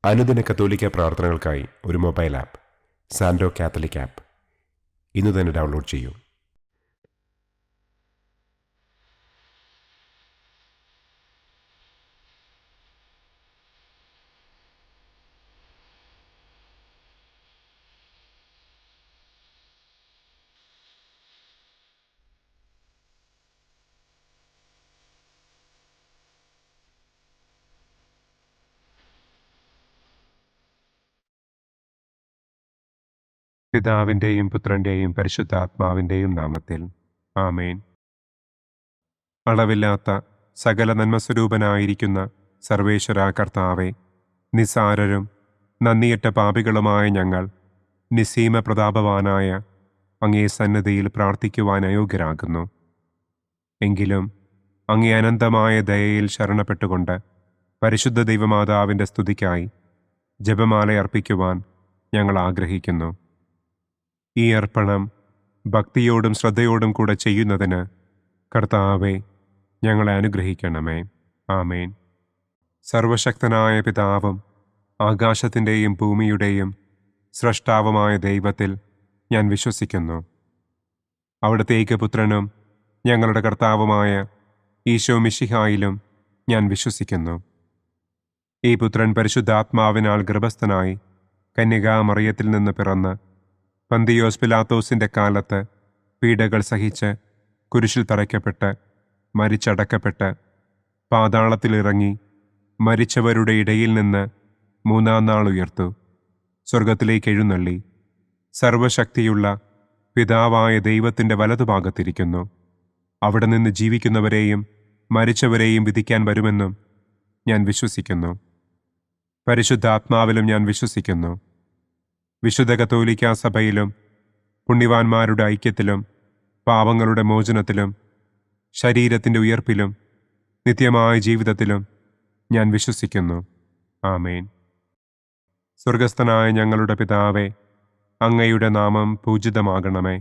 അനുദിന കത്തോലിക്ക പ്രാർത്ഥനകൾക്കായി ഒരു മൊബൈൽ ആപ്പ് സാൻഡോ കാത്തലിക് ആപ്പ് ഇന്ന് തന്നെ ഡൗൺലോഡ് ചെയ്യൂ. പിതാവിൻ്റെയും പുത്രൻ്റെയും പരിശുദ്ധാത്മാവിൻ്റെയും നാമത്തിൽ ആമേൻ. അളവില്ലാത്ത സകല നന്മസ്വരൂപനായിരിക്കുന്ന സർവേശ്വര കർത്താവെ, നിസ്സാരരും നന്ദിയറ്റ പാപികളുമായ ഞങ്ങൾ നിസ്സീമ പ്രതാപവാനായ അങ്ങേ സന്നിധിയിൽ പ്രാർത്ഥിക്കുവാൻ അയോഗ്യരാകുന്നു. എങ്കിലും അങ്ങേ അനന്തമായ ദയയിൽ ശരണപ്പെട്ടുകൊണ്ട് പരിശുദ്ധ ദൈവമാതാവിൻ്റെ സ്തുതിക്കായി ജപമാല അർപ്പിക്കുവാൻ ഞങ്ങൾ ആഗ്രഹിക്കുന്നു. ഈ അർപ്പണം ഭക്തിയോടും ശ്രദ്ധയോടും കൂടെ ചെയ്യുന്നതിന് കർത്താവെ ഞങ്ങളെ അനുഗ്രഹിക്കണമേ. ആമേൻ. സർവശക്തനായ പിതാവും ആകാശത്തിൻ്റെയും ഭൂമിയുടെയും സ്രഷ്ടാവുമായ ദൈവത്തിൽ ഞാൻ വിശ്വസിക്കുന്നു. അവിടുത്തെ ഏകപുത്രനും ഞങ്ങളുടെ കർത്താവുമായ ഈശോ മിശിഹായിലും ഞാൻ വിശ്വസിക്കുന്നു. ഈ പുത്രൻ പരിശുദ്ധാത്മാവിനാൽ ഗർഭസ്ഥനായി കന്യകാമറിയത്തിൽ നിന്ന് പിറന്ന് പന്തിയോസ് പിലാത്തോസിൻ്റെ കാലത്ത് പീഡകൾ സഹിച്ച് കുരിശിൽ തറയ്ക്കപ്പെട്ട് മരിച്ചടക്കപ്പെട്ട് പാതാളത്തിലിറങ്ങി മരിച്ചവരുടെ ഇടയിൽ നിന്ന് മൂന്നാം നാൾ ഉയർത്തു, സ്വർഗത്തിലേക്ക് എഴുന്നള്ളി സർവശക്തിയുള്ള പിതാവായ ദൈവത്തിൻ്റെ വലതുഭാഗത്തിരിക്കുന്നു. അവിടെ നിന്ന് ജീവിക്കുന്നവരെയും മരിച്ചവരെയും വിധിക്കാൻ വരുമെന്നും ഞാൻ വിശ്വസിക്കുന്നു. പരിശുദ്ധാത്മാവിലും ഞാൻ വിശ്വസിക്കുന്നു. വിശുദ്ധ കത്തോലിക്കാ സഭയിലും പുണ്യവാന്മാരുടെ ഐക്യത്തിലും പാപങ്ങളുടെ മോചനത്തിലും ശരീരത്തിൻ്റെ ഉയർപ്പിലും നിത്യമായ ജീവിതത്തിലും ഞാൻ വിശ്വസിക്കുന്നു. ആമേൻ. സ്വർഗസ്ഥനായ ഞങ്ങളുടെ പിതാവേ, അങ്ങയുടെ നാമം പൂജിതമാകണമേ.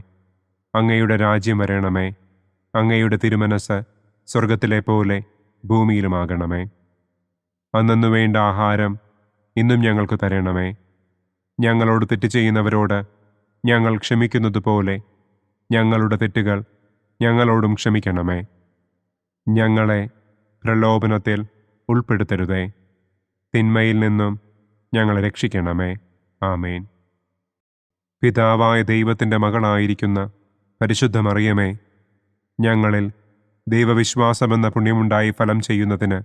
അങ്ങയുടെ രാജ്യം വരണമേ. അങ്ങയുടെ തിരുമനസ് സ്വർഗത്തിലെ പോലെ ഭൂമിയിലുമാകണമേ. അന്നന്നു വേണ്ട ആഹാരം ഇന്നും ഞങ്ങൾക്ക് തരണമേ. ഞങ്ങളോട് തെറ്റ് ചെയ്യുന്നവരോട് ഞങ്ങൾ ക്ഷമിക്കുന്നത് പോലെ ഞങ്ങളുടെ തെറ്റുകൾ ഞങ്ങളോടും ക്ഷമിക്കണമേ. ഞങ്ങളെ പ്രലോഭനത്തിൽ ഉൾപ്പെടുത്തരുതേ, തിന്മയിൽ നിന്നും ഞങ്ങളെ രക്ഷിക്കണമേ. ആമേൻ. പിതാവായ ദൈവത്തിൻ്റെ മകളായിരിക്കുന്ന പരിശുദ്ധ മറിയമേ, ഞങ്ങളിൽ ദൈവവിശ്വാസമെന്ന പുണ്യമുണ്ടായി ഫലം ചെയ്യുന്നതിന്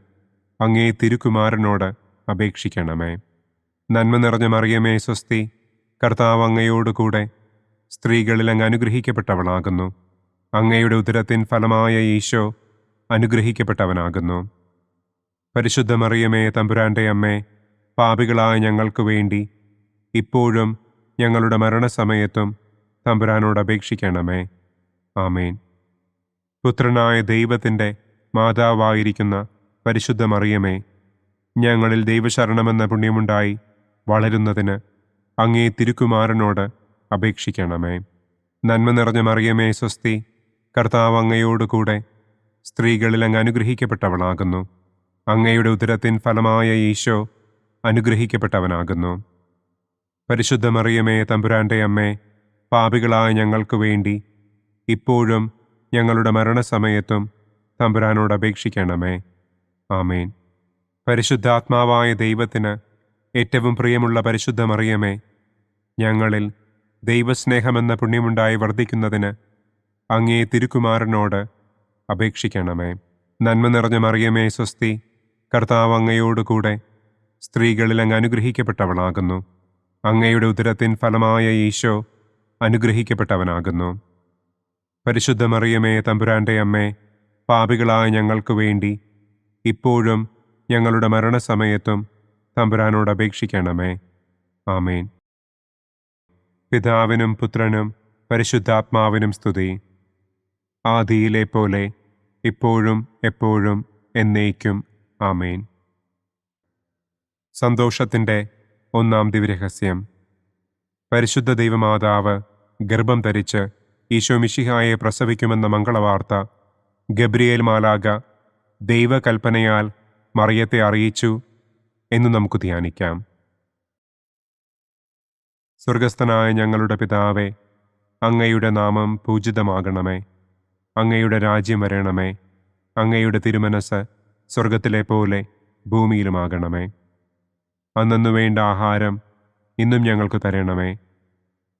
അങ്ങേ തിരുക്കുമാരനോട് അപേക്ഷിക്കണമേ. നന്മ നിറഞ്ഞ മറിയമേ സ്വസ്തി, കർത്താവ് അങ്ങയോടുകൂടെ സ്ത്രീകളിൽ അങ്ങ് അനുഗ്രഹിക്കപ്പെട്ടവളാകുന്നു. അങ്ങയുടെ ഉദരത്തിൻ ഫലമായ ഈശോ അനുഗ്രഹിക്കപ്പെട്ടവനാകുന്നു. പരിശുദ്ധ മറിയമേ തമ്പുരാൻ്റെ അമ്മേ, പാപികളായ ഞങ്ങൾക്ക് വേണ്ടി ഇപ്പോഴും ഞങ്ങളുടെ മരണസമയത്തും തമ്പുരാനോട് അപേക്ഷിക്കണമേ. ആമേൻ. പുത്രനായ ദൈവത്തിൻ്റെ മാതാവായിരിക്കുന്ന പരിശുദ്ധ മറിയമേ, ഞങ്ങളിൽ ദൈവശരണമെന്ന പുണ്യമുണ്ടായി വളരുന്നതിന് അങ്ങേ തിരുക്കുമാരനോട് അപേക്ഷിക്കണമേ. നന്മ നിറഞ്ഞ മറിയമേ സ്വസ്തി, കർത്താവ് അങ്ങയോടുകൂടെ സ്ത്രീകളിൽ അങ്ങ് അനുഗ്രഹിക്കപ്പെട്ടവളാകുന്നു. അങ്ങയുടെ ഉദരത്തിൻ ഫലമായ ഈശോ അനുഗ്രഹിക്കപ്പെട്ടവനാകുന്നു. പരിശുദ്ധ മറിയമേ തമ്പുരാൻ്റെ അമ്മേ, പാപികളായ ഞങ്ങൾക്ക് വേണ്ടി ഇപ്പോഴും ഞങ്ങളുടെ മരണസമയത്തും തമ്പുരാനോട് അപേക്ഷിക്കണമേ. ആമേൻ. പരിശുദ്ധാത്മാവായ ദൈവത്തിന് ഏറ്റവും പ്രിയമുള്ള പരിശുദ്ധ മറിയമേ, ഞങ്ങളിൽ ദൈവസ്നേഹമെന്ന പുണ്യമുണ്ടായി വർദ്ധിക്കുന്നതിന് അങ്ങേ തിരുക്കുമാരനോട് അപേക്ഷിക്കണമേ. നന്മ നിറഞ്ഞ മറിയമേ സ്വസ്തി, കർത്താവ് അങ്ങയോടുകൂടെ സ്ത്രീകളിൽ അങ്ങ് അനുഗ്രഹിക്കപ്പെട്ടവളാകുന്നു. അങ്ങയുടെ ഉദരത്തിൻ ഫലമായ ഈശോ അനുഗ്രഹിക്കപ്പെട്ടവനാകുന്നു. പരിശുദ്ധ മറിയമേ തമ്പുരാൻ്റെ അമ്മേ, പാപികളായ ഞങ്ങൾക്ക് വേണ്ടി ഇപ്പോഴും ഞങ്ങളുടെ മരണസമയത്തും തമ്പുരാനോട് അപേക്ഷിക്കണമേ. ആമേൻ. പിതാവിനും പുത്രനും പരിശുദ്ധാത്മാവിനും സ്തുതി, ആദിയിലെ പോലെ ഇപ്പോഴും എപ്പോഴും എന്നേക്കും. ആമേൻ. സന്തോഷത്തിൻ്റെ ഒന്നാം ദിവ്യരഹസ്യം. പരിശുദ്ധ ദൈവമാതാവ് ഗർഭം ധരിച്ച് ഈശോ മിശിഹായെ പ്രസവിക്കുമെന്ന മംഗളവാർത്ത ഗബ്രിയേൽ മാലാഖ ദൈവകൽപ്പനയാൽ മറിയത്തെ അറിയിച്ചു എന്ന് നമുക്ക് ധ്യാനിക്കാം. സ്വർഗസ്ഥനായ ഞങ്ങളുടെ പിതാവേ, അങ്ങയുടെ നാമം പൂജിതമാകണമേ. അങ്ങയുടെ രാജ്യം വരണമേ. അങ്ങയുടെ തിരുമനസ് സ്വർഗത്തിലെ പോലെ ഭൂമിയിലുമാകണമേ. അന്നന്നു വേണ്ട ആഹാരം ഇന്നും ഞങ്ങൾക്ക് തരണമേ.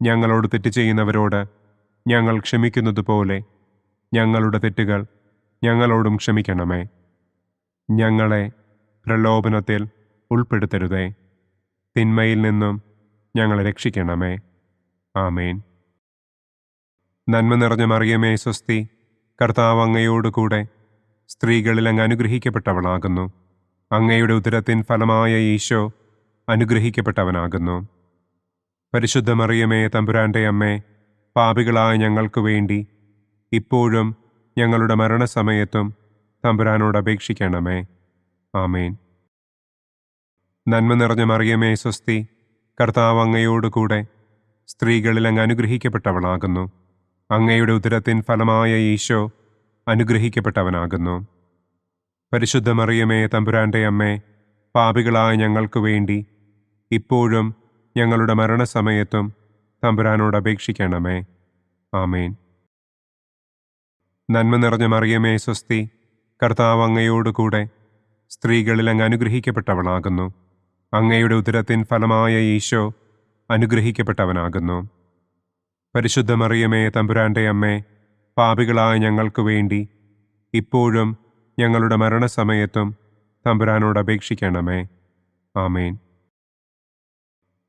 ഞങ്ങളോട് തെറ്റ് ചെയ്യുന്നവരോട് ഞങ്ങൾ ക്ഷമിക്കുന്നത് പോലെ ഞങ്ങളുടെ തെറ്റുകൾ ഞങ്ങളോടും ക്ഷമിക്കണമേ. ഞങ്ങളെ പ്രലോഭനത്തിൽ ഉൾപ്പെടുത്തരുതേ. തിന്മയിൽ നിന്നും ഞങ്ങളെ രക്ഷിക്കണമേ. ആമേൻ. നന്മ നിറഞ്ഞ മറിയമേ സ്വസ്തി, കർത്താവ് അങ്ങയോടുകൂടെ സ്ത്രീകളിൽ അങ്ങ് അനുഗ്രഹിക്കപ്പെട്ടവളാകുന്നു. അങ്ങയുടെ ഉദരത്തിൻ ഫലമായ ഈശോ അനുഗ്രഹിക്കപ്പെട്ടവനാകുന്നു. പരിശുദ്ധ മറിയമേ തമ്പുരാൻ്റെ അമ്മേ, പാപികളായ ഞങ്ങൾക്ക് വേണ്ടി ഇപ്പോഴും ഞങ്ങളുടെ മരണസമയത്തും തമ്പുരാനോട് അപേക്ഷിക്കണമേ. ആമേൻ. നന്മ നിറഞ്ഞ മറിയമേ സ്വസ്തി, കർത്താവ് അങ്ങയോടുകൂടെ സ്ത്രീകളിൽ അങ്ങ് അനുഗ്രഹിക്കപ്പെട്ടവളാകുന്നു. അങ്ങയുടെ ഉദരത്തിൻ ഫലമായ ഈശോ അനുഗ്രഹിക്കപ്പെട്ടവനാകുന്നു. പരിശുദ്ധ മറിയമേ തമ്പുരാൻ്റെ അമ്മേ, പാപികളായ ഞങ്ങൾക്ക് വേണ്ടി ഇപ്പോഴും ഞങ്ങളുടെ മരണസമയത്തും തമ്പുരാനോട് അപേക്ഷിക്കണമേ. ആമേൻ. നന്മ നിറഞ്ഞ മറിയമേ സ്വസ്തി, കർത്താവ് അങ്ങയോടുകൂടെ സ്ത്രീകളിൽ അങ്ങ് അനുഗ്രഹിക്കപ്പെട്ടവളാകുന്നു. അങ്ങയുടെ ഉദരത്തിൻ ഫലമായ ഈശോ അനുഗ്രഹിക്കപ്പെട്ടവനാകുന്നു. പരിശുദ്ധ മറിയമേ തമ്പുരാൻ്റെ അമ്മേ, പാപികളായ ഞങ്ങൾക്ക് വേണ്ടി ഇപ്പോഴും ഞങ്ങളുടെ മരണസമയത്തും തമ്പുരാനോട് അപേക്ഷിക്കണമേ. ആമേൻ.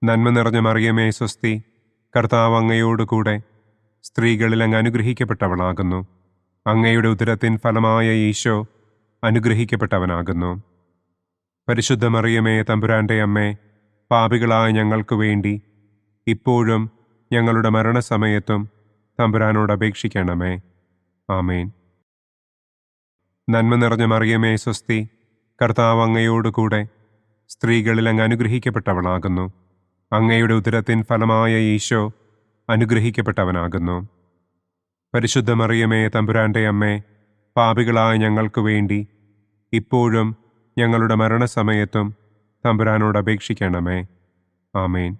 നന്മ നിറഞ്ഞ മറിയമേ സ്വസ്തി, കർത്താവ് അങ്ങയോടുകൂടെ സ്ത്രീകളിൽ അങ്ങ് അനുഗ്രഹിക്കപ്പെട്ടവളാകുന്നു. അങ്ങയുടെ ഉദരത്തിൻ ഫലമായ ഈശോ അനുഗ്രഹിക്കപ്പെട്ടവനാകുന്നു. പരിശുദ്ധ മറിയമേ തമ്പുരാൻ്റെ അമ്മേ, പാപികളായ ഞങ്ങൾക്ക് വേണ്ടി ഇപ്പോഴും ഞങ്ങളുടെ മരണസമയത്തും തമ്പുരാനോട് അപേക്ഷിക്കണമേ. ആമേൻ. നന്മ നിറഞ്ഞ മറിയമേ സ്വസ്തി, കർത്താവ് അങ്ങയോടുകൂടെ സ്ത്രീകളിൽ അങ്ങ് അനുഗ്രഹിക്കപ്പെട്ടവളാകുന്നു. അങ്ങയുടെ ഉദരത്തിൻ ഫലമായ ഈശോ അനുഗ്രഹിക്കപ്പെട്ടവനാകുന്നു. പരിശുദ്ധ മറിയമേ തമ്പുരാൻ്റെ അമ്മേ, പാപികളായ ഞങ്ങൾക്ക് വേണ്ടി ഇപ്പോഴും ഞങ്ങളുടെ മരണസമയത്തും തമ്പുരാനോട് അപേക്ഷിക്കണമേ. ആമേൻ.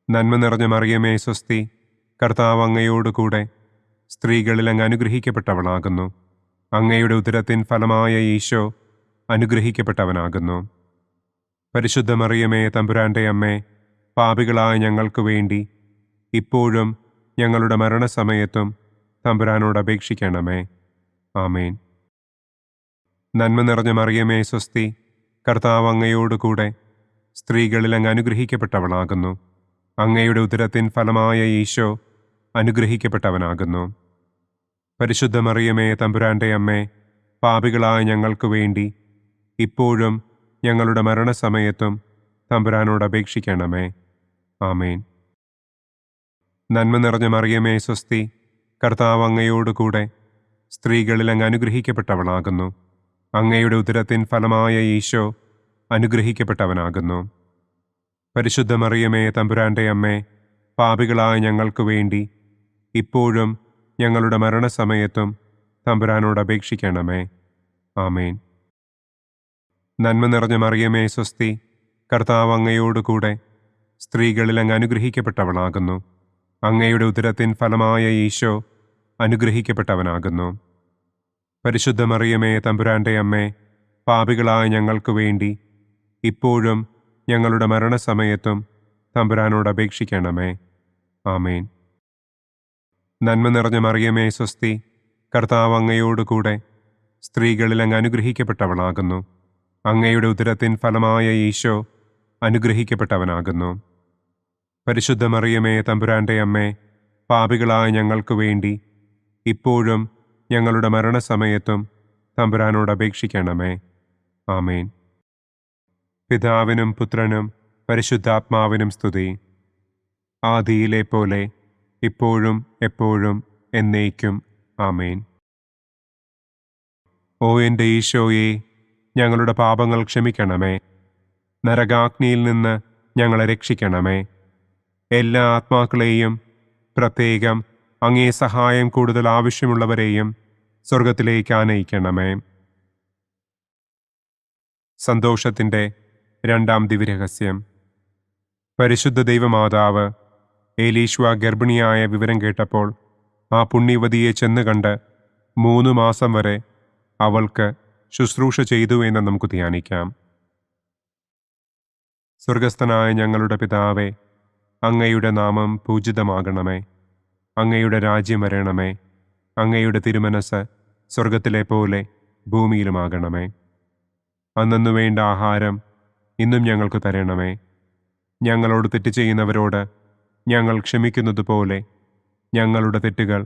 നന്മ നിറഞ്ഞ മറിയമേ സ്വസ്തി, കർത്താവ് അങ്ങയോടുകൂടെ സ്ത്രീകളിൽ അങ്ങ് അനുഗ്രഹിക്കപ്പെട്ടവളാകുന്നു. അങ്ങയുടെ ഉദരത്തിൻ ഫലമായ ഈശോ അനുഗ്രഹിക്കപ്പെട്ടവനാകുന്നു. പരിശുദ്ധ മറിയമേ തമ്പുരാൻ്റെ അമ്മേ, പാപികളായ ഞങ്ങൾക്ക് വേണ്ടി ഇപ്പോഴും ഞങ്ങളുടെ മരണസമയത്തും തമ്പുരാനോട് അപേക്ഷിക്കണമേ. ആമേൻ. നന്മ നിറഞ്ഞ മറിയമേ സ്വസ്തി, കർത്താവ് അങ്ങയോടുകൂടെ സ്ത്രീകളിൽ അങ്ങ് അനുഗ്രഹിക്കപ്പെട്ടവളാകുന്നു. അങ്ങയുടെ ഉദരത്തിൻ ഫലമായ ഈശോ അനുഗ്രഹിക്കപ്പെട്ടവനാകുന്നു. പരിശുദ്ധ മറിയമേ തമ്പുരാൻ്റെ അമ്മേ, പാപികളായ ഞങ്ങൾക്ക് വേണ്ടി ഇപ്പോഴും ഞങ്ങളുടെ മരണസമയത്തും തമ്പുരാനോട് അപേക്ഷിക്കണമേ. ആമേൻ. നന്മ നിറഞ്ഞ മറിയമേ സ്വസ്തി, കർത്താവ് അങ്ങയോടുകൂടെ സ്ത്രീകളിൽ അങ്ങ് അനുഗ്രഹിക്കപ്പെട്ടവളാകുന്നു. അങ്ങയുടെ ഉദരത്തിൻ ഫലമായ ഈശോ അനുഗ്രഹിക്കപ്പെട്ടവനാകുന്നു. പരിശുദ്ധ മറിയമേ തമ്പുരാൻ്റെ അമ്മേ, പാപികളായ ഞങ്ങൾക്ക് വേണ്ടി ഇപ്പോഴും ഞങ്ങളുടെ മരണസമയത്തും തമ്പുരാനോട് അപേക്ഷിക്കണമേ. ആമേൻ. നന്മ നിറഞ്ഞ മറിയമേ സ്വസ്തി, കർത്താവ് അങ്ങയോടുകൂടെ സ്ത്രീകളിൽ അങ്ങ് അനുഗ്രഹിക്കപ്പെട്ടവളാകുന്നു. അങ്ങയുടെ ഉദരത്തിൻ ഫലമായ ഈശോ അനുഗ്രഹിക്കപ്പെട്ടവനാകുന്നു. പരിശുദ്ധ മറിയമേ തമ്പുരാൻ്റെ അമ്മേ, പാപികളായ ഞങ്ങൾക്ക് വേണ്ടി ഇപ്പോഴും ഞങ്ങളുടെ മരണസമയത്തും തമ്പുരാനോട് അപേക്ഷിക്കണമേ. ആമേൻ. നന്മ നിറഞ്ഞ മറിയമേ സ്വസ്തി, കർത്താവ് അങ്ങയോടുകൂടെ സ്ത്രീകളിൽ അങ്ങ് അനുഗ്രഹിക്കപ്പെട്ടവളാകുന്നു. അങ്ങയുടെ ഉദരത്തിൻ ഫലമായ ഈശോ അനുഗ്രഹിക്കപ്പെട്ടവനാകുന്നു. പരിശുദ്ധ മറിയമേ തമ്പുരാൻ്റെ അമ്മേ, പാപികളായ ഞങ്ങൾക്ക് വേണ്ടി ഇപ്പോഴും ഞങ്ങളുടെ മരണസമയത്തും തമ്പുരാനോട് അപേക്ഷിക്കണമേ. ആമേൻ. പിതാവിനും പുത്രനും പരിശുദ്ധാത്മാവിനും സ്തുതി. ആദിയിലെ പോലെ ഇപ്പോഴും എപ്പോഴും എന്നേക്കും. ആമേൻ. ഓ എൻ്റെ ഈശോയെ, ഞങ്ങളുടെ പാപങ്ങൾ ക്ഷമിക്കണമേ. നരകാഗ്നിയിൽ നിന്ന് ഞങ്ങളെ രക്ഷിക്കണമേ. എല്ലാ ആത്മാക്കളെയും, പ്രത്യേകം അങ്ങേ സഹായം കൂടുതൽ ആവശ്യമുള്ളവരെയും സ്വർഗത്തിലേക്ക് ആനയിക്കണമേ. സന്തോഷത്തിൻ്റെ രണ്ടാം ദിവ്യരഹസ്യം. പരിശുദ്ധ ദൈവമാതാവ് ഏലീശ്വ ഗർഭിണിയായ വിവരം കേട്ടപ്പോൾ ആ പുണ്യവതിയെ ചെന്ന് കണ്ട് 3 മാസം വരെ അവൾക്ക് ശുശ്രൂഷ ചെയ്തു എന്ന് നമുക്ക് ധ്യാനിക്കാം. സ്വർഗസ്ഥനായ ഞങ്ങളുടെ പിതാവേ, അങ്ങയുടെ നാമം പൂജിതമാകണമേ. അങ്ങയുടെ രാജ്യം വരണമേ. അങ്ങയുടെ തിരുമനസ് സ്വർഗത്തിലെ പോലെ ഭൂമിയിലുമാകണമേ. അന്നന്നു വേണ്ട ആഹാരം ഇന്നും ഞങ്ങൾക്ക് തരണമേ. ഞങ്ങളോട് തെറ്റ് ചെയ്യുന്നവരോട് ഞങ്ങൾ ക്ഷമിക്കുന്നത് പോലെ ഞങ്ങളുടെ തെറ്റുകൾ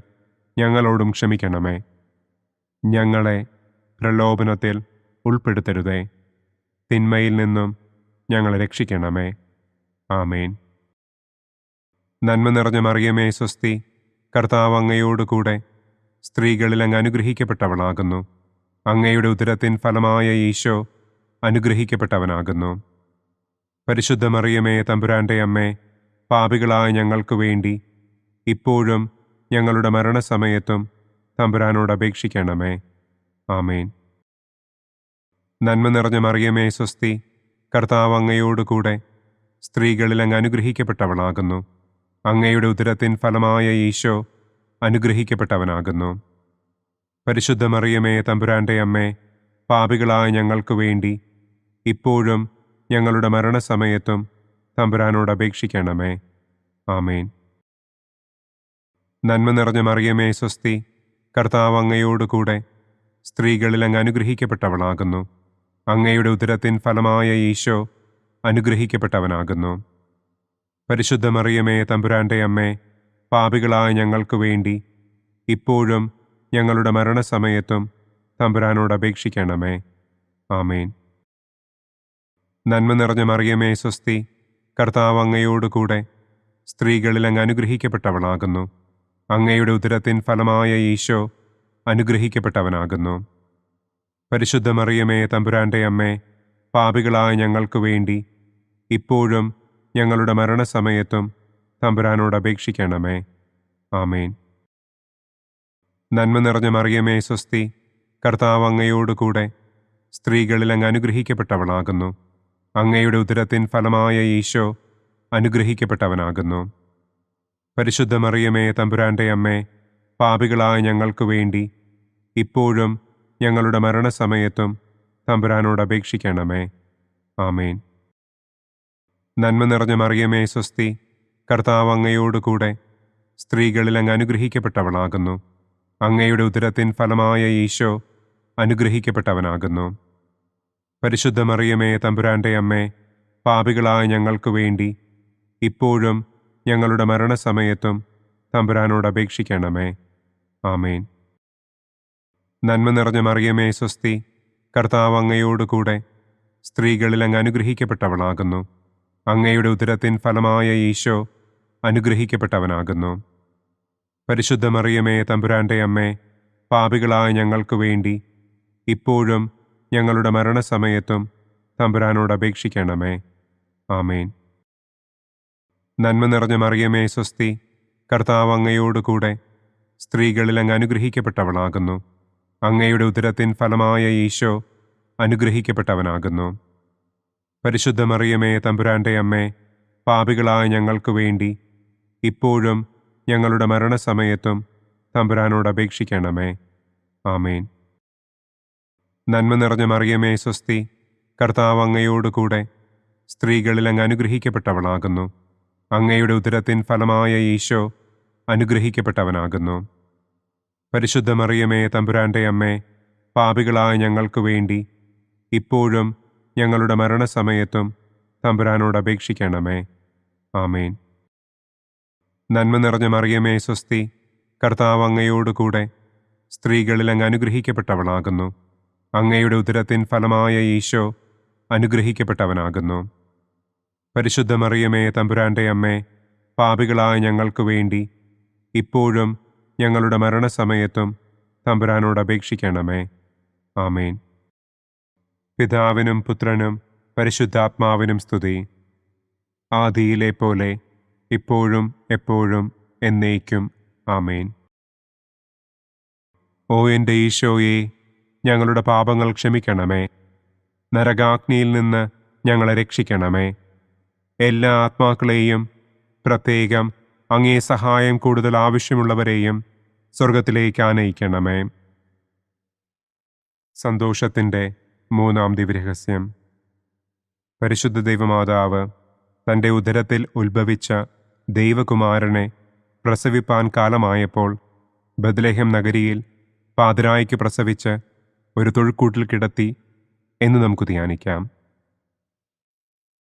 ഞങ്ങളോടും ക്ഷമിക്കണമേ. ഞങ്ങളെ പ്രലോഭനത്തിൽ ഉൾപ്പെടുത്തരുതേ. തിന്മയിൽ നിന്നും ഞങ്ങളെ രക്ഷിക്കണമേ. ആമേൻ. നന്മ നിറഞ്ഞ മറിയമേ സ്വസ്തി, കർത്താവ് അങ്ങയോടുകൂടെ സ്ത്രീകളിൽ അങ്ങ് അനുഗ്രഹിക്കപ്പെട്ടവളാകുന്നു. അങ്ങയുടെ ഉദരത്തിൻ ഫലമായ ഈശോ അനുഗ്രഹിക്കപ്പെട്ടവനാകുന്നു. പരിശുദ്ധ മറിയമേ തമ്പുരാൻ്റെ അമ്മേ, പാപികളായ ഞങ്ങൾക്ക് വേണ്ടി ഇപ്പോഴും ഞങ്ങളുടെ മരണസമയത്തും തമ്പുരാനോട് അപേക്ഷിക്കണമേ. ആമേൻ. നന്മ നിറഞ്ഞ മറിയമേ സ്വസ്തി, കർത്താവ് അങ്ങയോടുകൂടെ സ്ത്രീകളിൽ അങ്ങ് അനുഗ്രഹിക്കപ്പെട്ടവളാകുന്നു. അങ്ങയുടെ ഉദരത്തിൻ ഫലമായ ഈശോ അനുഗ്രഹിക്കപ്പെട്ടവനാകുന്നു. പരിശുദ്ധ മറിയമേ തമ്പുരാൻ്റെ അമ്മേ, പാപികളായ ഞങ്ങൾക്ക് വേണ്ടി ഇപ്പോഴും ഞങ്ങളുടെ മരണസമയത്തും തമ്പുരാനോട് അപേക്ഷിക്കണമേ. ആമേൻ. നന്മ നിറഞ്ഞ മറിയമേ സ്വസ്തി, കർത്താവ് അങ്ങയോടുകൂടെ സ്ത്രീകളിൽ അങ്ങ് അനുഗ്രഹിക്കപ്പെട്ടവളാകുന്നു. അങ്ങയുടെ ഉദരത്തിൻ ഫലമായ ഈശോ അനുഗ്രഹിക്കപ്പെട്ടവനാകുന്നു. പരിശുദ്ധ മറിയമേ തമ്പുരാൻ്റെ അമ്മേ, പാപികളായ ഞങ്ങൾക്ക് വേണ്ടി ഇപ്പോഴും ഞങ്ങളുടെ മരണസമയത്തും തമ്പുരാനോട് അപേക്ഷിക്കണമേ. ആമേൻ. നന്മ നിറഞ്ഞ മറിയമേ സ്വസ്തി, കർത്താവ് അങ്ങയോടുകൂടെ സ്ത്രീകളിൽ അങ്ങ് അനുഗ്രഹിക്കപ്പെട്ടവളാകുന്നു. അങ്ങയുടെ ഉദരത്തിൻ ഫലമായ ഈശോ അനുഗ്രഹിക്കപ്പെട്ടവനാകുന്നു. പരിശുദ്ധ മറിയമേ തമ്പുരാൻ്റെ അമ്മേ, പാപികളായ ഞങ്ങൾക്ക് വേണ്ടി ഇപ്പോഴും ഞങ്ങളുടെ മരണസമയത്തും തമ്പുരാനോട് അപേക്ഷിക്കണമേ. ആമേൻ. നന്മ നിറഞ്ഞ മറിയമേ സ്വസ്തി, കർത്താവ് അങ്ങയോടുകൂടെ സ്ത്രീകളിൽ അങ്ങ് അനുഗ്രഹിക്കപ്പെട്ടവളാകുന്നു. അങ്ങയുടെ ഉദരത്തിൻ ഫലമായ ഈശോ അനുഗ്രഹിക്കപ്പെട്ടവനാകുന്നു. പരിശുദ്ധ മറിയമേ തമ്പുരാൻ്റെ അമ്മേ, പാപികളായ ഞങ്ങൾക്ക് വേണ്ടി ഇപ്പോഴും ഞങ്ങളുടെ മരണസമയത്തും തമ്പുരാനോട് അപേക്ഷിക്കണമേ. ആമേൻ. നന്മ നിറഞ്ഞ മറിയമേ സ്വസ്തി, കർത്താവ് അങ്ങയോടുകൂടെ സ്ത്രീകളിൽ അങ്ങ് അനുഗ്രഹിക്കപ്പെട്ടവളാകുന്നു. അങ്ങയുടെ ഉദരത്തിൻ ഫലമായ ഈശോ അനുഗ്രഹിക്കപ്പെട്ടവനാകുന്നു. പരിശുദ്ധ മറിയമേ തമ്പുരാൻ്റെ അമ്മേ, പാപികളായ ഞങ്ങൾക്ക് വേണ്ടി ഇപ്പോഴും ഞങ്ങളുടെ മരണസമയത്തും തമ്പുരാനോട് അപേക്ഷിക്കണമേ. ആമേൻ. നന്മ നിറഞ്ഞ മറിയമേ സ്വസ്തി, കർത്താവ് അങ്ങയോടുകൂടെ സ്ത്രീകളിൽ അങ്ങ് അനുഗ്രഹിക്കപ്പെട്ടവളാകുന്നു. അങ്ങയുടെ ഉദരത്തിൻ ഫലമായ ഈശോ അനുഗ്രഹിക്കപ്പെട്ടവനാകുന്നു. പരിശുദ്ധ മറിയമേ തമ്പുരാൻ്റെ അമ്മേ, പാപികളായ ഞങ്ങൾക്ക് വേണ്ടി ഇപ്പോഴും ഞങ്ങളുടെ മരണസമയത്തും തമ്പുരാനോട് അപേക്ഷിക്കണമേ. ആമേൻ. നന്മ നിറഞ്ഞ മറിയമേ സ്വസ്തി, കർത്താവ് അങ്ങയോടുകൂടെ സ്ത്രീകളിൽ അങ്ങ് അനുഗ്രഹിക്കപ്പെട്ടവളാകുന്നു. അങ്ങയുടെ ഉദരത്തിൻ ഫലമായ ഈശോ അനുഗ്രഹിക്കപ്പെട്ടവനാകുന്നു. പരിശുദ്ധ മറിയമേ തമ്പുരാൻ്റെ അമ്മേ, പാപികളായ ഞങ്ങൾക്ക് വേണ്ടി ഇപ്പോഴും ഞങ്ങളുടെ മരണസമയത്തും തമ്പുരാനോട് അപേക്ഷിക്കണമേ. ആമേൻ. നന്മ നിറഞ്ഞ മറിയമേ സ്വസ്തി, കർത്താവ് അങ്ങയോടുകൂടെ സ്ത്രീകളിൽ അങ്ങ് അനുഗ്രഹിക്കപ്പെട്ടവളാകുന്നു. അങ്ങയുടെ ഉദരത്തിൻ ഫലമായ ഈശോ അനുഗ്രഹിക്കപ്പെട്ടവനാകുന്നു. പരിശുദ്ധ മറിയമേ തമ്പുരാൻ്റെ അമ്മേ, പാപികളായ ഞങ്ങൾക്ക് വേണ്ടി ഇപ്പോഴും ഞങ്ങളുടെ മരണസമയത്തും തമ്പുരാനോട് അപേക്ഷിക്കണമേ. ആമേൻ. നന്മ നിറഞ്ഞ മറിയമേ സ്വസ്തി, കർത്താവ് അങ്ങയോടുകൂടെ സ്ത്രീകളിൽ അങ്ങ് അനുഗ്രഹിക്കപ്പെട്ടവളാകുന്നു. അങ്ങയുടെ ഉദരത്തിൻ ഫലമായ ഈശോ അനുഗ്രഹിക്കപ്പെട്ടവനാകുന്നു. പരിശുദ്ധ മറിയമേ തമ്പുരാൻ്റെ അമ്മേ, പാപികളായ ഞങ്ങൾക്ക് വേണ്ടി ഇപ്പോഴും ഞങ്ങളുടെ മരണസമയത്തും തമ്പുരാനോട് അപേക്ഷിക്കണമേ. ആമേൻ. പിതാവിനും പുത്രനും പരിശുദ്ധാത്മാവിനും സ്തുതി. ആദിയിലെ പോലെ ഇപ്പോഴും എപ്പോഴും എന്നേക്കും. ആമേൻ. ഓ എൻ്റെ ഈശോയെ, ഞങ്ങളുടെ പാപങ്ങൾ ക്ഷമിക്കണമേ. നരകാഗ്നിയിൽ നിന്ന് ഞങ്ങളെ രക്ഷിക്കണമേ. എല്ലാ ആത്മാക്കളെയും, പ്രത്യേകം അങ്ങേ സഹായം കൂടുതൽ ആവശ്യമുള്ളവരെയും സ്വർഗത്തിലേക്ക് ആനയിക്കണമേ. സന്തോഷത്തിൻ്റെ മൂന്നാം ദിവ്യരഹസ്യം. പരിശുദ്ധ ദൈവമാതാവ് തൻ്റെ ഉദരത്തിൽ ഉത്ഭവിച്ച ദൈവകുമാരനെ പ്രസവിപ്പാൻ കാലമായപ്പോൾ ബത്ലഹേം നഗരിയിൽ പാതിരായ്ക്ക് പ്രസവിച്ച് ഒരു തൊഴുക്കൂട്ടിൽ കിടത്തി എന്ന് നമുക്ക് ധ്യാനിക്കാം.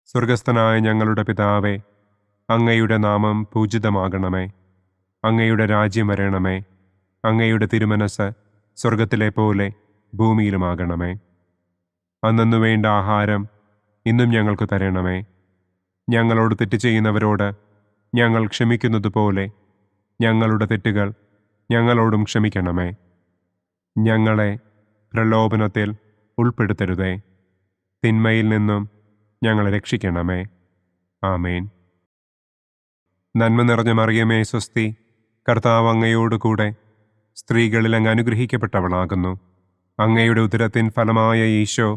സ്വർഗസ്ഥനായ ഞങ്ങളുടെ പിതാവേ, അങ്ങയുടെ നാമം പൂജിതമാകണമേ. അങ്ങയുടെ രാജ്യം വരണമേ. അങ്ങയുടെ തിരുമനസ് സ്വർഗത്തിലെ പോലെ ഭൂമിയിലുമാകണമേ. അന്നന്നു വേണ്ട ആഹാരം ഇന്നും ഞങ്ങൾക്ക് തരണമേ. ഞങ്ങളോട് തെറ്റ് ചെയ്യുന്നവരോട് ഞങ്ങൾ ക്ഷമിക്കുന്നതുപോലെ ഞങ്ങളുടെ തെറ്റുകൾ ഞങ്ങളോടും ക്ഷമിക്കണമേ. ഞങ്ങളെ പ്രലോഭനത്തിൽ ഉൾപ്പെടുത്തരുതേ. തിന്മയിൽ നിന്നും ഞങ്ങളെ രക്ഷിക്കണമേ. ആമേൻ. നന്മ നിറഞ്ഞ മറിയമേ സ്വസ്തി, കർത്താവ് അങ്ങയോടുകൂടെ സ്ത്രീകളിൽ അങ്ങ് അനുഗ്രഹിക്കപ്പെട്ടവളാകുന്നു. അങ്ങയുടെ ഉദരത്തിൻ ഫലമായ ഈശോ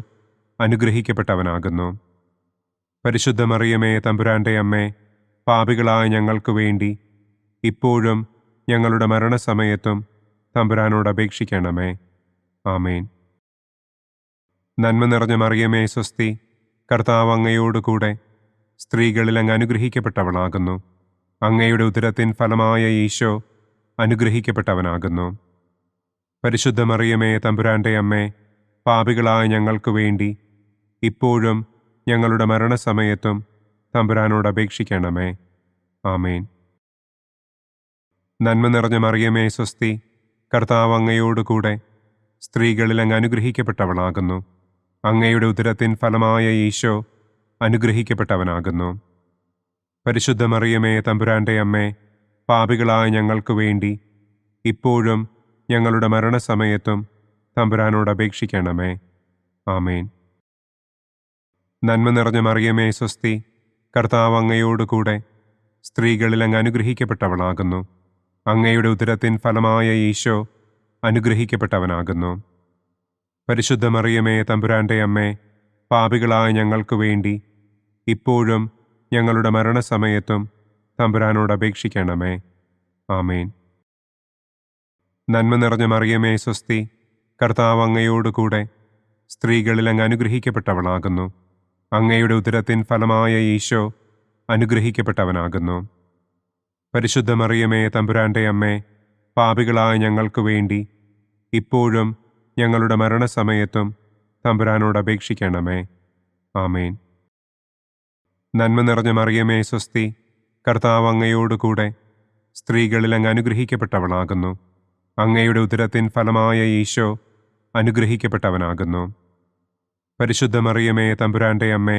അനുഗ്രഹിക്കപ്പെട്ടവനാകുന്നു. പരിശുദ്ധ മറിയമേ തമ്പുരാൻ്റെ അമ്മേ, പാപികളായ ഞങ്ങൾക്ക് വേണ്ടി ഇപ്പോഴും ഞങ്ങളുടെ മരണസമയത്തും തമ്പുരാനോട് അപേക്ഷിക്കണമേ. ആമേൻ. നന്മ നിറഞ്ഞ മറിയമേ സ്വസ്തി, കർത്താവ് അങ്ങയോടുകൂടെ സ്ത്രീകളിൽ അങ്ങ് അനുഗ്രഹിക്കപ്പെട്ടവളാകുന്നു. അങ്ങയുടെ ഉദരത്തിൻ ഫലമായ ഈശോ അനുഗ്രഹിക്കപ്പെട്ടവനാകുന്നു. പരിശുദ്ധ മറിയമേ തമ്പുരാൻ്റെ അമ്മേ, പാപികളായ ഞങ്ങൾക്ക് വേണ്ടി ഇപ്പോഴും ഞങ്ങളുടെ മരണസമയത്തും തമ്പുരാനോട് അപേക്ഷിക്കണമേ. ആമേൻ. നന്മ നിറഞ്ഞ മറിയമേ സ്വസ്തി, കർത്താവ് അങ്ങയോടുകൂടെ സ്ത്രീകളിൽ അങ്ങ് അനുഗ്രഹിക്കപ്പെട്ടവളാകുന്നു. അങ്ങയുടെ ഉദരത്തിൻ ഫലമായ ഈശോ അനുഗ്രഹിക്കപ്പെട്ടവനാകുന്നു. പരിശുദ്ധ മറിയമേ തമ്പുരാൻ്റെ അമ്മേ, പാപികളായ ഞങ്ങൾക്ക് വേണ്ടി ഇപ്പോഴും ഞങ്ങളുടെ മരണസമയത്തും തമ്പുരാനോട് അപേക്ഷിക്കണമേ. ആമേൻ. നന്മ നിറഞ്ഞ മറിയമേ സ്വസ്തി, കർത്താവ് അങ്ങയോടുകൂടെ സ്ത്രീകളിൽ അങ്ങ് അനുഗ്രഹിക്കപ്പെട്ടവളാകുന്നു. അങ്ങയുടെ ഉദരത്തിൻ ഫലമായ ഈശോ അനുഗ്രഹിക്കപ്പെട്ടവനാകുന്നു. പരിശുദ്ധ മറിയമേ തമ്പുരാൻ്റെ അമ്മേ, പാപികളായ ഞങ്ങൾക്ക് വേണ്ടി ഇപ്പോഴും ഞങ്ങളുടെ മരണസമയത്തും തമ്പുരാനോട് അപേക്ഷിക്കണമേ. ആമേൻ. നന്മ നിറഞ്ഞ മറിയമേ സ്വസ്തി, കർത്താവ് അങ്ങയോടുകൂടെ സ്ത്രീകളിൽ അങ്ങ് അനുഗ്രഹിക്കപ്പെട്ടവളാകുന്നു. അങ്ങയുടെ ഉദരത്തിൻ ഫലമായ ഈശോ അനുഗ്രഹിക്കപ്പെട്ടവനാകുന്നു. പരിശുദ്ധ മറിയമേ തമ്പുരാൻ്റെ അമ്മേ, പാപികളായ ഞങ്ങൾക്ക് വേണ്ടി ഇപ്പോഴും ഞങ്ങളുടെ മരണസമയത്തും തമ്പുരാനോട് അപേക്ഷിക്കണമേ. ആമേൻ. നന്മ നിറഞ്ഞ മറിയമേ സ്വസ്തി, കർത്താവ് അങ്ങയോടുകൂടെ സ്ത്രീകളിൽ അങ്ങ് അനുഗ്രഹിക്കപ്പെട്ടവളാകുന്നു. അങ്ങയുടെ ഉദരത്തിൻ ഫലമായ ഈശോ അനുഗ്രഹിക്കപ്പെട്ടവനാകുന്നു. പരിശുദ്ധ മറിയമേ തമ്പുരാൻ്റെ അമ്മേ,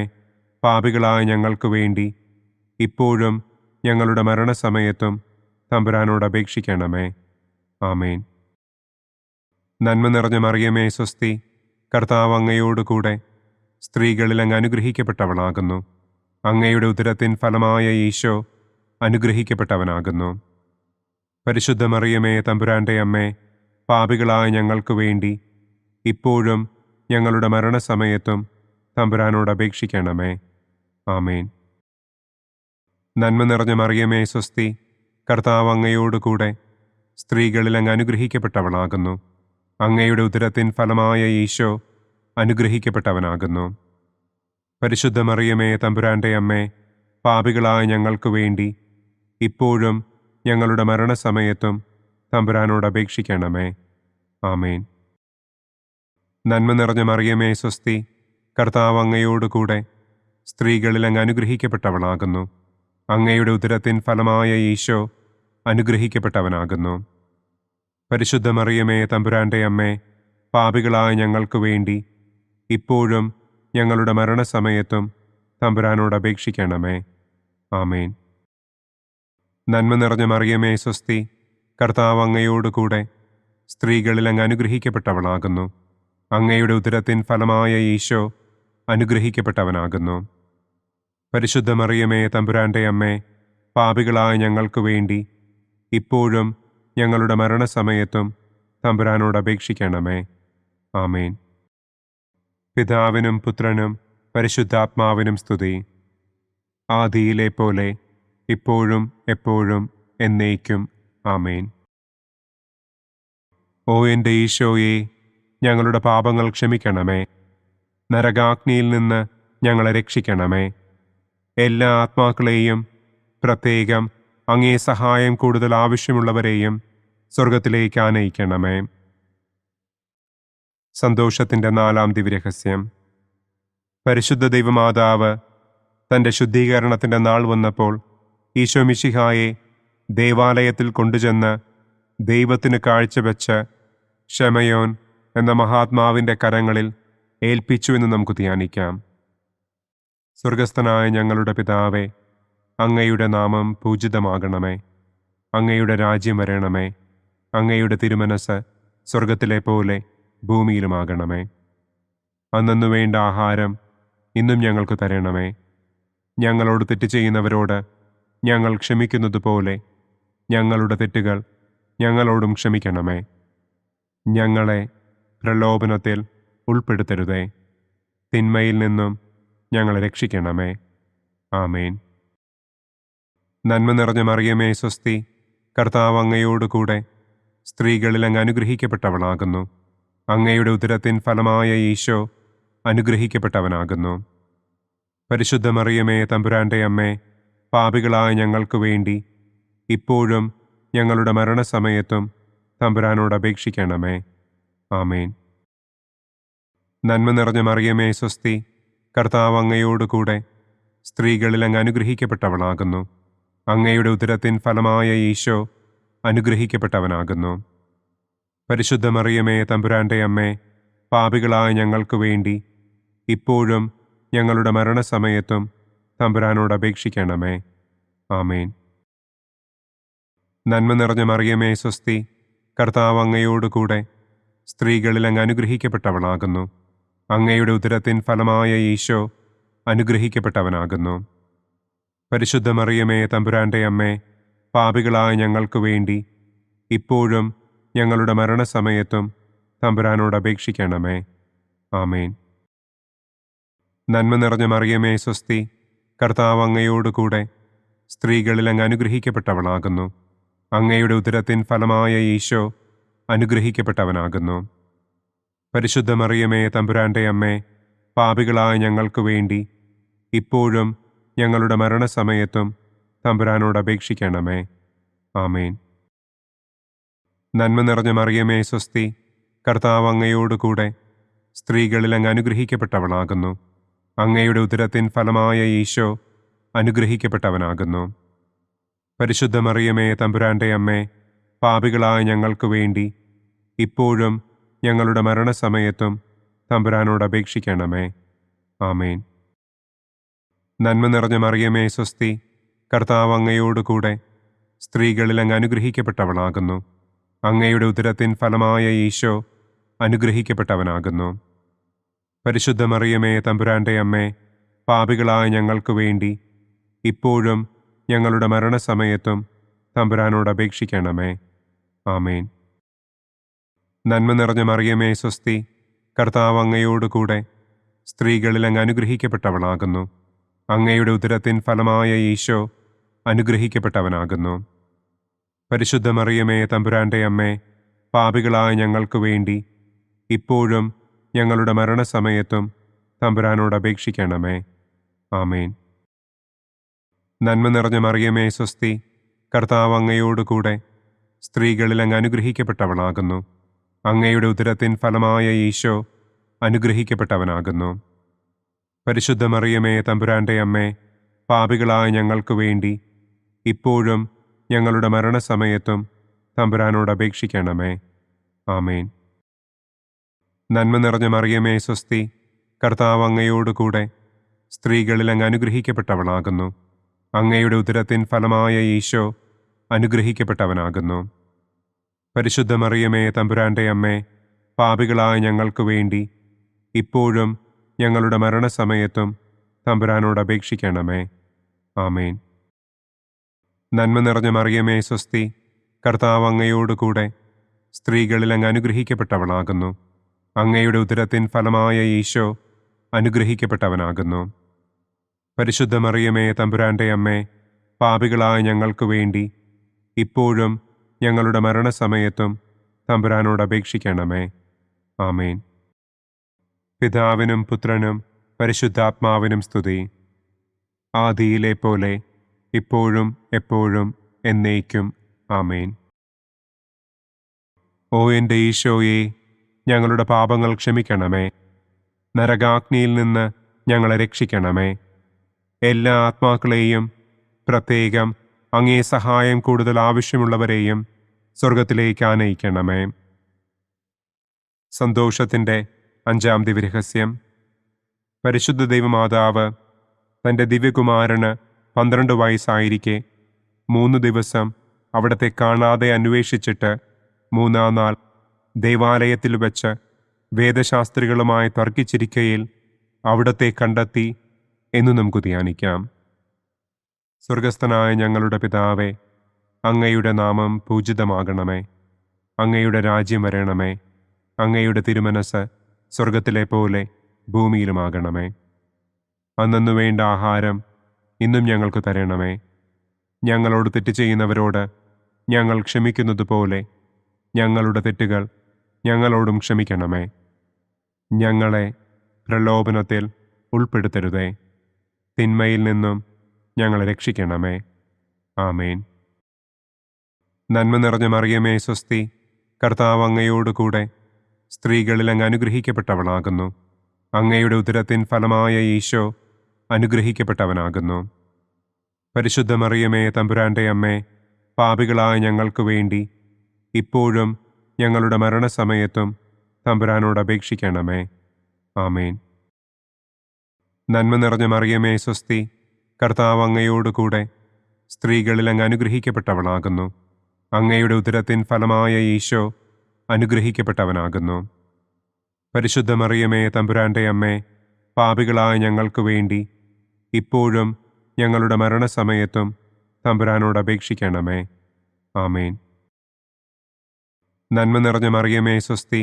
പാപികളായ ഞങ്ങൾക്ക് വേണ്ടി ഇപ്പോഴും ഞങ്ങളുടെ മരണസമയത്തും തമ്പുരാനോട് അപേക്ഷിക്കണമേ. ആമേൻ. നന്മ നിറഞ്ഞ മറിയമേ സ്വസ്തി, കർത്താവ് അങ്ങയോടുകൂടെ സ്ത്രീകളിൽ അങ്ങ് അനുഗ്രഹിക്കപ്പെട്ടവളാകുന്നു. അങ്ങയുടെ ഉദരത്തിൻ ഫലമായ ഈശോ അനുഗ്രഹിക്കപ്പെട്ടവനാകുന്നു. പരിശുദ്ധ മറിയമേ തമ്പുരാൻ്റെ അമ്മേ, പാപികളായ ഞങ്ങൾക്ക് വേണ്ടി ഇപ്പോഴും ഞങ്ങളുടെ മരണസമയത്തും തമ്പുരാനോട് അപേക്ഷിക്കണമേ. ആമേൻ. നന്മ നിറഞ്ഞ മറിയമേ സ്വസ്തി, കർത്താവ് അങ്ങയോടുകൂടെ സ്ത്രീകളിൽ അങ്ങ് അനുഗ്രഹിക്കപ്പെട്ടവളാകുന്നു. അങ്ങയുടെ ഉദരത്തിൻ ഫലമായ ഈശോ അനുഗ്രഹിക്കപ്പെട്ടവനാകുന്നു. പരിശുദ്ധ മറിയമേ തമ്പുരാൻ്റെ അമ്മേ, പാപികളായ ഞങ്ങൾക്ക് വേണ്ടി ഇപ്പോഴും ഞങ്ങളുടെ മരണസമയത്തും തമ്പുരാനോട് അപേക്ഷിക്കണമേ. ആമേൻ. നന്മ നിറഞ്ഞ മറിയമേ സ്വസ്തി, കർത്താവ് അങ്ങയോടുകൂടെ സ്ത്രീകളിൽ അങ്ങ് അനുഗ്രഹിക്കപ്പെട്ടവളാകുന്നു. അങ്ങയുടെ ഉദരത്തിൻ ഫലമായ ഈശോ അനുഗ്രഹിക്കപ്പെട്ടവനാകുന്നു. പരിശുദ്ധ മറിയമേ തമ്പുരാൻ്റെ അമ്മേ, പാപികളായ ഞങ്ങൾക്ക് വേണ്ടി ഇപ്പോഴും ഞങ്ങളുടെ മരണസമയത്തും തമ്പുരാനോട് അപേക്ഷിക്കണമേ. ആമേൻ. നന്മ നിറഞ്ഞ മറിയമേ സ്വസ്തി, കർത്താവ് അങ്ങയോടുകൂടെ സ്ത്രീകളിൽ അങ്ങ് അനുഗ്രഹിക്കപ്പെട്ടവളാകുന്നു. അങ്ങയുടെ ഉദരത്തിൻ ഫലമായ ഈശോ അനുഗ്രഹിക്കപ്പെട്ടവനാകുന്നു. പരിശുദ്ധ മറിയമേ തമ്പുരാൻ്റെ അമ്മേ, പാപികളായ ഞങ്ങൾക്ക് വേണ്ടി ഇപ്പോഴും ഞങ്ങളുടെ മരണസമയത്തും തമ്പുരാനോട് അപേക്ഷിക്കണമേ. ആമേൻ. പിതാവിനും പുത്രനും പരിശുദ്ധാത്മാവിനും സ്തുതി. ആദിയിലെ പോലെ ഇപ്പോഴും എപ്പോഴും എന്നേക്കും. ആമേൻ. ഓ എൻ്റെ ഈശോയെ, ഞങ്ങളുടെ പാപങ്ങൾ ക്ഷമിക്കണമേ. നരകാഗ്നിയിൽ നിന്ന് ഞങ്ങളെ രക്ഷിക്കണമേ. എല്ലാ ആത്മാക്കളെയും, പ്രത്യേകം അങ്ങേ സഹായം കൂടുതൽ ആവശ്യമുള്ളവരെയും സ്വർഗത്തിലേക്ക് ആനയിക്കണമേ. സന്തോഷത്തിൻ്റെ 4-ാം ദിവ്യരഹസ്യം. പരിശുദ്ധ ദൈവമാതാവ് തൻ്റെ ശുദ്ധീകരണത്തിൻ്റെ നാൾ വന്നപ്പോൾ ഈശോ മിശിഹായെ ദേവാലയത്തിൽ കൊണ്ടുചെന്ന് ദൈവത്തിന് കാഴ്ചവെച്ച് ശമയോൻ എന്ന മഹാത്മാവിൻ്റെ കരങ്ങളിൽ ഏൽപ്പിച്ചു എന്ന് നമുക്ക് ധ്യാനിക്കാം. സ്വർഗസ്ഥനായ ഞങ്ങളുടെ പിതാവേ, അങ്ങയുടെ നാമം പൂജിതമാകണമേ. അങ്ങയുടെ രാജ്യം വരണമേ. അങ്ങയുടെ തിരുമനസ് സ്വർഗത്തിലെ പോലെ ഭൂമിയിലുമാകണമേ. അന്നന്നു വേണ്ട ആഹാരം ഇന്നും ഞങ്ങൾക്ക് തരണമേ. ഞങ്ങളോട് തെറ്റ് ചെയ്യുന്നവരോട് ഞങ്ങൾ ക്ഷമിക്കുന്നത് പോലെ ഞങ്ങളുടെ തെറ്റുകൾ ഞങ്ങളോടും ക്ഷമിക്കണമേ. ഞങ്ങളെ പ്രലോഭനത്തിൽ ഉൾപ്പെടുത്തരുതേ. തിന്മയിൽ നിന്നും ഞങ്ങളെ രക്ഷിക്കണമേ. ആമേൻ. നന്മ നിറഞ്ഞ മറിയമേ സ്വസ്തി, കർത്താവ് അങ്ങയോട് കൂടെ സ്ത്രീകളിൽ അങ്ങ് അനുഗ്രഹിക്കപ്പെട്ടവളാകുന്നു. അങ്ങയുടെ ഉദരത്തിൻ ഫലമായ ഈശോ അനുഗ്രഹിക്കപ്പെട്ടവനാകുന്നു. പരിശുദ്ധ മറിയമേ തമ്പുരാൻ്റെ അമ്മേ, പാപികളായ ഞങ്ങൾക്ക് വേണ്ടി ഇപ്പോഴും ഞങ്ങളുടെ മരണസമയത്തും തമ്പുരാനോട് അപേക്ഷിക്കണമേ. ആമേൻ. നന്മ നിറഞ്ഞ മറിയമേ സ്വസ്തി, കർത്താവ് അങ്ങയോട് കൂടെ സ്ത്രീകളിൽ അങ്ങ് അനുഗ്രഹിക്കപ്പെട്ടവളാകുന്നു. അങ്ങയുടെ ഉദരത്തിൻ ഫലമായ ഈശോ അനുഗ്രഹിക്കപ്പെട്ടവനാകുന്നു. പരിശുദ്ധ മറിയമേ തമ്പുരാൻ്റെ അമ്മേ, പാപികളായ ഞങ്ങൾക്ക് വേണ്ടി ഇപ്പോഴും ഞങ്ങളുടെ മരണസമയത്തും തമ്പുരാനോട് അപേക്ഷിക്കണമേ. ആമേൻ. നന്മ നിറഞ്ഞ മറിയമേ സ്വസ്തി, കർത്താവ് അങ്ങയോട് കൂടെ സ്ത്രീകളിൽ അങ്ങ് അനുഗ്രഹിക്കപ്പെട്ടവളാകുന്നു. അങ്ങയുടെ ഉദരത്തിൻ ഫലമായ ഈശോ അനുഗ്രഹിക്കപ്പെട്ടവനാകുന്നു. പരിശുദ്ധ മറിയമേ തമ്പുരാൻ്റെ അമ്മേ, പാപികളായ ഞങ്ങൾക്ക് വേണ്ടി ഇപ്പോഴും ഞങ്ങളുടെ മരണസമയത്തും തമ്പുരാനോട് അപേക്ഷിക്കണമേ. ആമേൻ. നന്മ നിറഞ്ഞ മറിയമേ സ്വസ്തി, കർത്താവ് അങ്ങയോട് കൂടെ സ്ത്രീകളിൽ അങ്ങ് അനുഗ്രഹിക്കപ്പെട്ടവളാകുന്നു. അങ്ങയുടെ ഉദരത്തിൻ ഫലമായ ഈശോ അനുഗ്രഹിക്കപ്പെട്ടവനാകുന്നു. പരിശുദ്ധ മറിയമേ തമ്പുരാൻ്റെ അമ്മേ, പാപികളായ ഞങ്ങൾക്ക് വേണ്ടി ഇപ്പോഴും ഞങ്ങളുടെ മരണസമയത്തും തമ്പുരാനോട് അപേക്ഷിക്കണമേ. ആമേൻ. നന്മ നിറഞ്ഞ മറിയമേ സ്വസ്തി, കർത്താവ് അങ്ങയോട് കൂടെ സ്ത്രീകളിൽ അങ്ങ് അനുഗ്രഹിക്കപ്പെട്ടവളാകുന്നു. അങ്ങയുടെ ഉദരത്തിൻ ഫലമായ ഈശോ അനുഗ്രഹിക്കപ്പെട്ടവനാകുന്നു. പരിശുദ്ധ മറിയമേ തമ്പുരാൻ്റെ അമ്മേ, പാപികളായ ഞങ്ങൾക്ക് വേണ്ടി ഇപ്പോഴും ഞങ്ങളുടെ മരണസമയത്തും തമ്പുരാനോട് അപേക്ഷിക്കണമേ. ആമേൻ. നന്മ നിറഞ്ഞ മറിയമേ സ്വസ്തി, കർത്താവ് അങ്ങയോട് കൂടെ സ്ത്രീകളിൽ അങ്ങ് അനുഗ്രഹിക്കപ്പെട്ടവളാകുന്നു. അങ്ങയുടെ ഉദരത്തിൻ ഫലമായ ഈശോ അനുഗ്രഹിക്കപ്പെട്ടവനാകുന്നു. പരിശുദ്ധ മറിയമേ തമ്പുരാൻ്റെ അമ്മേ, പാപികളായ ഞങ്ങൾക്ക് വേണ്ടി ഇപ്പോഴും ഞങ്ങളുടെ മരണസമയത്തും തമ്പുരാനോട് അപേക്ഷിക്കണമേ. ആമേൻ. നന്മ നിറഞ്ഞ മറിയമേ സ്വസ്തി, കർത്താവ് അങ്ങയോട് കൂടെ സ്ത്രീകളിൽ അങ്ങ് അനുഗ്രഹിക്കപ്പെട്ടവളാകുന്നു. അങ്ങയുടെ ഉദരത്തിൻ ഫലമായ ഈശോ അനുഗ്രഹിക്കപ്പെട്ടവനാകുന്നു. പരിശുദ്ധ മറിയമേ തമ്പുരാൻ്റെ അമ്മേ, പാപികളായ ഞങ്ങൾക്ക് വേണ്ടി ഇപ്പോഴും ഞങ്ങളുടെ മരണസമയത്തും തമ്പുരാനോട് അപേക്ഷിക്കണമേ. ആമേൻ. നന്മ നിറഞ്ഞ മറിയമേ സ്വസ്തി, കർത്താവ് അങ്ങയോട് കൂടെ സ്ത്രീകളിൽ അങ്ങ് അനുഗ്രഹിക്കപ്പെട്ടവളാകുന്നു. അങ്ങയുടെ ഉദരത്തിൻ ഫലമായ ഈശോ അനുഗ്രഹിക്കപ്പെട്ടവനാകുന്നു. പരിശുദ്ധ മറിയമേ തമ്പുരാൻ്റെ അമ്മേ, പാപികളായ ഞങ്ങൾക്ക് വേണ്ടി ഇപ്പോഴും ഞങ്ങളുടെ മരണസമയത്തും തമ്പുരാനോട് അപേക്ഷിക്കണമേ. ആമേൻ. നന്മ നിറഞ്ഞ മറിയമേ സ്വസ്തി, കർത്താവ് അങ്ങയോട് കൂടെ സ്ത്രീകളിൽ അങ്ങ് അനുഗ്രഹിക്കപ്പെട്ടവളാകുന്നു. അങ്ങയുടെ ഉദരത്തിൻ ഫലമായ ഈശോ അനുഗ്രഹിക്കപ്പെട്ടവനാകുന്നു. പരിശുദ്ധ മറിയമേ തമ്പുരാൻ്റെ അമ്മേ, പാപികളായ ഞങ്ങൾക്ക് വേണ്ടി ഇപ്പോഴും ഞങ്ങളുടെ മരണസമയത്തും തമ്പുരാനോട് അപേക്ഷിക്കണമേ. ആമേൻ. നന്മ നിറഞ്ഞ മറിയമേ സ്വസ്തി, കർത്താവ് അങ്ങയോട് കൂടെ സ്ത്രീകളിൽ അങ്ങ് അനുഗ്രഹിക്കപ്പെട്ടവളാകുന്നു. അങ്ങയുടെ ഉദരത്തിൻ ഫലമായ ഈശോ അനുഗ്രഹിക്കപ്പെട്ടവനാകുന്നു. പരിശുദ്ധ മറിയമേ തമ്പുരാന്റെ അമ്മേ, പാപികളായ ഞങ്ങൾക്ക് വേണ്ടി ഇപ്പോഴും ഞങ്ങളുടെ മരണസമയത്തും തമ്പുരാനോട് അപേക്ഷിക്കണമേ. ആമേൻ. പിതാവിനും പുത്രനും പരിശുദ്ധാത്മാവിനും സ്തുതി. ആദിയിലെ പോലെ ഇപ്പോഴും എപ്പോഴും എന്നേക്കും. ആമേൻ. ഓ എൻ്റെ ഈശോയെ, ഞങ്ങളുടെ പാപങ്ങൾ ക്ഷമിക്കണമേ. നരകാഗ്നിയിൽ നിന്ന് ഞങ്ങളെ രക്ഷിക്കണമേ. എല്ലാ ആത്മാക്കളെയും, പ്രത്യേകം അങ്ങേ സഹായം കൂടുതൽ ആവശ്യമുള്ളവരെയും സ്വർഗത്തിലേക്ക് ആനയിക്കണമേ. സന്തോഷത്തിൻ്റെ 5-ാം ദിവ്യരഹസ്യം. പരിശുദ്ധ ദൈവമാതാവ് തൻ്റെ ദിവ്യകുമാരന് 12 വയസ്സായിരിക്കെ 3 ദിവസം അവിടത്തെ കാണാതെ അന്വേഷിച്ചിട്ട് 3-ാം നാൾ ദേവാലയത്തിൽ വച്ച് വേദശാസ്ത്രികളുമായി തർക്കിച്ചിരിക്കയിൽ അവിടത്തെ കണ്ടെത്തി എന്ന് നമുക്ക് ധ്യാനിക്കാം. സ്വർഗസ്ഥനായ ഞങ്ങളുടെ പിതാവേ, അങ്ങയുടെ നാമം പൂജിതമാകണമേ. അങ്ങയുടെ രാജ്യം വരണമേ. അങ്ങയുടെ തിരുമനസ് സ്വർഗത്തിലെ പോലെ ഭൂമിയിലുമാകണമേ. അന്നു വേണ്ട ആഹാരം ഇന്നും ഞങ്ങൾക്ക് തരണമേ. ഞങ്ങളോട് തെറ്റ് ചെയ്യുന്നവരോട് ഞങ്ങൾ ക്ഷമിക്കുന്നത് പോലെ ഞങ്ങളുടെ തെറ്റുകൾ ഞങ്ങളോടും ക്ഷമിക്കണമേ. ഞങ്ങളെ പ്രലോഭനത്തിൽ ഉൾപ്പെടുത്തരുതേ. തിന്മയിൽ നിന്നും ഞങ്ങളെ രക്ഷിക്കണമേ. ആമേൻ. നന്മ നിറഞ്ഞ മറിയമേ സ്വസ്തി, കർത്താവ് അങ്ങയോടുകൂടെ സ്ത്രീകളിൽ അങ്ങ് അനുഗ്രഹിക്കപ്പെട്ടവളാകുന്നു. അങ്ങയുടെ ഉദരത്തിൻ ഫലമായ ഈശോ അനുഗ്രഹിക്കപ്പെട്ടവനാകുന്നു. പരിശുദ്ധ മറിയമേ തമ്പുരാന്റെ അമ്മേ, പാപികളായ ഞങ്ങൾക്ക് വേണ്ടി ഇപ്പോഴും ഞങ്ങളുടെ മരണസമയത്തും തമ്പുരാനോട് അപേക്ഷിക്കണമേ. ആമേൻ. നന്മ നിറഞ്ഞ മറിയമേ സ്വസ്തി, കർത്താവ് അങ്ങയോടുകൂടെ സ്ത്രീകളിൽ അങ്ങ് അനുഗ്രഹിക്കപ്പെട്ടവളാകുന്നു. അങ്ങയുടെ ഉദരത്തിൻ ഫലമായ ഈശോ അനുഗ്രഹിക്കപ്പെട്ടവനാകുന്നു. പരിശുദ്ധ മറിയമേ തമ്പുരാന്റെ അമ്മേ, പാപികളായ ഞങ്ങൾക്ക് വേണ്ടി ഇപ്പോഴും ഞങ്ങളുടെ മരണസമയത്തും തമ്പുരാനോട് അപേക്ഷിക്കണമേ. ആമേൻ. നന്മ നിറഞ്ഞ മറിയമേ സ്വസ്തി,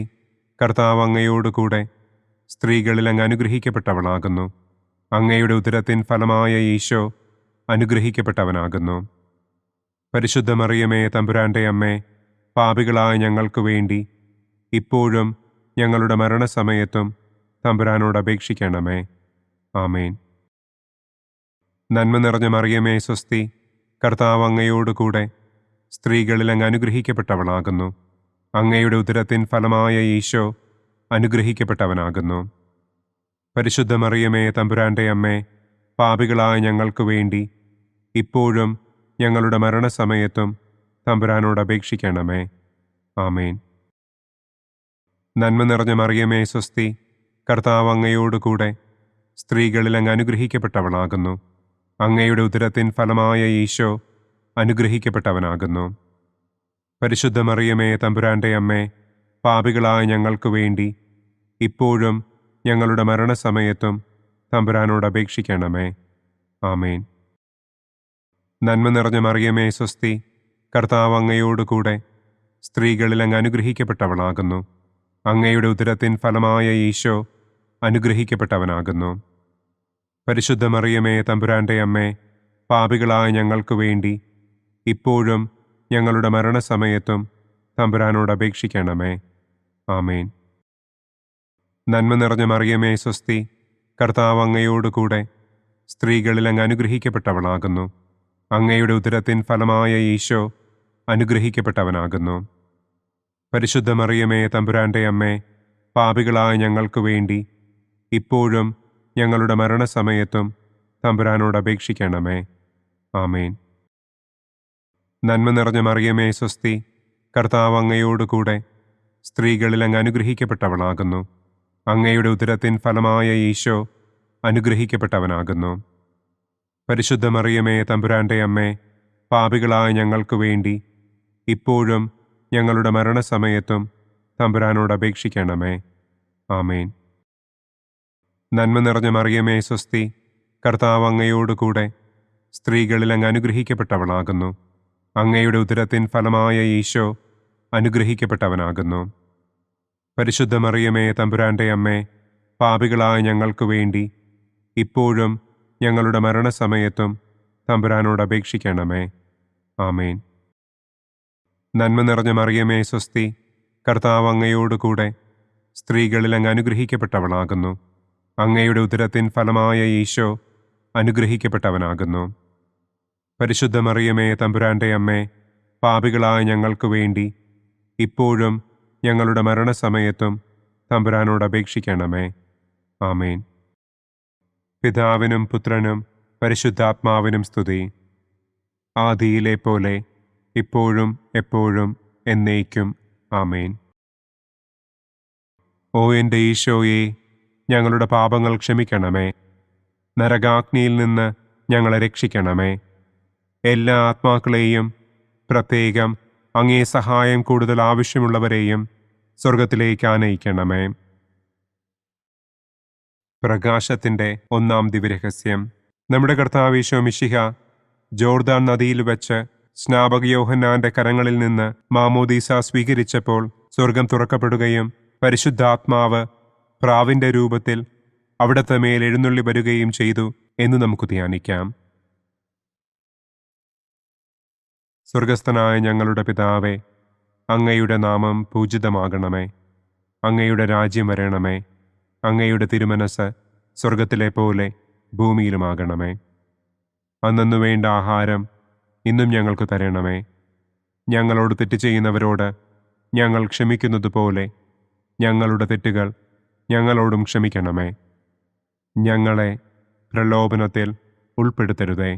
കർത്താവ് അങ്ങയോടുകൂടെ സ്ത്രീകളിൽ അങ്ങ് അനുഗ്രഹിക്കപ്പെട്ടവളാകുന്നു. അങ്ങയുടെ ഉദരത്തിൻ ഫലമായ ഈശോ അനുഗ്രഹിക്കപ്പെട്ടവനാകുന്നു. പരിശുദ്ധ മറിയമേ തമ്പുരാന്റെ അമ്മേ, പാപികളായ ഞങ്ങൾക്ക് വേണ്ടി ഇപ്പോഴും ഞങ്ങളുടെ മരണസമയത്തും തമ്പുരാനോട് അപേക്ഷിക്കണമേ. ആമേൻ. നന്മ നിറഞ്ഞ മറിയമേ സ്വസ്തി, കർത്താവ് അങ്ങയോടുകൂടെ സ്ത്രീകളിൽ അങ്ങ് അനുഗ്രഹിക്കപ്പെട്ടവളാകുന്നു. അങ്ങയുടെ ഉദരത്തിൻ ഫലമായ ഈശോ അനുഗ്രഹിക്കപ്പെട്ടവനാകുന്നു. പരിശുദ്ധ മറിയമേ തമ്പുരാന്റെ അമ്മേ, പാപികളായ ഞങ്ങൾക്ക് വേണ്ടി ഇപ്പോഴും ഞങ്ങളുടെ മരണസമയത്തും തമ്പുരാനോട് അപേക്ഷിക്കണമേ. ആമേൻ. നന്മ നിറഞ്ഞ മറിയമേ സ്വസ്തി, കർത്താവ് അങ്ങയോടുകൂടെ സ്ത്രീകളിൽ അങ്ങ് അനുഗ്രഹിക്കപ്പെട്ടവളാകുന്നു. അങ്ങയുടെ ഉദരത്തിൻ ഫലമായ ഈശോ അനുഗ്രഹിക്കപ്പെട്ടവനാകുന്നു. പരിശുദ്ധ മറിയമേ തമ്പുരാന്റെ അമ്മേ, പാപികളായ ഞങ്ങൾക്ക് വേണ്ടി ഇപ്പോഴും ഞങ്ങളുടെ മരണസമയത്തും തമ്പുരാനോട് അപേക്ഷിക്കണമേ. ആമേൻ. നന്മ നിറഞ്ഞ മറിയമേ സ്വസ്തി, കർത്താവ് അങ്ങയോടുകൂടെ സ്ത്രീകളിൽ അങ്ങ് അനുഗ്രഹിക്കപ്പെട്ടവളാകുന്നു. അങ്ങയുടെ ഉദരത്തിൻ ഫലമായ ഈശോ അനുഗ്രഹിക്കപ്പെട്ടവനാകുന്നു. പരിശുദ്ധ മറിയമേ തമ്പുരാന്റെ അമ്മേ, പാപികളായ ഞങ്ങൾക്ക് വേണ്ടി ഇപ്പോഴും ഞങ്ങളുടെ മരണസമയത്തും തമ്പുരാനോട് അപേക്ഷിക്കണമേ. ആമേൻ. നന്മ നിറഞ്ഞ മറിയമേ സ്വസ്തി, കർത്താവ് അങ്ങയോടുകൂടെ സ്ത്രീകളിൽ അങ്ങ് അനുഗ്രഹിക്കപ്പെട്ടവളാകുന്നു. അങ്ങയുടെ ഉദരത്തിൻ ഫലമായ ഈശോ അനുഗ്രഹിക്കപ്പെട്ടവനാകുന്നു. പരിശുദ്ധ മറിയമേ തമ്പുരാന്റെ അമ്മേ, പാപികളായ ഞങ്ങൾക്ക് വേണ്ടി ഇപ്പോഴും ഞങ്ങളുടെ മരണസമയത്തും തമ്പുരാനോട് അപേക്ഷിക്കണമേ. ആമേൻ. നന്മ നിറഞ്ഞ മറിയമേ സ്വസ്തി, കർത്താവ് അങ്ങയോടുകൂടെ സ്ത്രീകളിൽ അങ്ങ് അനുഗ്രഹിക്കപ്പെട്ടവളാകുന്നു. അങ്ങയുടെ ഉദരത്തിൻ ഫലമായ ഈശോ അനുഗ്രഹിക്കപ്പെട്ടവനാകുന്നു. പരിശുദ്ധ മറിയമേ തമ്പുരാന്റെ അമ്മേ, പാപികളായ ഞങ്ങൾക്ക് വേണ്ടി ഇപ്പോഴും ഞങ്ങളുടെ മരണസമയത്തും തമ്പുരാനോട് അപേക്ഷിക്കണമേ. ആമേൻ. നന്മ നിറഞ്ഞ മറിയമേ സ്വസ്തി, കർത്താവ് അങ്ങയോടുകൂടെ സ്ത്രീകളിൽ അങ്ങ് അനുഗ്രഹിക്കപ്പെട്ടവളാകുന്നു. അങ്ങയുടെ ഉദരത്തിൻ ഫലമായ ഈശോ അനുഗ്രഹിക്കപ്പെട്ടവനാകുന്നു. പരിശുദ്ധ മറിയമേ തമ്പുരാന്റെ അമ്മേ, പാപികളായ ഞങ്ങൾക്ക് വേണ്ടി ഇപ്പോഴും ഞങ്ങളുടെ മരണസമയത്തും തമ്പുരാനോട് അപേക്ഷിക്കണമേ. ആമേൻ. നന്മ നിറഞ്ഞ മറിയമേ സ്വസ്തി, കർത്താവ് അങ്ങയോടുകൂടെ സ്ത്രീകളിൽ അങ്ങ് അനുഗ്രഹിക്കപ്പെട്ടവളാകുന്നു. അങ്ങയുടെ ഉദരത്തിൻ ഫലമായ ഈശോ അനുഗ്രഹിക്കപ്പെട്ടവനാകുന്നു. പരിശുദ്ധ മറിയമേ തമ്പുരാൻ്റെ അമ്മേ, പാപികളായ ഞങ്ങൾക്ക് വേണ്ടി ഇപ്പോഴും ഞങ്ങളുടെ മരണസമയത്തും തമ്പുരാനോട് അപേക്ഷിക്കണമേ. ആമേൻ. പിതാവിനും പുത്രനും പരിശുദ്ധാത്മാവിനും സ്തുതി. ആദിയിലെ പോലെ ഇപ്പോഴും എപ്പോഴും എന്നേക്കും. ആമേൻ. ഓ എൻ്റെ ഈശോയെ, ഞങ്ങളുടെ പാപങ്ങൾ ക്ഷമിക്കണമേ. നരകാഗ്നിയിൽ നിന്ന് ഞങ്ങളെ രക്ഷിക്കണമേ. എല്ലാ ആത്മാക്കളെയും, പ്രത്യേകം അങ്ങേ സഹായം കൂടുതൽ ആവശ്യമുള്ളവരെയും സ്വർഗത്തിലേക്ക് ആനയിക്കണമേ. പ്രകാശത്തിൻ്റെ ഒന്നാം ദിവ്യരഹസ്യം. നമ്മുടെ കർത്താവ് ഈശോ മിശിഹ ജോർദാൻ നദിയിൽ വെച്ച് സ്നാപക യോഹന്നാന്റെ കരങ്ങളിൽ നിന്ന് മാമോദീസ സ്വീകരിച്ചപ്പോൾ സ്വർഗം തുറക്കപ്പെടുകയും പരിശുദ്ധാത്മാവ് പ്രാവിന്റെ രൂപത്തിൽ അവിടത്തെ മേൽ എഴുന്നള്ളി വരികയും ചെയ്തു എന്ന് നമുക്ക് ധ്യാനിക്കാം. സ്വർഗസ്ഥനായ ഞങ്ങളുടെ പിതാവേ, അങ്ങയുടെ നാമം പൂജിതമാകണമേ. അങ്ങയുടെ രാജ്യം വരണമേ. അങ്ങയുടെ തിരുമനസ് സ്വർഗത്തിലെ പോലെ ഭൂമിയിലുമാകണമേ. അന്നന്നു വേണ്ട ആഹാരം ഇന്നും ഞങ്ങൾക്ക് തരണമേ. ഞങ്ങളോട് തെറ്റ് ചെയ്യുന്നവരോട് ഞങ്ങൾ ക്ഷമിക്കുന്നത് പോലെ ഞങ്ങളുടെ തെറ്റുകൾ ഞങ്ങളോടും ക്ഷമിക്കണമേ. ഞങ്ങളെ പ്രലോഭനത്തിൽ ഉൾപ്പെടുത്തരുതേ,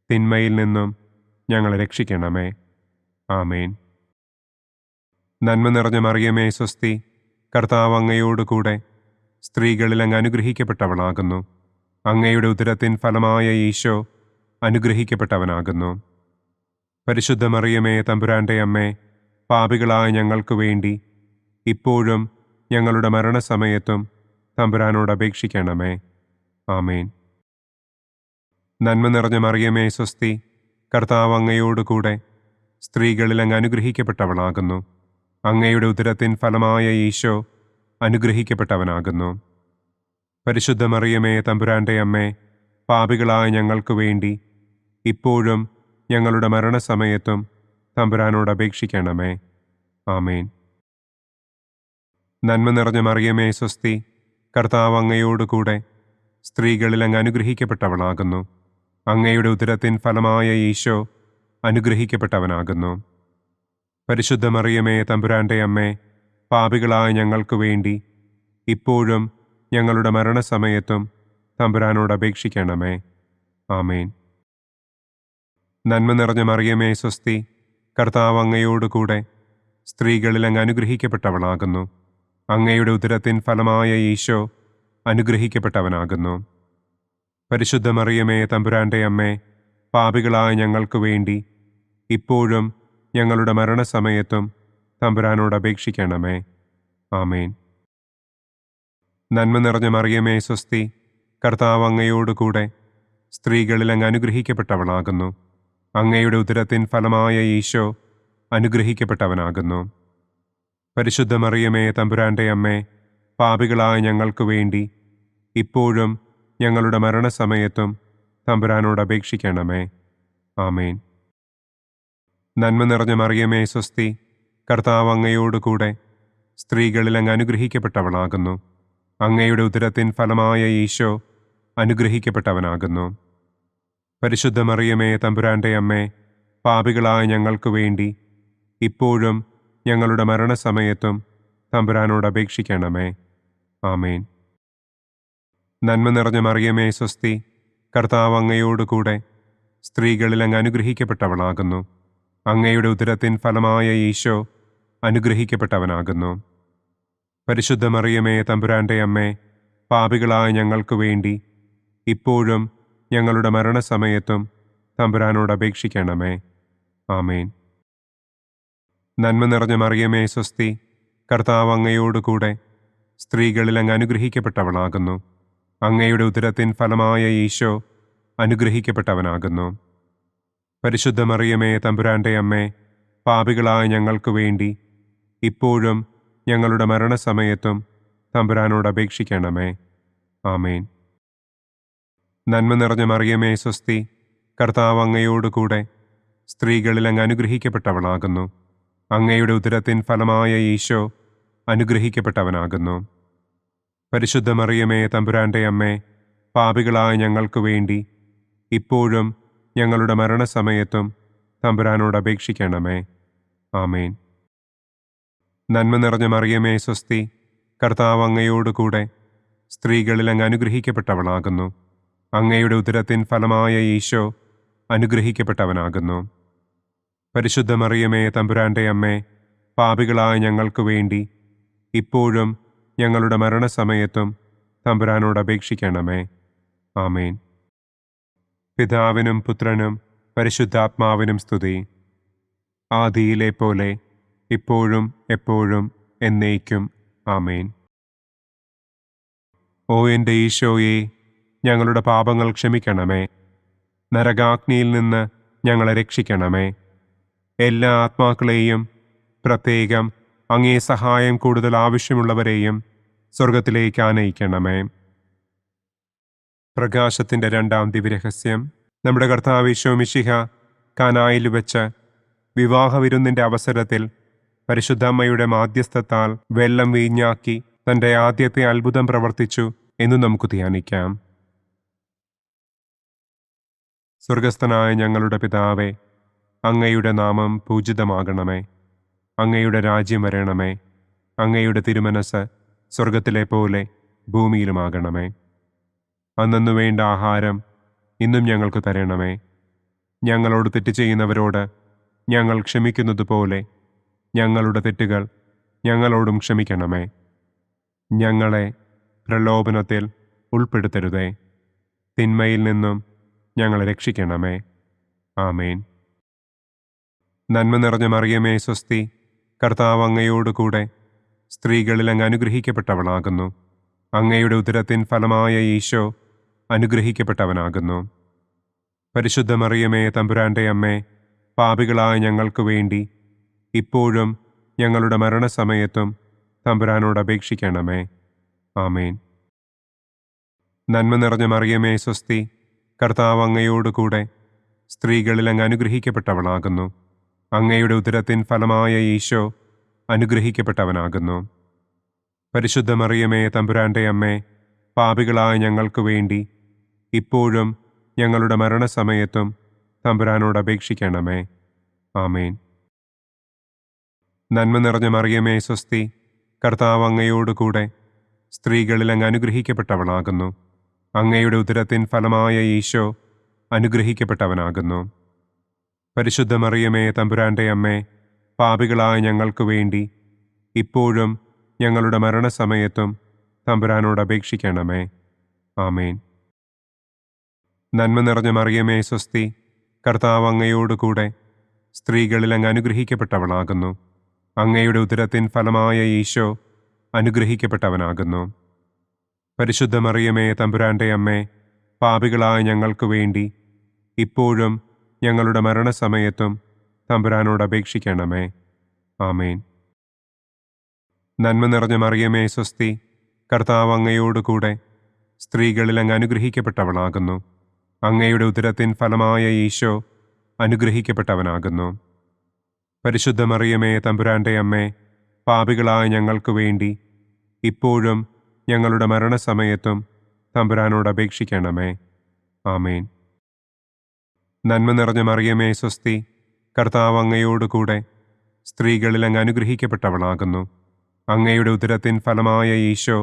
തിന്മയിൽ നിന്നും ഞങ്ങളെ രക്ഷിക്കണമേ. ആമേൻ. നന്മ നിറഞ്ഞ മറിയമേ സ്വസ്തി, കർത്താവ് അങ്ങയോടുകൂടെ സ്ത്രീകളിൽ അങ്ങ് അനുഗ്രഹിക്കപ്പെട്ടവളാകുന്നു. അങ്ങയുടെ ഉദരത്തിൻ ഫലമായ ഈശോ അനുഗ്രഹിക്കപ്പെട്ടവനാകുന്നു. പരിശുദ്ധ മറിയമേ തമ്പുരാൻ്റെ അമ്മേ, പാപികളായ ഞങ്ങൾക്ക് വേണ്ടി ഇപ്പോഴും ഞങ്ങളുടെ മരണസമയത്തും തമ്പുരാനോട് അപേക്ഷിക്കണമേ. ആമേൻ. നന്മ നിറഞ്ഞ മറിയമേ സ്വസ്തി, കർത്താവ് അങ്ങയോടുകൂടെ സ്ത്രീകളിൽ അങ്ങ് അനുഗ്രഹിക്കപ്പെട്ടവളാകുന്നു. അങ്ങയുടെ ഉദരത്തിൻ ഫലമായ ഈശോ അനുഗ്രഹിക്കപ്പെട്ടവനാകുന്നു. പരിശുദ്ധ മറിയമേ തമ്പുരാൻ്റെ അമ്മേ, പാപികളായ ഞങ്ങൾക്ക് വേണ്ടി ഇപ്പോഴും ഞങ്ങളുടെ മരണസമയത്തും തമ്പുരാനോട് അപേക്ഷിക്കണമേ. ആമേൻ. നന്മ നിറഞ്ഞ മറിയമേ സ്വസ്തി, കർത്താവ് അങ്ങയോടുകൂടെ സ്ത്രീകളിൽ അങ്ങ് അനുഗ്രഹിക്കപ്പെട്ടവളാകുന്നു. അങ്ങയുടെ ഉദരത്തിൻ ഫലമായ ഈശോ അനുഗ്രഹിക്കപ്പെട്ടവനാകുന്നു. പരിശുദ്ധ മറിയമേ തമ്പുരാൻ്റെ അമ്മേ, പാപികളായ ഞങ്ങൾക്ക് വേണ്ടി ഇപ്പോഴും ഞങ്ങളുടെ മരണസമയത്തും തമ്പുരാനോട് അപേക്ഷിക്കണമേ. ആമേൻ. നന്മ നിറഞ്ഞ മറിയമേ സ്വസ്തി, കർത്താവ് അങ്ങയോടുകൂടെ സ്ത്രീകളിൽ അങ്ങ് അനുഗ്രഹിക്കപ്പെട്ടവളാകുന്നു. അങ്ങയുടെ ഉദരത്തിൻ ഫലമായ ഈശോ അനുഗ്രഹിക്കപ്പെട്ടവനാകുന്നു. പരിശുദ്ധ മറിയമേ തമ്പുരാൻ്റെ അമ്മേ, പാപികളായ ഞങ്ങൾക്ക് വേണ്ടി ഇപ്പോഴും ഞങ്ങളുടെ മരണസമയത്തും തമ്പുരാനോട് അപേക്ഷിക്കണമേ. ആമേൻ. നന്മ നിറഞ്ഞ മറിയമേ സ്വസ്തി, കർത്താവ് അങ്ങയോടുകൂടെ സ്ത്രീകളിൽ അങ്ങ് അനുഗ്രഹിക്കപ്പെട്ടവളാകുന്നു. അങ്ങയുടെ ഉദരത്തിൻ ഫലമായ ഈശോ അനുഗ്രഹിക്കപ്പെട്ടവനാകുന്നു. പരിശുദ്ധ മറിയമേ തമ്പുരാൻ്റെ അമ്മേ, പാപികളായ ഞങ്ങൾക്ക് വേണ്ടി ഇപ്പോഴും ഞങ്ങളുടെ മരണസമയത്തും തമ്പുരാനോട് അപേക്ഷിക്കണമേ. ആമേൻ. നന്മ നിറഞ്ഞ മറിയമേ സ്വസ്തി, കർത്താവ് അങ്ങയോടുകൂടെ സ്ത്രീകളിൽ അങ്ങ് അനുഗ്രഹിക്കപ്പെട്ടവളാകുന്നു. അങ്ങയുടെ ഉദരത്തിൻ ഫലമായ ഈശോ അനുഗ്രഹിക്കപ്പെട്ടവനാകുന്നു. പരിശുദ്ധ മറിയമേ തമ്പുരാൻ്റെ അമ്മേ, പാപികളായ ഞങ്ങൾക്ക് വേണ്ടി ഇപ്പോഴും ഞങ്ങളുടെ മരണസമയത്തും തമ്പുരാനോട് അപേക്ഷിക്കണമേ. ആമേൻ. നന്മ നിറഞ്ഞ മറിയമേ സ്വസ്തി, കർത്താവ് അങ്ങയോടുകൂടെ സ്ത്രീകളിൽ അങ്ങ് അനുഗ്രഹിക്കപ്പെട്ടവളാകുന്നു. അങ്ങയുടെ ഉദരത്തിൻ ഫലമായ ഈശോ അനുഗ്രഹിക്കപ്പെട്ടവനാകുന്നു. പരിശുദ്ധ മറിയമേ തമ്പുരാൻ്റെ അമ്മേ, പാപികളായ ഞങ്ങൾക്ക് വേണ്ടി ഇപ്പോഴും ഞങ്ങളുടെ മരണസമയത്തും തമ്പുരാനോട് അപേക്ഷിക്കണമേ. ആമേൻ. നന്മ നിറഞ്ഞ മറിയമേ സ്വസ്തി, കർത്താവ് അങ്ങയോടുകൂടെ സ്ത്രീകളിൽ അങ്ങ് അനുഗ്രഹിക്കപ്പെട്ടവളാകുന്നു. അങ്ങയുടെ ഉദരത്തിൻ ഫലമായ ഈശോ അനുഗ്രഹിക്കപ്പെട്ടവനാകുന്നു. പരിശുദ്ധ മറിയമേ തമ്പുരാൻ്റെ അമ്മേ, പാപികളായ ഞങ്ങൾക്ക് വേണ്ടി ഇപ്പോഴും ഞങ്ങളുടെ മരണസമയത്തും തമ്പുരാനോട് അപേക്ഷിക്കണമേ. ആമേൻ. നന്മ നിറഞ്ഞ മറിയമേ സ്വസ്തി, കർത്താവ് അങ്ങയോടുകൂടെ സ്ത്രീകളിൽ അങ്ങ് അനുഗ്രഹിക്കപ്പെട്ടവളാകുന്നു. അങ്ങയുടെ ഉദരത്തിൻ ഫലമായ ഈശോ അനുഗ്രഹിക്കപ്പെട്ടവനാകുന്നു. പരിശുദ്ധ മറിയമേ തമ്പുരാന്റെ അമ്മേ, പാപികളായ ഞങ്ങൾക്ക് വേണ്ടി ഇപ്പോഴും ഞങ്ങളുടെ മരണസമയത്തും തമ്പുരാനോട് അപേക്ഷിക്കണമേ. ആമേൻ. നന്മ നിറഞ്ഞ മറിയമേ സ്വസ്തി, കർത്താവ് അങ്ങയോടുകൂടെ സ്ത്രീകളിൽ അങ്ങ് അനുഗ്രഹിക്കപ്പെട്ടവളാകുന്നു. അങ്ങയുടെ ഉദരത്തിൻ ഫലമായ ഈശോ അനുഗ്രഹിക്കപ്പെട്ടവനാകുന്നു. പരിശുദ്ധ മറിയമേ തമ്പുരാന്റെ അമ്മേ, പാപികളായ ഞങ്ങൾക്ക് വേണ്ടി ഇപ്പോഴും ഞങ്ങളുടെ മരണസമയത്തും തമ്പുരാനോട് അപേക്ഷിക്കണമേ. ആമേൻ. പിതാവിനും പുത്രനും പരിശുദ്ധാത്മാവിനും സ്തുതി. ആദിയിലെ പോലെ ഇപ്പോഴും എപ്പോഴും എന്നേക്കും. ആമേൻ. ഓ എൻ്റെ ഈശോയെ, ഞങ്ങളുടെ പാപങ്ങൾ ക്ഷമിക്കണമേ. നരകാഗ്നിയിൽ നിന്ന് ഞങ്ങളെ രക്ഷിക്കണമേ. എല്ലാ ആത്മാക്കളെയും, പ്രത്യേകം അങ്ങേ സഹായം കൂടുതൽ ആവശ്യമുള്ളവരെയും സ്വർഗത്തിലേക്ക് ആനയിക്കണമേ. പ്രകാശത്തിൻ്റെ രണ്ടാം ദിവ്യരഹസ്യം. നമ്മുടെ കർത്താവ് ഈശോ മിശിഹ കാനായിൽ വെച്ച് വിവാഹവിരുന്നിൻ്റെ അവസരത്തിൽ പരിശുദ്ധമ്മയുടെ മാധ്യസ്ഥത്താൽ വെള്ളം വീഞ്ഞാക്കി തൻ്റെ ആദ്യത്തെ അത്ഭുതം പ്രവർത്തിച്ചു എന്ന് നമുക്ക് ധ്യാനിക്കാം. സ്വർഗസ്ഥനായ ഞങ്ങളുടെ പിതാവേ, അങ്ങയുടെ നാമം പൂജിതമാകണമേ. അങ്ങയുടെ രാജ്യം വരണമേ. അങ്ങയുടെ തിരുമനസ് സ്വർഗത്തിലെ പോലെ ഭൂമിയിലുമാകണമേ. അന്നു വേണ്ട ആഹാരം ഇന്നും ഞങ്ങൾക്ക് തരണമേ. ഞങ്ങളോട് തെറ്റ് ചെയ്യുന്നവരോട് ഞങ്ങൾ ക്ഷമിക്കുന്നത് പോലെ ഞങ്ങളുടെ തെറ്റുകൾ ഞങ്ങളോടും ക്ഷമിക്കണമേ. ഞങ്ങളെ പ്രലോഭനത്തിൽ ഉൾപ്പെടുത്തരുതേ. തിന്മയിൽ നിന്നും ഞങ്ങളെ രക്ഷിക്കണമേ. ആമേൻ. നന്മ നിറഞ്ഞ മറിയമേ സ്വസ്തി, കർത്താവ് അങ്ങയോടുകൂടെ സ്ത്രീകളിൽ അങ്ങ് അനുഗ്രഹിക്കപ്പെട്ടവളാകുന്നു. അങ്ങയുടെ ഉദരത്തിൻ ഫലമായ ഈശോ അനുഗ്രഹിക്കപ്പെട്ടവനാകുന്നു. പരിശുദ്ധ മറിയമേ തമ്പുരാന്റെ അമ്മേ, പാപികളായ ഞങ്ങൾക്ക് വേണ്ടി ഇപ്പോഴും ഞങ്ങളുടെ മരണസമയത്തും തമ്പുരാനോട് അപേക്ഷിക്കണമേ. ആമേൻ. നന്മ നിറഞ്ഞ മറിയമേ സ്വസ്തി, കർത്താവ് അങ്ങയോടുകൂടെ സ്ത്രീകളിൽ അങ്ങ് അനുഗ്രഹിക്കപ്പെട്ടവളാകുന്നു. അങ്ങയുടെ ഉദരത്തിൻ ഫലമായ ഈശോ അനുഗ്രഹിക്കപ്പെട്ടവനാകുന്നു. പരിശുദ്ധ മറിയമേ തമ്പുരാന്റെ അമ്മേ, പാപികളായ ഞങ്ങൾക്ക് വേണ്ടി ഇപ്പോഴും ഞങ്ങളുടെ മരണസമയത്തും തമ്പുരാനോട് അപേക്ഷിക്കണമേ. ആമേൻ. നന്മ നിറഞ്ഞ മറിയമേ സ്വസ്തി, കർത്താവ് അങ്ങയോടുകൂടെ സ്ത്രീകളിൽ അങ്ങ് അനുഗ്രഹിക്കപ്പെട്ടവളാകുന്നു. അങ്ങയുടെ ഉദരത്തിൻ ഫലമായ ഈശോ അനുഗ്രഹിക്കപ്പെട്ടവനാകുന്നു. പരിശുദ്ധ മറിയമേ തമ്പുരാന്റെ അമ്മേ, പാപികളായ ഞങ്ങൾക്ക് വേണ്ടി ഇപ്പോഴും ഞങ്ങളുടെ മരണസമയത്തും തമ്പുരാനോട് അപേക്ഷിക്കണമേ. ആമേൻ. നന്മ നിറഞ്ഞ മറിയമേ സ്വസ്തി, കർത്താവ് അങ്ങയോടുകൂടെ സ്ത്രീകളിൽ അങ്ങ് അനുഗ്രഹിക്കപ്പെട്ടവളാകുന്നു. അങ്ങയുടെ ഉദരത്തിൻ ഫലമായ ഈശോ അനുഗ്രഹിക്കപ്പെട്ടവനാകുന്നു. പരിശുദ്ധ മറിയമേ തമ്പുരാന്റെ അമ്മേ, പാപികളായ ഞങ്ങൾക്ക് വേണ്ടി ഇപ്പോഴും ഞങ്ങളുടെ മരണസമയത്തും തമ്പുരാനോട് അപേക്ഷിക്കണമേ. ആമേൻ. നന്മ നിറഞ്ഞ മറിയമേ സ്വസ്തി, കർത്താവ് അങ്ങയോടുകൂടെ സ്ത്രീകളിൽ അങ്ങ് അനുഗ്രഹിക്കപ്പെട്ടവളാകുന്നു. അങ്ങയുടെ ഉദരത്തിൻ ഫലമായ ഈശോ അനുഗ്രഹിക്കപ്പെട്ടവനാകുന്നു. പരിശുദ്ധ മറിയമേ തമ്പുരാന്റെ അമ്മേ, പാപികളായ ഞങ്ങൾക്ക് വേണ്ടി ഇപ്പോഴും ഞങ്ങളുടെ മരണസമയത്തും തമ്പുരാനോട് അപേക്ഷിക്കണമേ. ആമേൻ. നന്മ നിറഞ്ഞ മറിയമേ സ്വസ്തി, കർത്താവ് അങ്ങയോടുകൂടെ സ്ത്രീകളിൽ അങ്ങ് അനുഗ്രഹിക്കപ്പെട്ടവളാകുന്നു. അങ്ങയുടെ ഉദരത്തിൻ ഫലമായ ഈശോ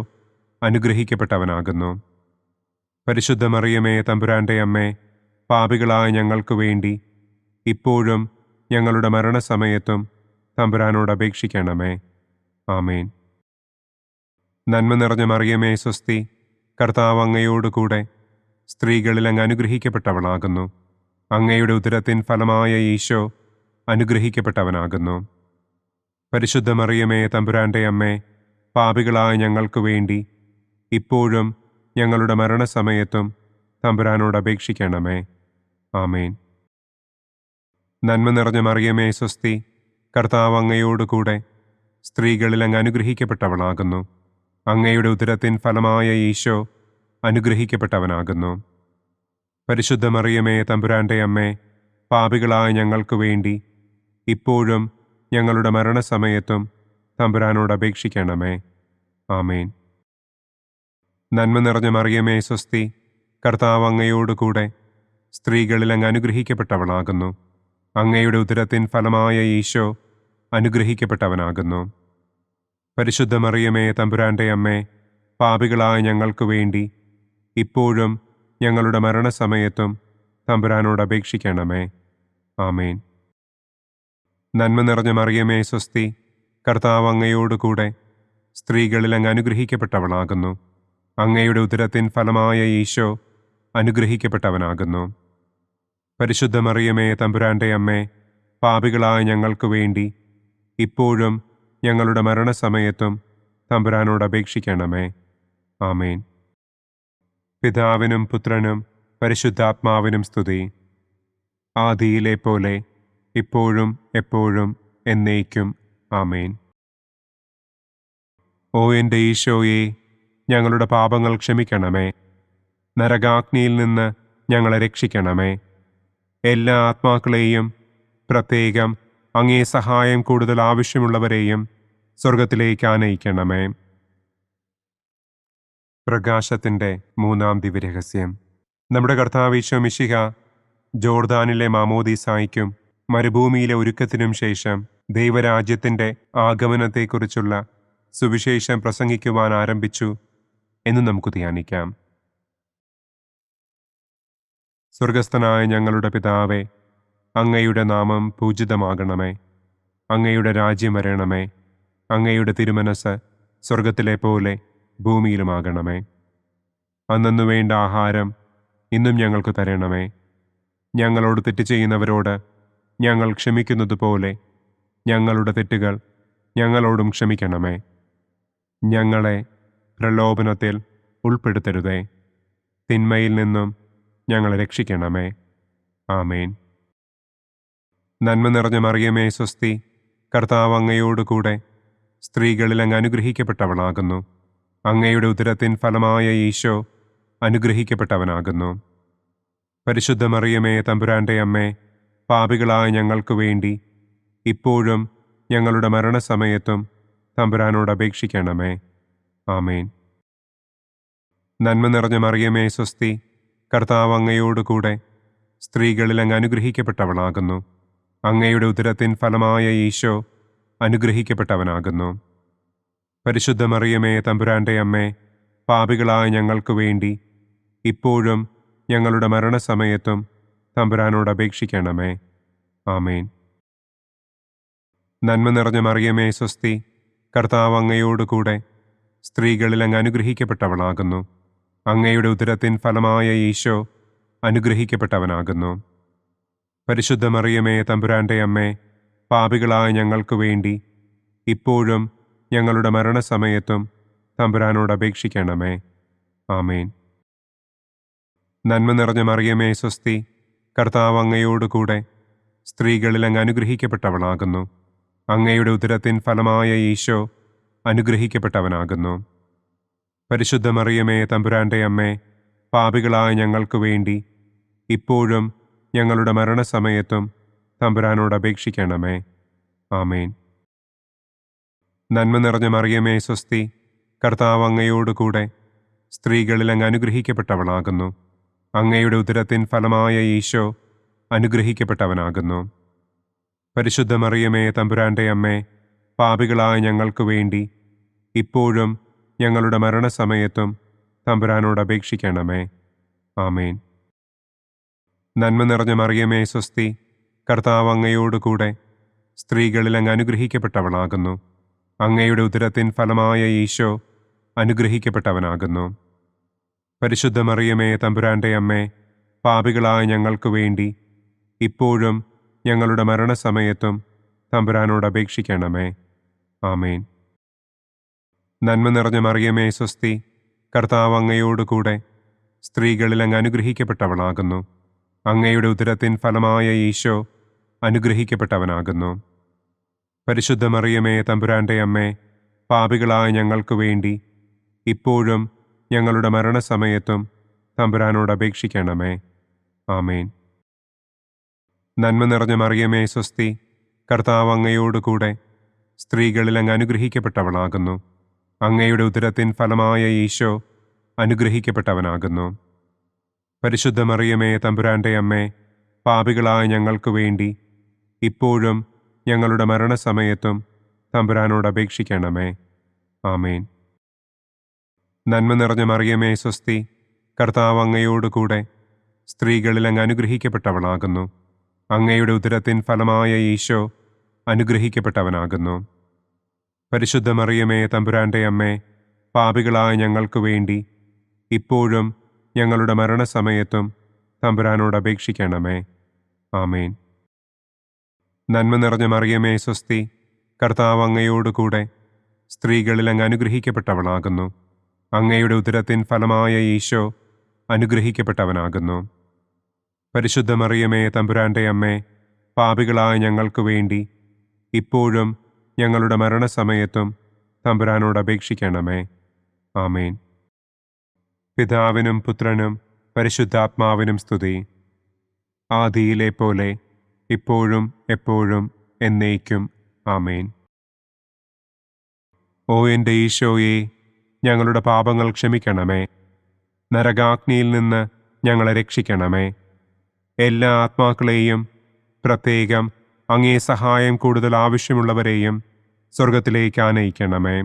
അനുഗ്രഹിക്കപ്പെട്ടവനാകുന്നു. പരിശുദ്ധ മറിയമേ തമ്പുരാന്റെ അമ്മേ, പാപികളായ ഞങ്ങൾക്ക് വേണ്ടി ഇപ്പോഴും ഞങ്ങളുടെ മരണസമയത്തും തമ്പുരാനോട് അപേക്ഷിക്കണമേ. ആമേൻ. നന്മ നിറഞ്ഞ മറിയമേ സ്വസ്തി, കർത്താവ് അങ്ങയോടുകൂടെ സ്ത്രീകളിൽ അങ്ങ് അനുഗ്രഹിക്കപ്പെട്ടവളാകുന്നു. അങ്ങയുടെ ഉദരത്തിൻ ഫലമായ ഈശോ അനുഗ്രഹിക്കപ്പെട്ടവനാകുന്നു. പരിശുദ്ധ മറിയമേ തമ്പുരാന്റെ അമ്മേ, പാപികളായ ഞങ്ങൾക്ക് വേണ്ടി ഇപ്പോഴും ഞങ്ങളുടെ മരണസമയത്തും തമ്പുരാനോട് അപേക്ഷിക്കണമേ. ആമേൻ. നന്മ നിറഞ്ഞ മറിയമേ സ്വസ്തി, കർത്താവ് അങ്ങയോടുകൂടെ സ്ത്രീകളിൽ അങ്ങ് അനുഗ്രഹിക്കപ്പെട്ടവളാകുന്നു. അങ്ങയുടെ ഉദരത്തിൻ ഫലമായ ഈശോ അനുഗ്രഹിക്കപ്പെട്ടവനാകുന്നു. പരിശുദ്ധ മറിയമേ തമ്പുരാന്റെ അമ്മേ, പാപികളായ ഞങ്ങൾക്ക് വേണ്ടി ഇപ്പോഴും ഞങ്ങളുടെ മരണസമയത്തും തമ്പുരാനോട് അപേക്ഷിക്കണമേ. ആമേൻ. നന്മ നിറഞ്ഞ മറിയമേ സ്വസ്തി, കർത്താവ് അങ്ങയോടുകൂടെ സ്ത്രീകളിൽ അങ്ങ് അനുഗ്രഹിക്കപ്പെട്ടവളാകുന്നു. അങ്ങയുടെ ഉദരത്തിൻ ഫലമായ ഈശോ അനുഗ്രഹിക്കപ്പെട്ടവനാകുന്നു. പരിശുദ്ധ മറിയമേ തമ്പുരാന്റെ അമ്മേ, പാപികളായ ഞങ്ങൾക്ക് വേണ്ടി ഇപ്പോഴും ഞങ്ങളുടെ മരണസമയത്തും തമ്പുരാനോട് അപേക്ഷിക്കണമേ. ആമേൻ. നന്മ നിറഞ്ഞ മറിയമേ സ്വസ്തി, കർത്താവ് അങ്ങയോടുകൂടെ സ്ത്രീകളിൽ അങ്ങ് അനുഗ്രഹിക്കപ്പെട്ടവളാകുന്നു. അങ്ങയുടെ ഉദരത്തിൻ ഫലമായ ഈശോ അനുഗ്രഹിക്കപ്പെട്ടവനാകുന്നു. പരിശുദ്ധ മറിയമേ തമ്പുരാന്റെ അമ്മേ, പാപികളായ ഞങ്ങൾക്ക് വേണ്ടി ഇപ്പോഴും ഞങ്ങളുടെ മരണസമയത്തും തമ്പുരാനോട് അപേക്ഷിക്കണമേ. ആമേൻ. പിതാവിനും പുത്രനും പരിശുദ്ധാത്മാവിനും സ്തുതി. ആദിയിലെ പോലെ ഇപ്പോഴും എപ്പോഴും എന്നേക്കും. ആമേൻ. ഓ എൻ്റെ ഈശോയെ, ഞങ്ങളുടെ പാപങ്ങൾ ക്ഷമിക്കണമേ. നരകാഗ്നിയിൽ നിന്ന് ഞങ്ങളെ രക്ഷിക്കണമേ. എല്ലാ ആത്മാക്കളെയും, പ്രത്യേകം അങ്ങേ സഹായം കൂടുതൽ ആവശ്യമുള്ളവരെയും സ്വർഗത്തിലേക്ക് ആനയിക്കണമേ. പ്രകാശത്തിൻ്റെ മൂന്നാം ദിവ്യരഹസ്യം. നമ്മുടെ കർത്താവ് ഈശോ മിശിഹ ജോർദാനിലെ മാമോദീസായ്ക്കും മരുഭൂമിയിലെ ഒരുക്കത്തിനും ശേഷം ദൈവരാജ്യത്തിൻ്റെ ആഗമനത്തെക്കുറിച്ചുള്ള സുവിശേഷം പ്രസംഗിക്കുവാൻ ആരംഭിച്ചു എന്ന് നമുക്ക് ധ്യാനിക്കാം. സ്വർഗസ്ഥനായ ഞങ്ങളുടെ പിതാവേ, അങ്ങയുടെ നാമം പൂജിതമാകണമേ. അങ്ങയുടെ രാജ്യം വരണമേ. അങ്ങയുടെ തിരുമനസ് സ്വർഗത്തിലെ പോലെ ഭൂമിയിലുമാകണമേ. അന്നന്നു വേണ്ട ആഹാരം ഇന്നും ഞങ്ങൾക്ക് തരണമേ. ഞങ്ങളോട് തെറ്റ് ചെയ്യുന്നവരോട് ഞങ്ങൾ ക്ഷമിക്കുന്നതുപോലെ ഞങ്ങളുടെ തെറ്റുകൾ ഞങ്ങളോടും ക്ഷമിക്കണമേ. ഞങ്ങളെ പ്രലോഭനത്തിൽ ഉൾപ്പെടുത്തരുതേ. തിന്മയിൽ നിന്നും ഞങ്ങളെ രക്ഷിക്കണമേ. ആമേൻ. നന്മ നിറഞ്ഞ മറിയമേ സ്വസ്തി, കർത്താവ് അങ്ങയോടുകൂടെ സ്ത്രീകളിൽ അങ്ങ് അനുഗ്രഹിക്കപ്പെട്ടവളാകുന്നു. അങ്ങയുടെ ഉദരത്തിൻ ഫലമായ ഈശോ അനുഗ്രഹിക്കപ്പെട്ടവനാകുന്നു. പരിശുദ്ധ മറിയമേ തമ്പുരാന്റെ അമ്മേ, പാപികളായ ഞങ്ങൾക്ക് വേണ്ടി ഇപ്പോഴും ഞങ്ങളുടെ മരണസമയത്തും തമ്പുരാനോട് അപേക്ഷിക്കണമേ. ആമേൻ. നന്മ നിറഞ്ഞ മറിയമേ സ്വസ്തി, കർത്താവ് അങ്ങയോടുകൂടെ സ്ത്രീകളിൽ അങ്ങ് അനുഗ്രഹിക്കപ്പെട്ടവളാകുന്നു. അങ്ങയുടെ ഉദരത്തിൻ ഫലമായ ഈശോ അനുഗ്രഹിക്കപ്പെട്ടവനാകുന്നു. പരിശുദ്ധ മറിയമേ തമ്പുരാന്റെ അമ്മേ, പാപികളായ ഞങ്ങൾക്ക് വേണ്ടി ഇപ്പോഴും ഞങ്ങളുടെ മരണസമയത്തും തമ്പുരാനോട് അപേക്ഷിക്കണമേ. ആമേൻ. നന്മ നിറഞ്ഞ മറിയമേ സ്വസ്തി, കർത്താവ് അങ്ങയോടുകൂടെ സ്ത്രീകളിൽ അങ്ങ് അനുഗ്രഹിക്കപ്പെട്ടവളാകുന്നു. അങ്ങയുടെ ഉദരത്തിൻ ഫലമായ ഈശോ അനുഗ്രഹിക്കപ്പെട്ടവനാകുന്നു. പരിശുദ്ധ മറിയമേ തമ്പുരാന്റെ അമ്മേ, പാപികളായ ഞങ്ങൾക്ക് വേണ്ടി ഇപ്പോഴും ഞങ്ങളുടെ മരണസമയത്തും തമ്പുരാനോട് അപേക്ഷിക്കണമേ. ആമേൻ. നന്മ നിറഞ്ഞ മറിയമേ സ്വസ്തി, കർത്താവ് അങ്ങയോടുകൂടെ സ്ത്രീകളിൽ അങ്ങ് അനുഗ്രഹിക്കപ്പെട്ടവളാകുന്നു. അങ്ങയുടെ ഉദരത്തിൻ ഫലമായ ഈശോ അനുഗ്രഹിക്കപ്പെട്ടവനാകുന്നു. പരിശുദ്ധ മറിയമേ തമ്പുരാന്റെ അമ്മേ, പാപികളായ ഞങ്ങൾക്ക് വേണ്ടി ഇപ്പോഴും ഞങ്ങളുടെ മരണസമയത്തും തമ്പുരാനോട് അപേക്ഷിക്കണമേ. ആമേൻ. നന്മ നിറഞ്ഞ മറിയമേ സ്വസ്തി, കർത്താവ് അങ്ങയോടുകൂടെ സ്ത്രീകളിൽ അങ്ങ് അനുഗ്രഹിക്കപ്പെട്ടവളാകുന്നു. അങ്ങയുടെ ഉദരത്തിൻ ഫലമായ ഈശോ അനുഗ്രഹിക്കപ്പെട്ടവനാകുന്നു. പരിശുദ്ധ മറിയമേ തമ്പുരാന്റെ അമ്മേ, പാപികളായ ഞങ്ങൾക്ക് വേണ്ടി ഇപ്പോഴും ഞങ്ങളുടെ മരണസമയത്തും തമ്പുരാനോട് അപേക്ഷിക്കണമേ. ആമേൻ. നന്മ നിറഞ്ഞ മറിയമേ സ്വസ്തി, കർത്താവ് അങ്ങയോടുകൂടെ സ്ത്രീകളിൽ അങ്ങ് അനുഗ്രഹിക്കപ്പെട്ടവളാകുന്നു. അങ്ങയുടെ ഉദരത്തിൻ ഫലമായ ഈശോ അനുഗ്രഹിക്കപ്പെട്ടവനാകുന്നു. പരിശുദ്ധ മറിയമേ തമ്പുരാന്റെ അമ്മേ, പാപികളായ ഞങ്ങൾക്ക് വേണ്ടി ഇപ്പോഴും ഞങ്ങളുടെ മരണസമയത്തും തമ്പുരാനോട് അപേക്ഷിക്കണമേ. ആമേൻ. നന്മ നിറഞ്ഞ മറിയമേ സ്വസ്തി, കർത്താവ് അങ്ങയോടുകൂടെ സ്ത്രീകളിൽ അങ്ങ് അനുഗ്രഹിക്കപ്പെട്ടവളാകുന്നു. അങ്ങയുടെ ഉദരത്തിൻ ഫലമായ ഈശോ അനുഗ്രഹിക്കപ്പെട്ടവനാകുന്നു. പരിശുദ്ധ മറിയമേ തമ്പുരാന്റെ അമ്മേ, പാപികളായ ഞങ്ങൾക്ക് വേണ്ടി ഇപ്പോഴും ഞങ്ങളുടെ മരണസമയത്തും തമ്പുരാനോട് അപേക്ഷിക്കണമേ. ആമേൻ. നന്മ നിറഞ്ഞ മറിയമേ സ്വസ്തി, കർത്താവ് അങ്ങയോടുകൂടെ സ്ത്രീകളിൽ അങ്ങ് അനുഗ്രഹിക്കപ്പെട്ടവളാകുന്നു. അങ്ങയുടെ ഉദരത്തിൻ ഫലമായ ഈശോ അനുഗ്രഹിക്കപ്പെട്ടവനാകുന്നു. പരിശുദ്ധ മറിയമേ തമ്പുരാന്റെ അമ്മേ, പാപികളായ ഞങ്ങൾക്ക് വേണ്ടി ഇപ്പോഴും ഞങ്ങളുടെ മരണസമയത്തും തമ്പുരാനോട് അപേക്ഷിക്കണമേ. ആമേൻ. നന്മ നിറഞ്ഞ മറിയമേ സ്വസ്തി, കർത്താവ് അങ്ങയോടുകൂടെ സ്ത്രീകളിൽ അങ്ങ് അനുഗ്രഹിക്കപ്പെട്ടവളാകുന്നു. അങ്ങയുടെ ഉദരത്തിൻ ഫലമായ ഈശോ അനുഗ്രഹിക്കപ്പെട്ടവനാകുന്നു. പരിശുദ്ധ മറിയമേ തമ്പുരാന്റെ അമ്മേ, പാപികളായ ഞങ്ങൾക്ക് വേണ്ടി ഇപ്പോഴും ഞങ്ങളുടെ മരണസമയത്തും തമ്പുരാനോട് അപേക്ഷിക്കണമേ. ആമേൻ. നന്മ നിറഞ്ഞ മറിയമേ സ്വസ്തി, കർത്താവ് അങ്ങയോടുകൂടെ സ്ത്രീകളിൽ അങ്ങ് അനുഗ്രഹിക്കപ്പെട്ടവളാകുന്നു. അങ്ങയുടെ ഉദരത്തിൻ ഫലമായ ഈശോ അനുഗ്രഹിക്കപ്പെട്ടവനാകുന്നു. പരിശുദ്ധ മറിയമേ തമ്പുരാന്റെ അമ്മേ, പാപികളായ ഞങ്ങൾക്ക് വേണ്ടി ഇപ്പോഴും ഞങ്ങളുടെ മരണസമയത്തും തമ്പുരാനോട് അപേക്ഷിക്കണമേ. ആമേൻ. പിതാവിനും പുത്രനും പരിശുദ്ധാത്മാവിനും സ്തുതി. ആദിയിലെ പോലെ ഇപ്പോഴും എപ്പോഴും എന്നേക്കും. ആമേൻ. ഓ എൻ്റെ ഈശോയെ, ഞങ്ങളുടെ പാപങ്ങൾ ക്ഷമിക്കണമേ. നരകാഗ്നിയിൽ നിന്ന് ഞങ്ങളെ രക്ഷിക്കണമേ. എല്ലാ ആത്മാക്കളെയും, പ്രത്യേകം അങ്ങേ സഹായം കൂടുതൽ ആവശ്യമുള്ളവരെയും സ്വർഗത്തിലേക്ക് ആനയിക്കണമേ.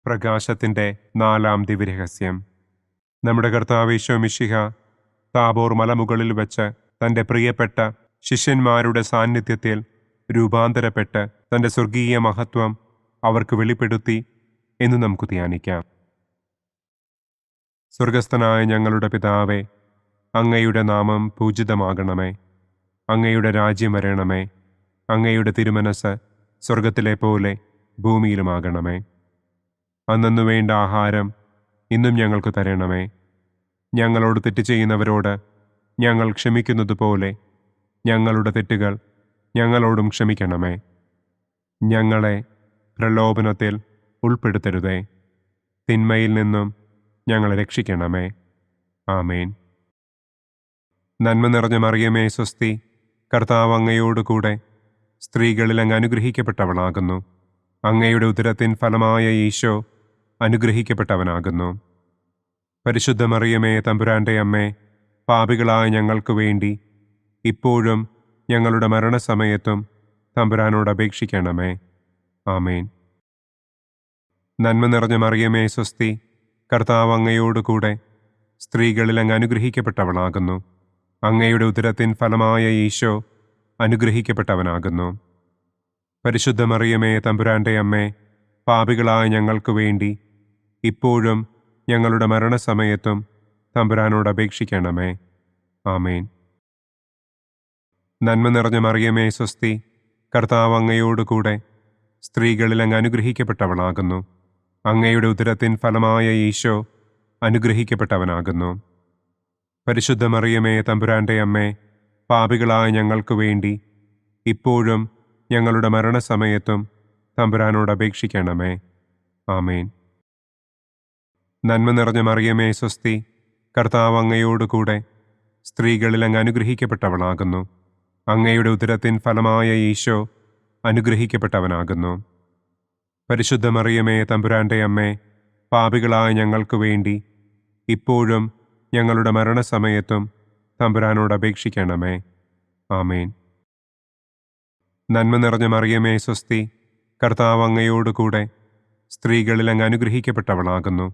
പ്രകാശത്തിൻ്റെ 4-ാം ദിവ്യരഹസ്യം. നമ്മുടെ കർത്താവ് ഈശോ മിശിഹ താബോർ മലമുകളിൽ വെച്ച് തൻ്റെ പ്രിയപ്പെട്ട ശിഷ്യന്മാരുടെ സാന്നിധ്യത്തിൽ രൂപാന്തരപ്പെട്ട് തൻ്റെ സ്വർഗീയ മഹത്വം അവർക്ക് വെളിപ്പെടുത്തി എന്ന് നമുക്ക് ധ്യാനിക്കാം. സ്വർഗസ്ഥനായ ഞങ്ങളുടെ പിതാവേ, അങ്ങയുടെ നാമം പൂജിതമാകണമേ. അങ്ങയുടെ രാജ്യം വരണമേ. അങ്ങയുടെ തിരുമനസ് സ്വർഗത്തിലെ പോലെ ഭൂമിയിലുമാകണമേ. അന്നു വേണ്ട ആഹാരം ഇന്നും ഞങ്ങൾക്ക് തരണമേ. ഞങ്ങളോട് തെറ്റ് ചെയ്യുന്നവരോട് ഞങ്ങൾ ക്ഷമിക്കുന്നത് പോലെ ഞങ്ങളുടെ തെറ്റുകൾ ഞങ്ങളോടും ക്ഷമിക്കണമേ. ഞങ്ങളെ പ്രലോഭനത്തിൽ ഉൾപ്പെടുത്തരുതേ. തിന്മയിൽ നിന്നും ഞങ്ങളെ രക്ഷിക്കണമേ. ആമേൻ. നന്മ നിറഞ്ഞ മറിയമേ സ്വസ്തി, കർത്താവ് അങ്ങയോടുകൂടെ സ്ത്രീകളിൽ അങ്ങ് അനുഗ്രഹിക്കപ്പെട്ടവളാകുന്നു. അങ്ങയുടെ ഉദരത്തിൻ ഫലമായ ഈശോ അനുഗ്രഹിക്കപ്പെട്ടവനാകുന്നു. പരിശുദ്ധ മറിയമേ തമ്പുരാന്റെ അമ്മേ, പാപികളായ ഞങ്ങൾക്ക് വേണ്ടി ഇപ്പോഴും ഞങ്ങളുടെ മരണസമയത്തും തമ്പുരാനോട് അപേക്ഷിക്കണമേ. ആമേൻ. നന്മ നിറഞ്ഞ മറിയമേ സ്വസ്തി, കർത്താവ് അങ്ങയോടുകൂടെ സ്ത്രീകളിൽ അങ്ങ് അനുഗ്രഹിക്കപ്പെട്ടവളാകുന്നു. അങ്ങയുടെ ഉദരത്തിൻ ഫലമായ ഈശോ അനുഗ്രഹിക്കപ്പെട്ടവനാകുന്നു. പരിശുദ്ധ മറിയമേ തമ്പുരാന്റെ അമ്മേ, പാപികളായ ഞങ്ങൾക്ക് വേണ്ടി ഇപ്പോഴും ഞങ്ങളുടെ മരണസമയത്തും തമ്പുരാനോട് അപേക്ഷിക്കണമേ. ആമേൻ. നന്മ നിറഞ്ഞ മറിയമേ സ്വസ്തി, കർത്താവ് അങ്ങയോടുകൂടെ സ്ത്രീകളിൽ അങ്ങ് അനുഗ്രഹിക്കപ്പെട്ടവളാകുന്നു. അങ്ങയുടെ ഉദരത്തിൻ ഫലമായ ഈശോ അനുഗ്രഹിക്കപ്പെട്ടവനാകുന്നു. പരിശുദ്ധ മറിയമേ തമ്പുരാന്റെ അമ്മേ, പാപികളായ ഞങ്ങൾക്ക് വേണ്ടി ഇപ്പോഴും ഞങ്ങളുടെ മരണസമയത്തും തമ്പുരാനോട് അപേക്ഷിക്കണമേ. ആമേൻ. നന്മ നിറഞ്ഞ മറിയമേ സ്വസ്തി, കർത്താവ് അങ്ങയോടുകൂടെ സ്ത്രീകളിൽ അങ്ങ് അനുഗ്രഹിക്കപ്പെട്ടവളാകുന്നു. അങ്ങയുടെ ഉദരത്തിൻ ഫലമായ ഈശോ അനുഗ്രഹിക്കപ്പെട്ടവനാകുന്നു. പരിശുദ്ധ മറിയമേ തമ്പുരാന്റെ അമ്മേ, പാപികളായ ഞങ്ങൾക്ക് വേണ്ടി ഇപ്പോഴും ഞങ്ങളുടെ മരണസമയത്തും തമ്പുരാനോട് അപേക്ഷിക്കണമേ. ആമേൻ. നന്മ നിറഞ്ഞ മറിയമേ സ്വസ്തി, കർത്താവ് അങ്ങയോടുകൂടെ സ്ത്രീകളിൽ അങ്ങ് അനുഗ്രഹിക്കപ്പെട്ടവളാകുന്നു.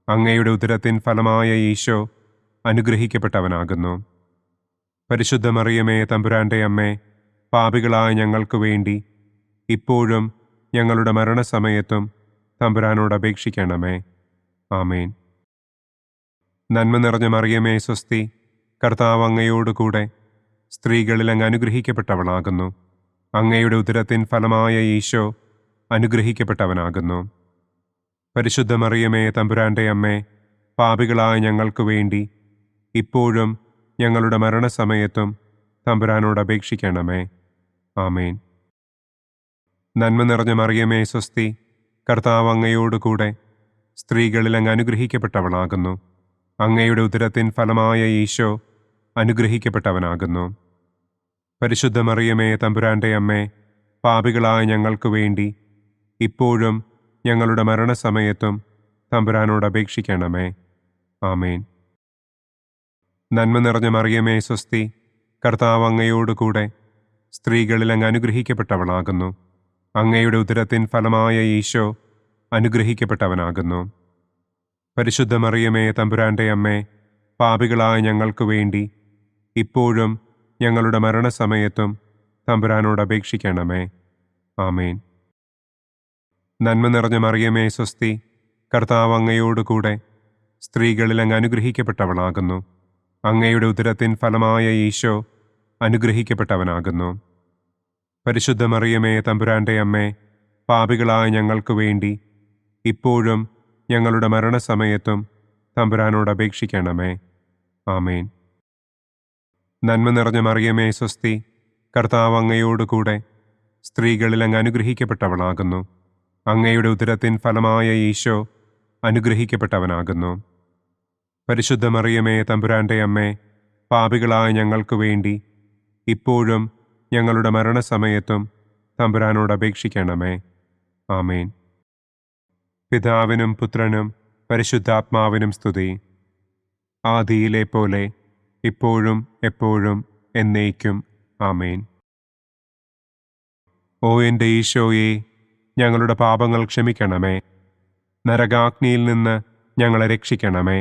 അങ്ങയുടെ ഉദരത്തിൻ ഫലമായ ഈശോ അനുഗ്രഹിക്കപ്പെട്ടവനാകുന്നു. പരിശുദ്ധ മറിയമേ തമ്പുരാന്റെ അമ്മേ, പാപികളായ ഞങ്ങൾക്ക് വേണ്ടി ഇപ്പോഴും ഞങ്ങളുടെ മരണസമയത്തും തമ്പുരാനോട് അപേക്ഷിക്കണമേ. ആമേൻ. നന്മ നിറഞ്ഞ മറിയമേ സ്വസ്തി, കർത്താവ് അങ്ങയോടുകൂടെ സ്ത്രീകളിൽ അങ്ങ് അനുഗ്രഹിക്കപ്പെട്ടവളാകുന്നു. അങ്ങയുടെ ഉദരത്തിൻ ഫലമായ ഈശോ അനുഗ്രഹിക്കപ്പെട്ടവനാകുന്നു. പരിശുദ്ധ മറിയമേ തമ്പുരാന്റെ അമ്മേ, പാപികളായ ഞങ്ങൾക്ക് വേണ്ടി ഇപ്പോഴും ഞങ്ങളുടെ മരണസമയത്തും തമ്പുരാനോട് അപേക്ഷിക്കണമേ. ആമേൻ. നന്മ നിറഞ്ഞ മറിയമേ സ്വസ്തി, കർത്താവ് അങ്ങയോടുകൂടെ സ്ത്രീകളിൽ അങ്ങ് അനുഗ്രഹിക്കപ്പെട്ടവളാകുന്നു. അങ്ങയുടെ ഉദരത്തിൻ ഫലമായ ഈശോ അനുഗ്രഹിക്കപ്പെട്ടവനാകുന്നു. പരിശുദ്ധ മറിയമേ തമ്പുരാന്റെ അമ്മേ, പാപികളായ ഞങ്ങൾക്ക് വേണ്ടി ഇപ്പോഴും ഞങ്ങളുടെ മരണസമയത്തും തമ്പുരാനോട് അപേക്ഷിക്കണമേ. ആമേൻ. നന്മ നിറഞ്ഞ മറിയമേ സ്വസ്തി, കർത്താവ് അങ്ങയോടുകൂടെ സ്ത്രീകളിൽ അങ്ങ് അനുഗ്രഹിക്കപ്പെട്ടവളാകുന്നു. അങ്ങയുടെ ഉദരത്തിൻ ഫലമായ ഈശോ അനുഗ്രഹിക്കപ്പെട്ടവനാകുന്നു. പരിശുദ്ധ മറിയമേ തമ്പുരാന്റെ അമ്മേ, പാപികളായ ഞങ്ങൾക്ക് വേണ്ടി ഇപ്പോഴും ഞങ്ങളുടെ മരണസമയത്തും തമ്പുരാനോട് അപേക്ഷിക്കണമേ. ആമേൻ. നന്മ നിറഞ്ഞ മറിയമേ സ്വസ്തി, കർത്താവ് അങ്ങയോടുകൂടെ സ്ത്രീകളിൽ അങ്ങ് അനുഗ്രഹിക്കപ്പെട്ടവളാകുന്നു. അങ്ങയുടെ ഉദരത്തിൻ ഫലമായ ഈശോ അനുഗ്രഹിക്കപ്പെട്ടവനാകുന്നു. പരിശുദ്ധ മറിയമേ തമ്പുരാന്റെ അമ്മേ, പാപികളായ ഞങ്ങൾക്ക് വേണ്ടി ഇപ്പോഴും ഞങ്ങളുടെ മരണസമയത്തും തമ്പുരാനോട് അപേക്ഷിക്കണമേ. ആമേൻ. നന്മ നിറഞ്ഞ മറിയമേ സ്വസ്തി, കർത്താവ് അങ്ങയോടുകൂടെ സ്ത്രീകളിൽ അങ്ങ് അനുഗ്രഹിക്കപ്പെട്ടവളാകുന്നു. അങ്ങയുടെ ഉദരത്തിൻ ഫലമായ ഈശോ അനുഗ്രഹിക്കപ്പെട്ടവനാകുന്നു. പരിശുദ്ധ മറിയമേ തമ്പുരാന്റെ അമ്മേ, പാപികളായ ഞങ്ങൾക്ക് വേണ്ടി ഇപ്പോഴും ഞങ്ങളുടെ മരണസമയത്തും തമ്പുരാനോട് അപേക്ഷിക്കണമേ. ആമേൻ. പിതാവിനും പുത്രനും പരിശുദ്ധാത്മാവിനും സ്തുതി. ആദിയിലെ പോലെ ഇപ്പോഴും എപ്പോഴും എന്നേക്കും. ആമേൻ. ഓ എൻ്റെ ഈശോയെ, ഞങ്ങളുടെ പാപങ്ങൾ ക്ഷമിക്കണമേ. നരകാഗ്നിയിൽ നിന്ന് ഞങ്ങളെ രക്ഷിക്കണമേ.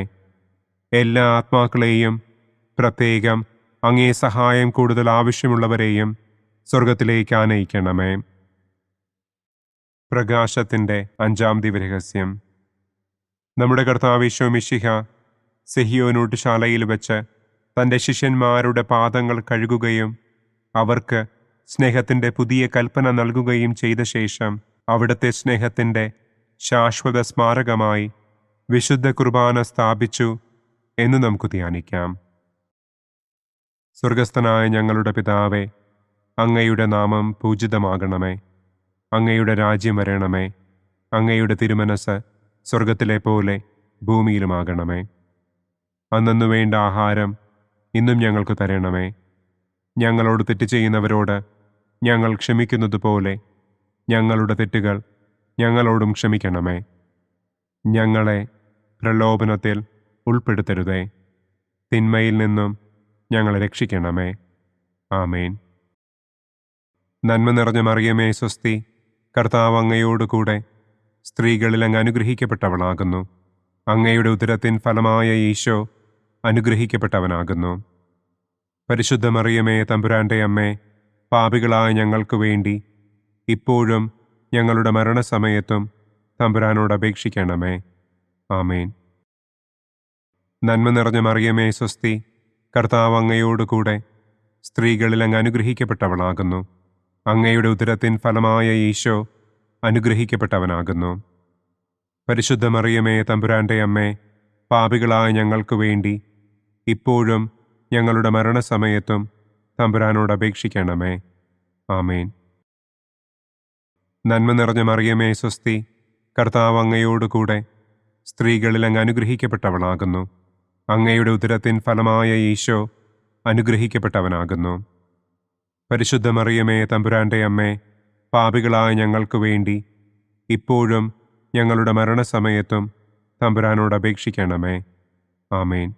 എല്ലാ ആത്മാക്കളെയും, പ്രത്യേകം അങ്ങേ സഹായം കൂടുതൽ ആവശ്യമുള്ളവരെയും സ്വർഗത്തിലേക്ക് ആനയിക്കണമേ. പ്രകാശത്തിൻ്റെ 5-ാം ദിവ്യരഹസ്യം. നമ്മുടെ കർത്താവ് ഈശോ മിശിഹ സെഹിയോനൂട്ടുശാലയിൽ വെച്ച് തൻ്റെ ശിഷ്യന്മാരുടെ പാദങ്ങൾ കഴുകുകയും അവർക്ക് സ്നേഹത്തിൻ്റെ പുതിയ കൽപ്പന നൽകുകയും ചെയ്ത ശേഷം അവിടുത്തെ സ്നേഹത്തിൻ്റെ ശാശ്വത സ്മാരകമായി വിശുദ്ധ കുർബാന സ്ഥാപിച്ചു എന്ന് നമുക്ക് ധ്യാനിക്കാം. സ്വർഗസ്ഥനായ ഞങ്ങളുടെ പിതാവേ, അങ്ങയുടെ നാമം പൂജിതമാകണമേ. അങ്ങയുടെ രാജ്യം വരണമേ. അങ്ങയുടെ തിരുമനസ് സ്വർഗത്തിലെ പോലെ ഭൂമിയിലുമാകണമേ. അന്നന്നു വേണ്ട ആഹാരം ഇന്നും ഞങ്ങൾക്ക് തരണമേ. ഞങ്ങളോട് തെറ്റ് ചെയ്യുന്നവരോട് ഞങ്ങൾ ക്ഷമിക്കുന്നത് പോലെ ഞങ്ങളുടെ തെറ്റുകൾ ഞങ്ങളോടും ക്ഷമിക്കണമേ. ഞങ്ങളെ പ്രലോഭനത്തിൽ ഉൾപ്പെടുത്തരുതേ. തിന്മയിൽ നിന്നും ഞങ്ങളെ രക്ഷിക്കണമേ. ആമേൻ. നന്മ നിറഞ്ഞ മറിയമേ സ്വസ്തി, കർത്താവ് അങ്ങയോടുകൂടെ സ്ത്രീകളിൽ അങ്ങ് അനുഗ്രഹിക്കപ്പെട്ടവളാകുന്നു. അങ്ങയുടെ ഉദരത്തിൻ ഫലമായ ഈശോ അനുഗ്രഹിക്കപ്പെട്ടവനാകുന്നു. പരിശുദ്ധ മറിയമേ തമ്പുരാന്റെ അമ്മേ, പാപികളായ ഞങ്ങൾക്ക് വേണ്ടി ഇപ്പോഴും ഞങ്ങളുടെ മരണസമയത്തും തമ്പുരാനോട് അപേക്ഷിക്കണമേ. ആമേൻ. നന്മ നിറഞ്ഞ മറിയമേ സ്വസ്തി, കർത്താവ് അങ്ങയോടുകൂടെ സ്ത്രീകളിൽ അങ്ങ് അനുഗ്രഹിക്കപ്പെട്ടവളാകുന്നു. അങ്ങയുടെ ഉദരത്തിൻ ഫലമായ ഈശോ അനുഗ്രഹിക്കപ്പെട്ടവനാകുന്നു. പരിശുദ്ധ മറിയമേ തമ്പുരാന്റെ അമ്മേ, പാപികളായ ഞങ്ങൾക്ക് വേണ്ടി ഇപ്പോഴും ഞങ്ങളുടെ മരണസമയത്തും തമ്പുരാനോട് അപേക്ഷിക്കണമേ. ആമേൻ. നന്മ നിറഞ്ഞ മറിയമേ സ്വസ്തി, കർത്താവ് അങ്ങയോടുകൂടെ സ്ത്രീകളിൽ അങ്ങ് അനുഗ്രഹിക്കപ്പെട്ടവളാകുന്നു. അങ്ങയുടെ ഉദരത്തിൻ ഫലമായ ഈശോ അനുഗ്രഹിക്കപ്പെട്ടവനാകുന്നു. പരിശുദ്ധ മറിയമേ തമ്പുരാന്റെ അമ്മേ, പാപികളായ ഞങ്ങൾക്ക് വേണ്ടി ഇപ്പോഴും ഞങ്ങളുടെ മരണസമയത്തും തമ്പുരാനോട് അപേക്ഷിക്കണമേ. ആമേൻ.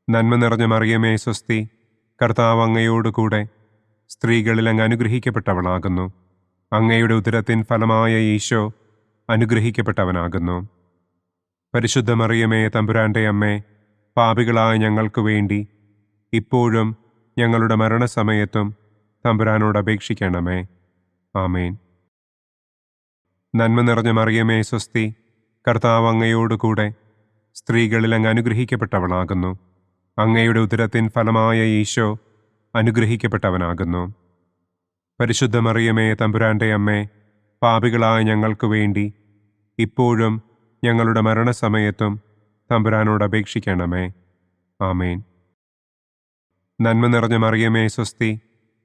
നന്മ നിറഞ്ഞ മറിയമേ സ്വസ്തി, കർത്താവ് അങ്ങയോടുകൂടെ സ്ത്രീകളിൽ അങ്ങ് അനുഗ്രഹിക്കപ്പെട്ടവളാകുന്നു. അങ്ങയുടെ ഉദരത്തിൻ ഫലമായ ഈശോ അനുഗ്രഹിക്കപ്പെട്ടവനാകുന്നു. പരിശുദ്ധ മറിയമേ തമ്പുരാന്റെ അമ്മേ, പാപികളായ ഞങ്ങൾക്ക് വേണ്ടി ഇപ്പോഴും ഞങ്ങളുടെ മരണസമയത്തും തമ്പുരാനോട് അപേക്ഷിക്കണമേ. ആമേൻ. നന്മ നിറഞ്ഞ മറിയമേ സ്വസ്തി, കർത്താവ് അങ്ങയോടുകൂടെ സ്ത്രീകളിൽ അങ്ങ് അനുഗ്രഹിക്കപ്പെട്ടവളാകുന്നു. അങ്ങയുടെ ഉദരത്തിൻ ഫലമായ ഈശോ അനുഗ്രഹിക്കപ്പെട്ടവനാകുന്നു. പരിശുദ്ധ മറിയമേ തമ്പുരാന്റെ അമ്മേ, പാപികളായ ഞങ്ങൾക്ക് വേണ്ടി ഇപ്പോഴും ഞങ്ങളുടെ മരണസമയത്തും തമ്പുരാനോട് അപേക്ഷിക്കണമേ. ആമേൻ. നന്മ നിറഞ്ഞ മറിയമേ സ്വസ്തി,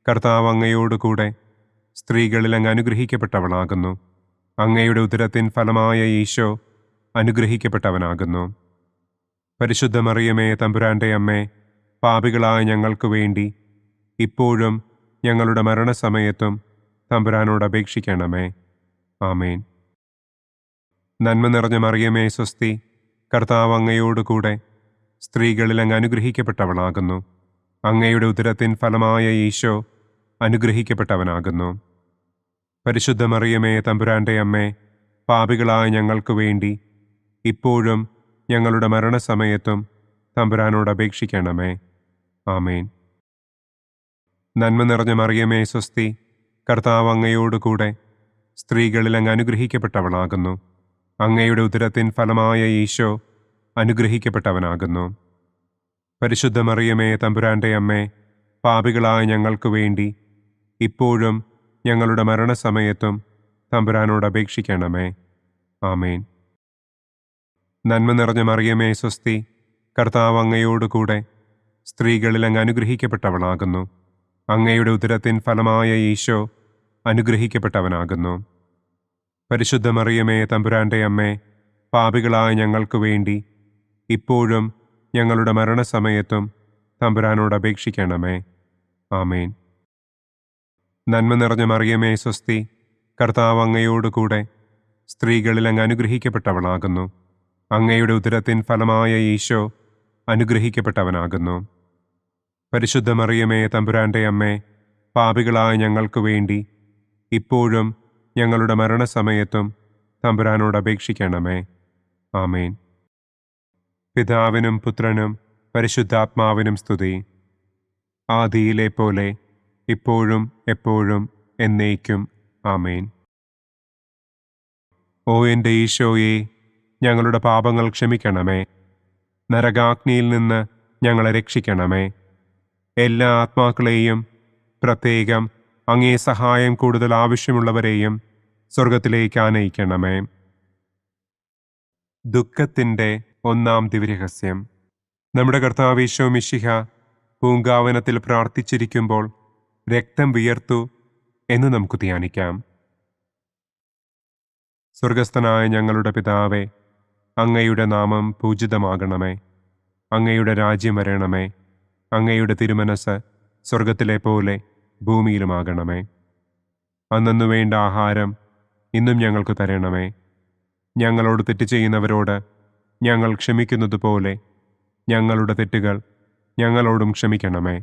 കർത്താവ് അങ്ങയോടുകൂടെ സ്ത്രീകളിൽ അങ്ങ് അനുഗ്രഹിക്കപ്പെട്ടവളാകുന്നു. അങ്ങയുടെ ഉദരത്തിൻ ഫലമായ ഈശോ അനുഗ്രഹിക്കപ്പെട്ടവനാകുന്നു. പരിശുദ്ധ മറിയമേ തമ്പുരാന്റെ അമ്മേ, പാപികളായ ഞങ്ങൾക്ക് വേണ്ടി ഇപ്പോഴും ഞങ്ങളുടെ മരണസമയത്തും തമ്പുരാനോട് അപേക്ഷിക്കണമേ. ആമേൻ. നന്മ നിറഞ്ഞ മറിയമേ സ്വസ്തി, കർത്താവ് അങ്ങയോട് കൂടെ സ്ത്രീകളിൽ അങ്ങ് അനുഗ്രഹിക്കപ്പെട്ടവളാകുന്നു. അങ്ങയുടെ ഉദരത്തിൻ ഫലമായ ഈശോ അനുഗ്രഹിക്കപ്പെട്ടവനാകുന്നു. പരിശുദ്ധ മറിയമേ തമ്പുരാൻ്റെ അമ്മേ, പാപികളായ ഞങ്ങൾക്ക് വേണ്ടി ഇപ്പോഴും ഞങ്ങളുടെ മരണസമയത്തും തമ്പുരാനോട് അപേക്ഷിക്കണമേ. ആമേൻ. നന്മ നിറഞ്ഞ മറിയമേ സ്വസ്തി, കർത്താവ് അങ്ങയോട് കൂടെ സ്ത്രീകളിൽ അങ്ങ് അനുഗ്രഹിക്കപ്പെട്ടവളാകുന്നു. അങ്ങയുടെ ഉദരത്തിൻ ഫലമായ ഈശോ അനുഗ്രഹിക്കപ്പെട്ടവനാകുന്നു. പരിശുദ്ധ മറിയമേ തമ്പുരാൻ്റെ അമ്മേ, പാപികളായ ഞങ്ങൾക്ക് വേണ്ടി ഇപ്പോഴും ഞങ്ങളുടെ മരണസമയത്തും തമ്പുരാനോട് അപേക്ഷിക്കണമേ. ആമേൻ. നന്മ നിറഞ്ഞ മറിയമേ സ്വസ്തി, കർത്താവ് അങ്ങയോട് കൂടെ സ്ത്രീകളിൽ അങ്ങ് അനുഗ്രഹിക്കപ്പെട്ടവളാകുന്നു. അങ്ങയുടെ ഉദരത്തിൻ ഫലമായ ഈശോ അനുഗ്രഹിക്കപ്പെട്ടവനാകുന്നു. പരിശുദ്ധ മറിയമേ തമ്പുരാൻ്റെ അമ്മേ, പാപികളായ ഞങ്ങൾക്ക് വേണ്ടി ഇപ്പോഴും ഞങ്ങളുടെ മരണസമയത്തും തമ്പുരാനോട് അപേക്ഷിക്കണമേ. ആമേൻ. നന്മ നിറഞ്ഞ മറിയമേ സ്വസ്തി, കർത്താവ് അങ്ങയോട് കൂടെ സ്ത്രീകളിൽ അങ്ങ് അനുഗ്രഹിക്കപ്പെട്ടവളാകുന്നു. അങ്ങയുടെ ഉദരത്തിൻ ഫലമായ ഈശോ അനുഗ്രഹിക്കപ്പെട്ടവനാകുന്നു. പരിശുദ്ധ മറിയമേ തമ്പുരാൻ്റെ അമ്മേ, പാപികളായ ഞങ്ങൾക്ക് വേണ്ടി ഇപ്പോഴും ഞങ്ങളുടെ മരണസമയത്തും തമ്പുരാനോട് അപേക്ഷിക്കണമേ. ആമേൻ. പിതാവിനും പുത്രനും പരിശുദ്ധാത്മാവിനും സ്തുതി. ആദിയിലെ പോലെ ഇപ്പോഴും എപ്പോഴും എന്നേക്കും. ആമേൻ. ഓ എൻ്റെ ഈശോയെ, ഞങ്ങളുടെ പാപങ്ങൾ ക്ഷമിക്കണമേ. നരകാഗ്നിയിൽ നിന്ന് ഞങ്ങളെ രക്ഷിക്കണമേ. എല്ലാ ആത്മാക്കളെയും, പ്രത്യേകം അങ്ങേ സഹായം കൂടുതൽ ആവശ്യമുള്ളവരെയും സ്വർഗത്തിലേക്ക് ആനയിക്കണമേ. ദുഃഖത്തിൻ്റെ ഒന്നാം ദിവ്യരഹസ്യം. നമ്മുടെ കർത്താവ് ഈശോ മിശിഹ പൂങ്കാവനത്തിൽ പ്രാർത്ഥിച്ചിരിക്കുമ്പോൾ രക്തം വിയർത്തു എന്ന് നമുക്ക് ധ്യാനിക്കാം. സ്വർഗസ്ഥനായ ഞങ്ങളുടെ പിതാവേ, അങ്ങയുടെ നാമം പൂജിതമാകണമേ. അങ്ങയുടെ രാജ്യം വരണമേ. അങ്ങയുടെ തിരുമനസ് സ്വർഗത്തിലെ പോലെ ഭൂമിയിലുമാകണമേ. അന്നു വേണ്ട ആഹാരം ഇന്നും ഞങ്ങൾക്ക് തരണമേ. ഞങ്ങളോട് തെറ്റ് ചെയ്യുന്നവരോട് ഞങ്ങൾ ക്ഷമിക്കുന്നതുപോലെ ഞങ്ങളുടെ തെറ്റുകൾ ഞങ്ങളോടും ക്ഷമിക്കണമേ.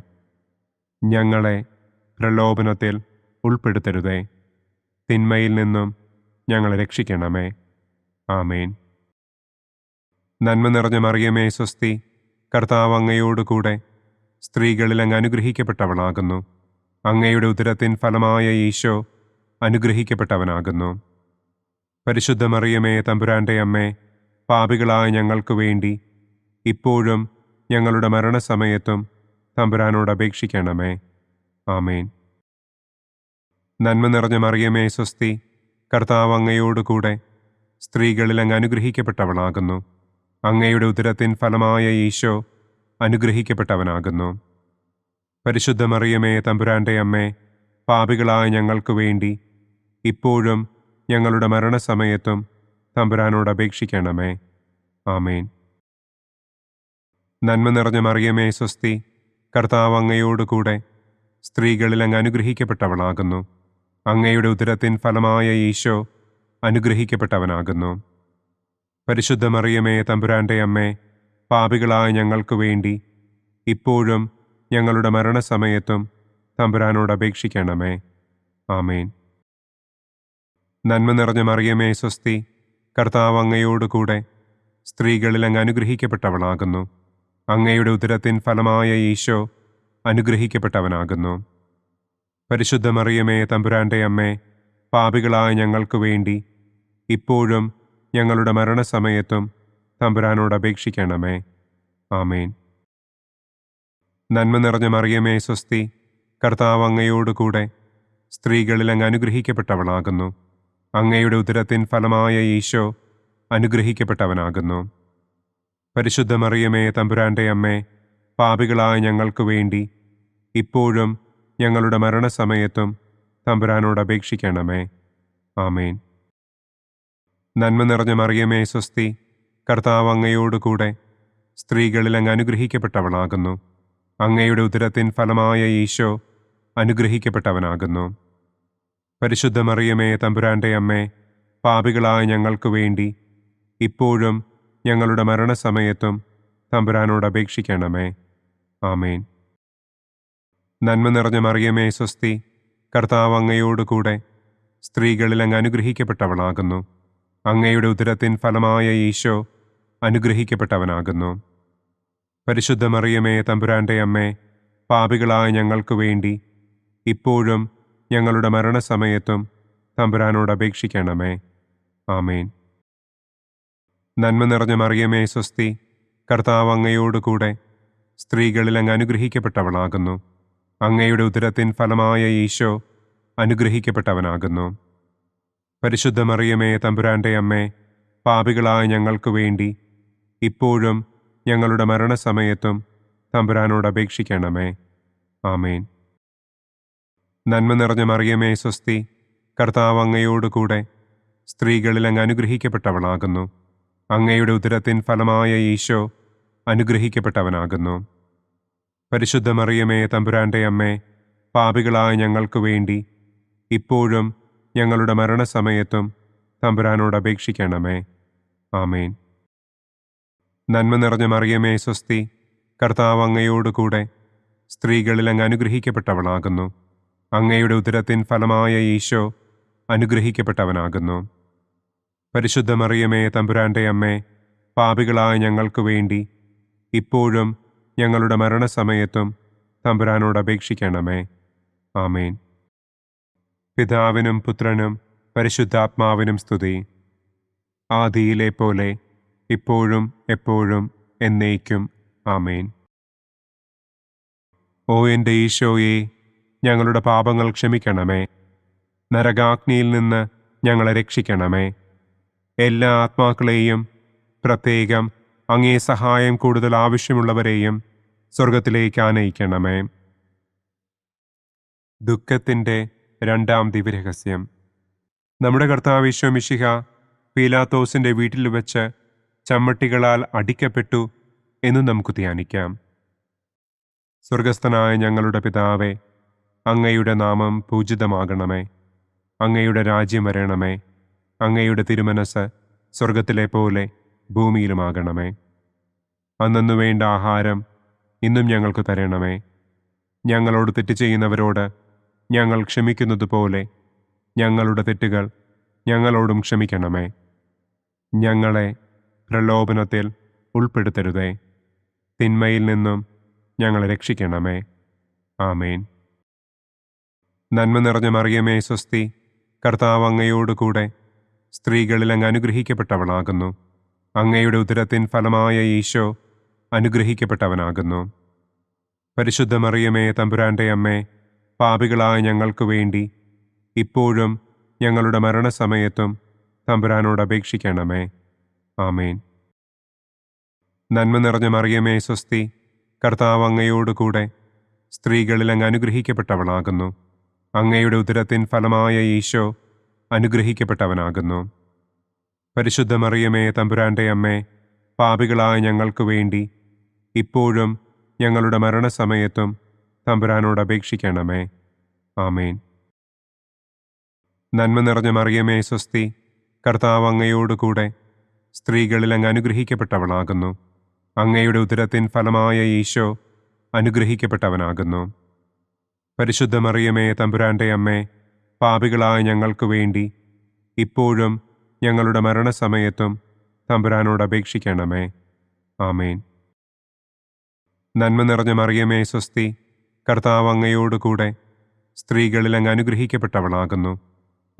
ഞങ്ങളെ പ്രലോഭനത്തിൽ ഉൾപ്പെടുത്തരുതേ. തിന്മയിൽ നിന്നും ഞങ്ങളെ രക്ഷിക്കണമേ. ആമേൻ. നന്മ നിറഞ്ഞ മറിയമേ സ്വസ്തി, കർത്താവ് അങ്ങയോട് കൂടെ സ്ത്രീകളിൽ അങ്ങ് അനുഗ്രഹിക്കപ്പെട്ടവളാകുന്നു. അങ്ങയുടെ ഉദരത്തിൻ ഫലമായ ഈശോ അനുഗ്രഹിക്കപ്പെട്ടവനാകുന്നു. പരിശുദ്ധ മറിയമേ തമ്പുരാൻ്റെ അമ്മേ, പാപികളായ ഞങ്ങൾക്ക് വേണ്ടി ഇപ്പോഴും ഞങ്ങളുടെ മരണസമയത്തും തമ്പുരാനോട് അപേക്ഷിക്കണമേ. ആമേൻ. നന്മ നിറഞ്ഞ മറിയമേ സ്വസ്തി, കർത്താവ് അങ്ങയോട് കൂടെ സ്ത്രീകളിൽ അങ്ങ് അനുഗ്രഹിക്കപ്പെട്ടവളാകുന്നു. അങ്ങയുടെ ഉദരത്തിൻ ഫലമായ ഈശോ അനുഗ്രഹിക്കപ്പെട്ടവനാകുന്നു. പരിശുദ്ധ മറിയമേ തമ്പുരാൻ്റെ അമ്മേ, പാപികളായ ഞങ്ങൾക്ക് വേണ്ടി ഇപ്പോഴും ഞങ്ങളുടെ മരണസമയത്തും തമ്പുരാനോട് അപേക്ഷിക്കണമേ. ആമേൻ. നന്മ നിറഞ്ഞ മറിയമേ സ്വസ്തി, കർത്താവ് അങ്ങയോട് കൂടെ സ്ത്രീകളിൽ അങ്ങ് അനുഗ്രഹിക്കപ്പെട്ടവളാകുന്നു. അങ്ങയുടെ ഉദരത്തിൻ ഫലമായ ഈശോ അനുഗ്രഹിക്കപ്പെട്ടവനാകുന്നു. പരിശുദ്ധ മറിയമേ തമ്പുരാൻ്റെ അമ്മേ, പാപികളായ ഞങ്ങൾക്ക് വേണ്ടി ഇപ്പോഴും ഞങ്ങളുടെ മരണസമയത്തും തമ്പുരാനോട് അപേക്ഷിക്കണമേ. ആമേൻ. നന്മ നിറഞ്ഞ മറിയമേ സ്വസ്തി, കർത്താവ് അങ്ങയോട് കൂടെ സ്ത്രീകളിൽ അങ്ങ് അനുഗ്രഹിക്കപ്പെട്ടവളാകുന്നു. അങ്ങയുടെ ഉദരത്തിൻ ഫലമായ ഈശോ അനുഗ്രഹിക്കപ്പെട്ടവനാകുന്നു. പരിശുദ്ധ മറിയമേ തമ്പുരാൻ്റെ അമ്മേ, പാപികളായ ഞങ്ങൾക്ക് വേണ്ടി ഇപ്പോഴും ഞങ്ങളുടെ മരണസമയത്തും തമ്പുരാനോട് അപേക്ഷിക്കണമേ. ആമേൻ. നന്മ നിറഞ്ഞ മറിയമേ സ്വസ്തി, കർത്താവ് അങ്ങയോട് കൂടെ സ്ത്രീകളിൽ അങ്ങ് അനുഗ്രഹിക്കപ്പെട്ടവളാകുന്നു. അങ്ങയുടെ ഉദരത്തിൻ ഫലമായ ഈശോ അനുഗ്രഹിക്കപ്പെട്ടവനാകുന്നു. പരിശുദ്ധ മറിയമേ തമ്പുരാൻ്റെ അമ്മേ, പാപികളായ ഞങ്ങൾക്ക് വേണ്ടി ഇപ്പോഴും ഞങ്ങളുടെ മരണസമയത്തും തമ്പുരാനോട് അപേക്ഷിക്കണമേ. ആമേൻ. നന്മ നിറഞ്ഞ മറിയമേ സ്വസ്തി, കർത്താവ് അങ്ങയോട് കൂടെ സ്ത്രീകളിൽ അങ്ങ് അനുഗ്രഹിക്കപ്പെട്ടവളാകുന്നു. അങ്ങയുടെ ഉദരത്തിൻ ഫലമായ ഈശോ അനുഗ്രഹിക്കപ്പെട്ടവനാകുന്നു. പരിശുദ്ധ മറിയമേ, തമ്പുരാന്റെ അമ്മേ, പാപികളായ ഞങ്ങൾക്ക് വേണ്ടി ഇപ്പോഴും ഞങ്ങളുടെ മരണസമയത്തും തമ്പുരാനോട് അപേക്ഷിക്കണമേ. ആമേൻ. നന്മ നിറഞ്ഞ മറിയമേ, സ്വസ്തി, കർത്താവ് അങ്ങയോടുകൂടെ സ്ത്രീകളിൽ അങ്ങ് അനുഗ്രഹിക്കപ്പെട്ടവളാകുന്നു. അങ്ങയുടെ ഉദരത്തിൻ ഫലമായ ഈശോ അനുഗ്രഹിക്കപ്പെട്ടവനാകുന്നു. പരിശുദ്ധ മറിയമേ, തമ്പുരാന്റെ അമ്മേ, പാപികളായ ഞങ്ങൾക്ക് വേണ്ടി ഇപ്പോഴും ഞങ്ങളുടെ മരണസമയത്തും തമ്പുരാനോട് അപേക്ഷിക്കണമേ. ആമേൻ. നന്മ നിറഞ്ഞ മറിയമേ, സ്വസ്തി, കർത്താവ് അങ്ങയോടുകൂടെ സ്ത്രീകളിൽ അങ്ങ് അനുഗ്രഹിക്കപ്പെട്ടവളാകുന്നു. അങ്ങയുടെ ഉദരത്തിൻ ഫലമായ ഈശോ അനുഗ്രഹിക്കപ്പെട്ടവനാകുന്നു. പരിശുദ്ധ മറിയമേ, തമ്പുരാന്റെ അമ്മേ, പാപികളായ ഞങ്ങൾക്ക് വേണ്ടി ഇപ്പോഴും ഞങ്ങളുടെ മരണസമയത്തും തമ്പുരാനോട് അപേക്ഷിക്കണമേ. ആമേൻ. നന്മ നിറഞ്ഞ മറിയമേ, സ്വസ്തി, കർത്താവ് അങ്ങയോടുകൂടെ സ്ത്രീകളിൽ അങ്ങ് അനുഗ്രഹിക്കപ്പെട്ടവളാകുന്നു. അങ്ങയുടെ ഉദരത്തിൻ ഫലമായ ഈശോ അനുഗ്രഹിക്കപ്പെട്ടവനാകുന്നു. പരിശുദ്ധ മറിയമേ, തമ്പുരാന്റെ അമ്മേ, പാപികളായ ഞങ്ങൾക്ക് വേണ്ടി ഇപ്പോഴും ഞങ്ങളുടെ മരണസമയത്തും തമ്പുരാനോട് അപേക്ഷിക്കണമേ. ആമേൻ. നന്മ നിറഞ്ഞ മറിയമേ, സ്വസ്തി, കർത്താവ് അങ്ങയോടുകൂടെ സ്ത്രീകളിൽ അങ്ങ് അനുഗ്രഹിക്കപ്പെട്ടവളാകുന്നു. അങ്ങയുടെ ഉദരത്തിൻ ഫലമായ ഈശോ അനുഗ്രഹിക്കപ്പെട്ടവനാകുന്നു. പരിശുദ്ധ മറിയമേ, തമ്പുരാന്റെ അമ്മേ, പാപികളായ ഞങ്ങൾക്ക് വേണ്ടി ഇപ്പോഴും ഞങ്ങളുടെ മരണസമയത്തും തമ്പുരാനോട് അപേക്ഷിക്കണമേ. ആമേൻ. പിതാവിനും പുത്രനും പരിശുദ്ധാത്മാവിനും സ്തുതി. ആദിയിലെ പോലെ ഇപ്പോഴും എപ്പോഴും എന്നേക്കും. ആമേൻ. ഓ എൻ്റെ ഈശോയെ, ഞങ്ങളുടെ പാപങ്ങൾ ക്ഷമിക്കണമേ. നരകാഗ്നിയിൽ നിന്ന് ഞങ്ങളെ രക്ഷിക്കണമേ. എല്ലാ ആത്മാക്കളെയും, പ്രത്യേകം അങ്ങേ സഹായം കൂടുതൽ ആവശ്യമുള്ളവരെയും സ്വർഗത്തിലേക്ക് ആനയിക്കണമേ. ദുഃഖത്തിൻ്റെ രണ്ടാം ദിവ്യരഹസ്യം. നമ്മുടെ കർത്താവ് ഈശോ മിശിഹ പീലാത്തോസിൻ്റെ വീട്ടിൽ വെച്ച് ചമ്മട്ടികളാൽ അടിക്കപ്പെട്ടു എന്ന് നമുക്ക് ധ്യാനിക്കാം. സ്വർഗസ്ഥനായ ഞങ്ങളുടെ പിതാവേ, അങ്ങയുടെ നാമം പൂജിതമാകണമേ. അങ്ങയുടെ രാജ്യം വരണമേ. അങ്ങയുടെ തിരുമനസ് സ്വർഗത്തിലെ പോലെ ഭൂമിയിലുമാകണമേ. അന്നന്നു വേണ്ട ആഹാരം ഇന്നും ഞങ്ങൾക്ക് തരണമേ. ഞങ്ങളോട് തെറ്റ് ചെയ്യുന്നവരോട് ഞങ്ങൾ ക്ഷമിക്കുന്നത് പോലെ ഞങ്ങളുടെ തെറ്റുകൾ ഞങ്ങളോടും ക്ഷമിക്കണമേ. ഞങ്ങളെ പ്രലോഭനത്തിൽ ഉൾപ്പെടുത്തരുതേ. തിന്മയിൽ നിന്നും ഞങ്ങളെ രക്ഷിക്കണമേ. ആമേൻ. നന്മ നിറഞ്ഞ മറിയമേ, സ്വസ്തി, കർത്താവ് അങ്ങയോടുകൂടെ സ്ത്രീകളിൽ അങ്ങ് അനുഗ്രഹിക്കപ്പെട്ടവളാകുന്നു. അങ്ങയുടെ ഉദരത്തിൻ ഫലമായ ഈശോ അനുഗ്രഹിക്കപ്പെട്ടവനാകുന്നു. പരിശുദ്ധ മറിയമേ, തമ്പുരാന്റെ അമ്മേ, പാപികളായ ഞങ്ങൾക്ക് വേണ്ടി ഇപ്പോഴും ഞങ്ങളുടെ മരണസമയത്തും തമ്പുരാനോട് അപേക്ഷിക്കണമേ. ആമേൻ. നന്മ നിറഞ്ഞ മറിയമേ, സ്വസ്തി, കർത്താവ് അങ്ങയോടുകൂടെ സ്ത്രീകളിൽ അങ്ങ് അനുഗ്രഹിക്കപ്പെട്ടവളാകുന്നു. അങ്ങയുടെ ഉദരത്തിൻ ഫലമായ ഈശോ അനുഗ്രഹിക്കപ്പെട്ടവനാകുന്നു. പരിശുദ്ധ മറിയമേ, തമ്പുരാന്റെ അമ്മേ, പാപികളായ ഞങ്ങൾക്ക് വേണ്ടി ഇപ്പോഴും ഞങ്ങളുടെ മരണസമയത്തും തമ്പുരാനോട് അപേക്ഷിക്കണമേ. ആമേൻ. നന്മ നിറഞ്ഞ മറിയമേ, സ്വസ്തി, കർത്താവ് അങ്ങയോടുകൂടെ സ്ത്രീകളിൽ അങ്ങ് അനുഗ്രഹിക്കപ്പെട്ടവളാകുന്നു. അങ്ങയുടെ ഉദരത്തിൻ ഫലമായ ഈശോ അനുഗ്രഹിക്കപ്പെട്ടവനാകുന്നു. പരിശുദ്ധ മറിയമേ, തമ്പുരാന്റെ അമ്മേ, പാപികളായ ഞങ്ങൾക്ക് വേണ്ടി ഇപ്പോഴും ഞങ്ങളുടെ മരണസമയത്തും തമ്പുരാനോട് അപേക്ഷിക്കണമേ. ആമേൻ. നന്മ നിറഞ്ഞ മറിയമേ, സ്വസ്തി, കർത്താവ് അങ്ങയോടുകൂടെ സ്ത്രീകളിൽ അങ്ങ് അനുഗ്രഹിക്കപ്പെട്ടവളാകുന്നു.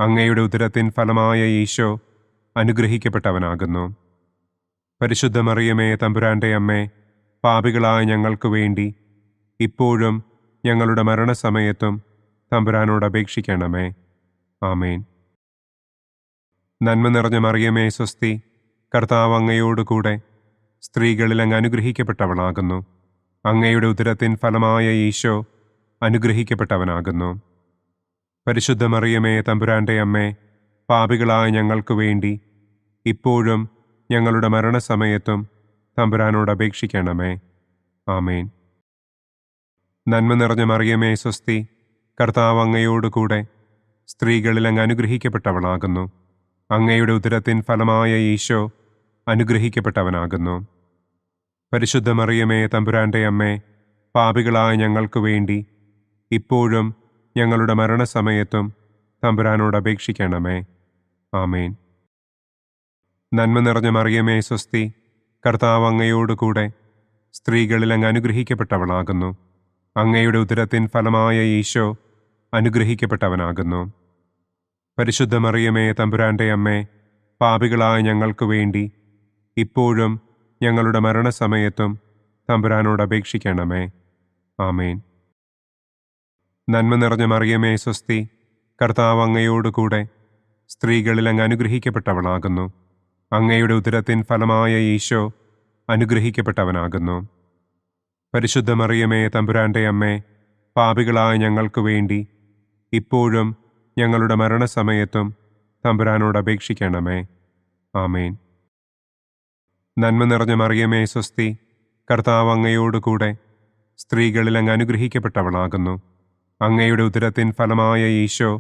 അങ്ങയുടെ ഉദരത്തിൻ ഫലമായ ഈശോ അനുഗ്രഹിക്കപ്പെട്ടവനാകുന്നു. പരിശുദ്ധ മറിയമേ, തമ്പുരാന്റെ അമ്മേ, പാപികളായ ഞങ്ങൾക്ക് വേണ്ടി ഇപ്പോഴും ഞങ്ങളുടെ മരണസമയത്തും തമ്പുരാനോട് അപേക്ഷിക്കണമേ. ആമേൻ. നന്മ നിറഞ്ഞ മറിയമേ, സ്വസ്തി, കർത്താവ് അങ്ങയോടുകൂടെ സ്ത്രീകളിൽ അങ്ങ് അനുഗ്രഹിക്കപ്പെട്ടവളാകുന്നു. അങ്ങയുടെ ഉദരത്തിൻ ഫലമായ ഈശോ അനുഗ്രഹിക്കപ്പെട്ടവനാകുന്നു. പരിശുദ്ധ മറിയമേ, തമ്പുരാന്റെ അമ്മേ, പാപികളായ ഞങ്ങൾക്ക് വേണ്ടി ഇപ്പോഴും ഞങ്ങളുടെ മരണസമയത്തും തമ്പുരാനോട് അപേക്ഷിക്കണമേ. ആമേൻ. നന്മ നിറഞ്ഞ മറിയമേ സ്വസ്തി, കർത്താവ് അങ്ങയോട് കൂടെ സ്ത്രീകളിൽ അങ്ങ് അനുഗ്രഹിക്കപ്പെട്ടവളാകുന്നു. അങ്ങയുടെ ഉദരത്തിൻ ഫലമായ ഈശോ അനുഗ്രഹിക്കപ്പെട്ടവനാകുന്നു. പരിശുദ്ധ മറിയമേ തമ്പുരാന്റെ അമ്മേ, പാപികളായ ഞങ്ങൾക്ക് വേണ്ടി ഇപ്പോഴും ഞങ്ങളുടെ മരണസമയത്തും തമ്പുരാനോട് അപേക്ഷിക്കണമേ. ആമേൻ. നന്മ നിറഞ്ഞ മറിയമേ സ്വസ്തി, കർത്താവ് അങ്ങയോട് കൂടെ സ്ത്രീകളിൽ അങ്ങ് അനുഗ്രഹിക്കപ്പെട്ടവളാകുന്നു. അങ്ങയുടെ ഉദരത്തിൻ ഫലമായ ഈശോ അനുഗ്രഹിക്കപ്പെട്ടവനാകുന്നു. പരിശുദ്ധ മറിയമേ തമ്പുരാന്റെ അമ്മേ, പാപികളായ ഞങ്ങൾക്ക് വേണ്ടി ഇപ്പോഴും ഞങ്ങളുടെ മരണസമയത്തും തമ്പുരാനോട് അപേക്ഷിക്കണമേ. ആമേൻ. നന്മ നിറഞ്ഞ മറിയമേ സ്വസ്തി, കർത്താവ് അങ്ങയോട് കൂടെ സ്ത്രീകളിൽ അങ്ങ് അനുഗ്രഹിക്കപ്പെട്ടവളാകുന്നു. അങ്ങയുടെ ഉദരത്തിൻ ഫലമായ ഈശോ അനുഗ്രഹിക്കപ്പെട്ടവനാകുന്നു. പരിശുദ്ധ മറിയമേ തമ്പുരാന്റെ അമ്മേ, പാപികളായ ഞങ്ങൾക്ക് വേണ്ടി ഇപ്പോഴും ഞങ്ങളുടെ മരണസമയത്തും തമ്പുരാനോട് അപേക്ഷിക്കണമേ. ആമേൻ. നന്മ നിറഞ്ഞ മറിയമേ സ്വസ്തി, കർത്താവ് അങ്ങയോട് കൂടെ സ്ത്രീകളിൽ അങ്ങ് അനുഗ്രഹിക്കപ്പെട്ടവളാകുന്നു. അങ്ങയുടെ ഉദരത്തിൻ ഫലമായ ഈശോ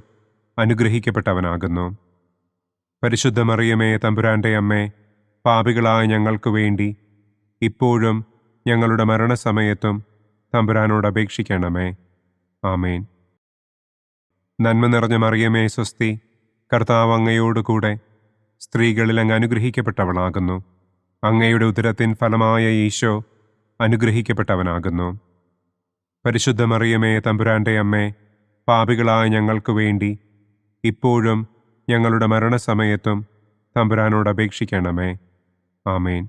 അനുഗ്രഹിക്കപ്പെട്ടവനാകുന്നു. പരിശുദ്ധ മറിയമേ തമ്പുരാന്റെ അമ്മേ, പാപികളായ ഞങ്ങൾക്ക് വേണ്ടി ഇപ്പോഴും ഞങ്ങളുടെ മരണസമയത്തും തമ്പുരാനോട് അപേക്ഷിക്കണമേ. ആമേൻ. നന്മ നിറഞ്ഞ മറിയമേ സ്വസ്തി, കർത്താവ് അങ്ങയോട് കൂടെ സ്ത്രീകളിൽ അങ്ങ് അനുഗ്രഹിക്കപ്പെട്ടവളാകുന്നു. അങ്ങയുടെ ഉദരത്തിൻ ഫലമായ ഈശോ അനുഗ്രഹിക്കപ്പെട്ടവനാകുന്നു. പരിശുദ്ധ മറിയമേ തമ്പുരാന്റെ അമ്മേ, പാപികളായ ഞങ്ങൾക്ക് വേണ്ടി ഇപ്പോഴും ഞങ്ങളുടെ മരണസമയത്തും തമ്പുരാനോട് അപേക്ഷിക്കണമേ. ആമേൻ.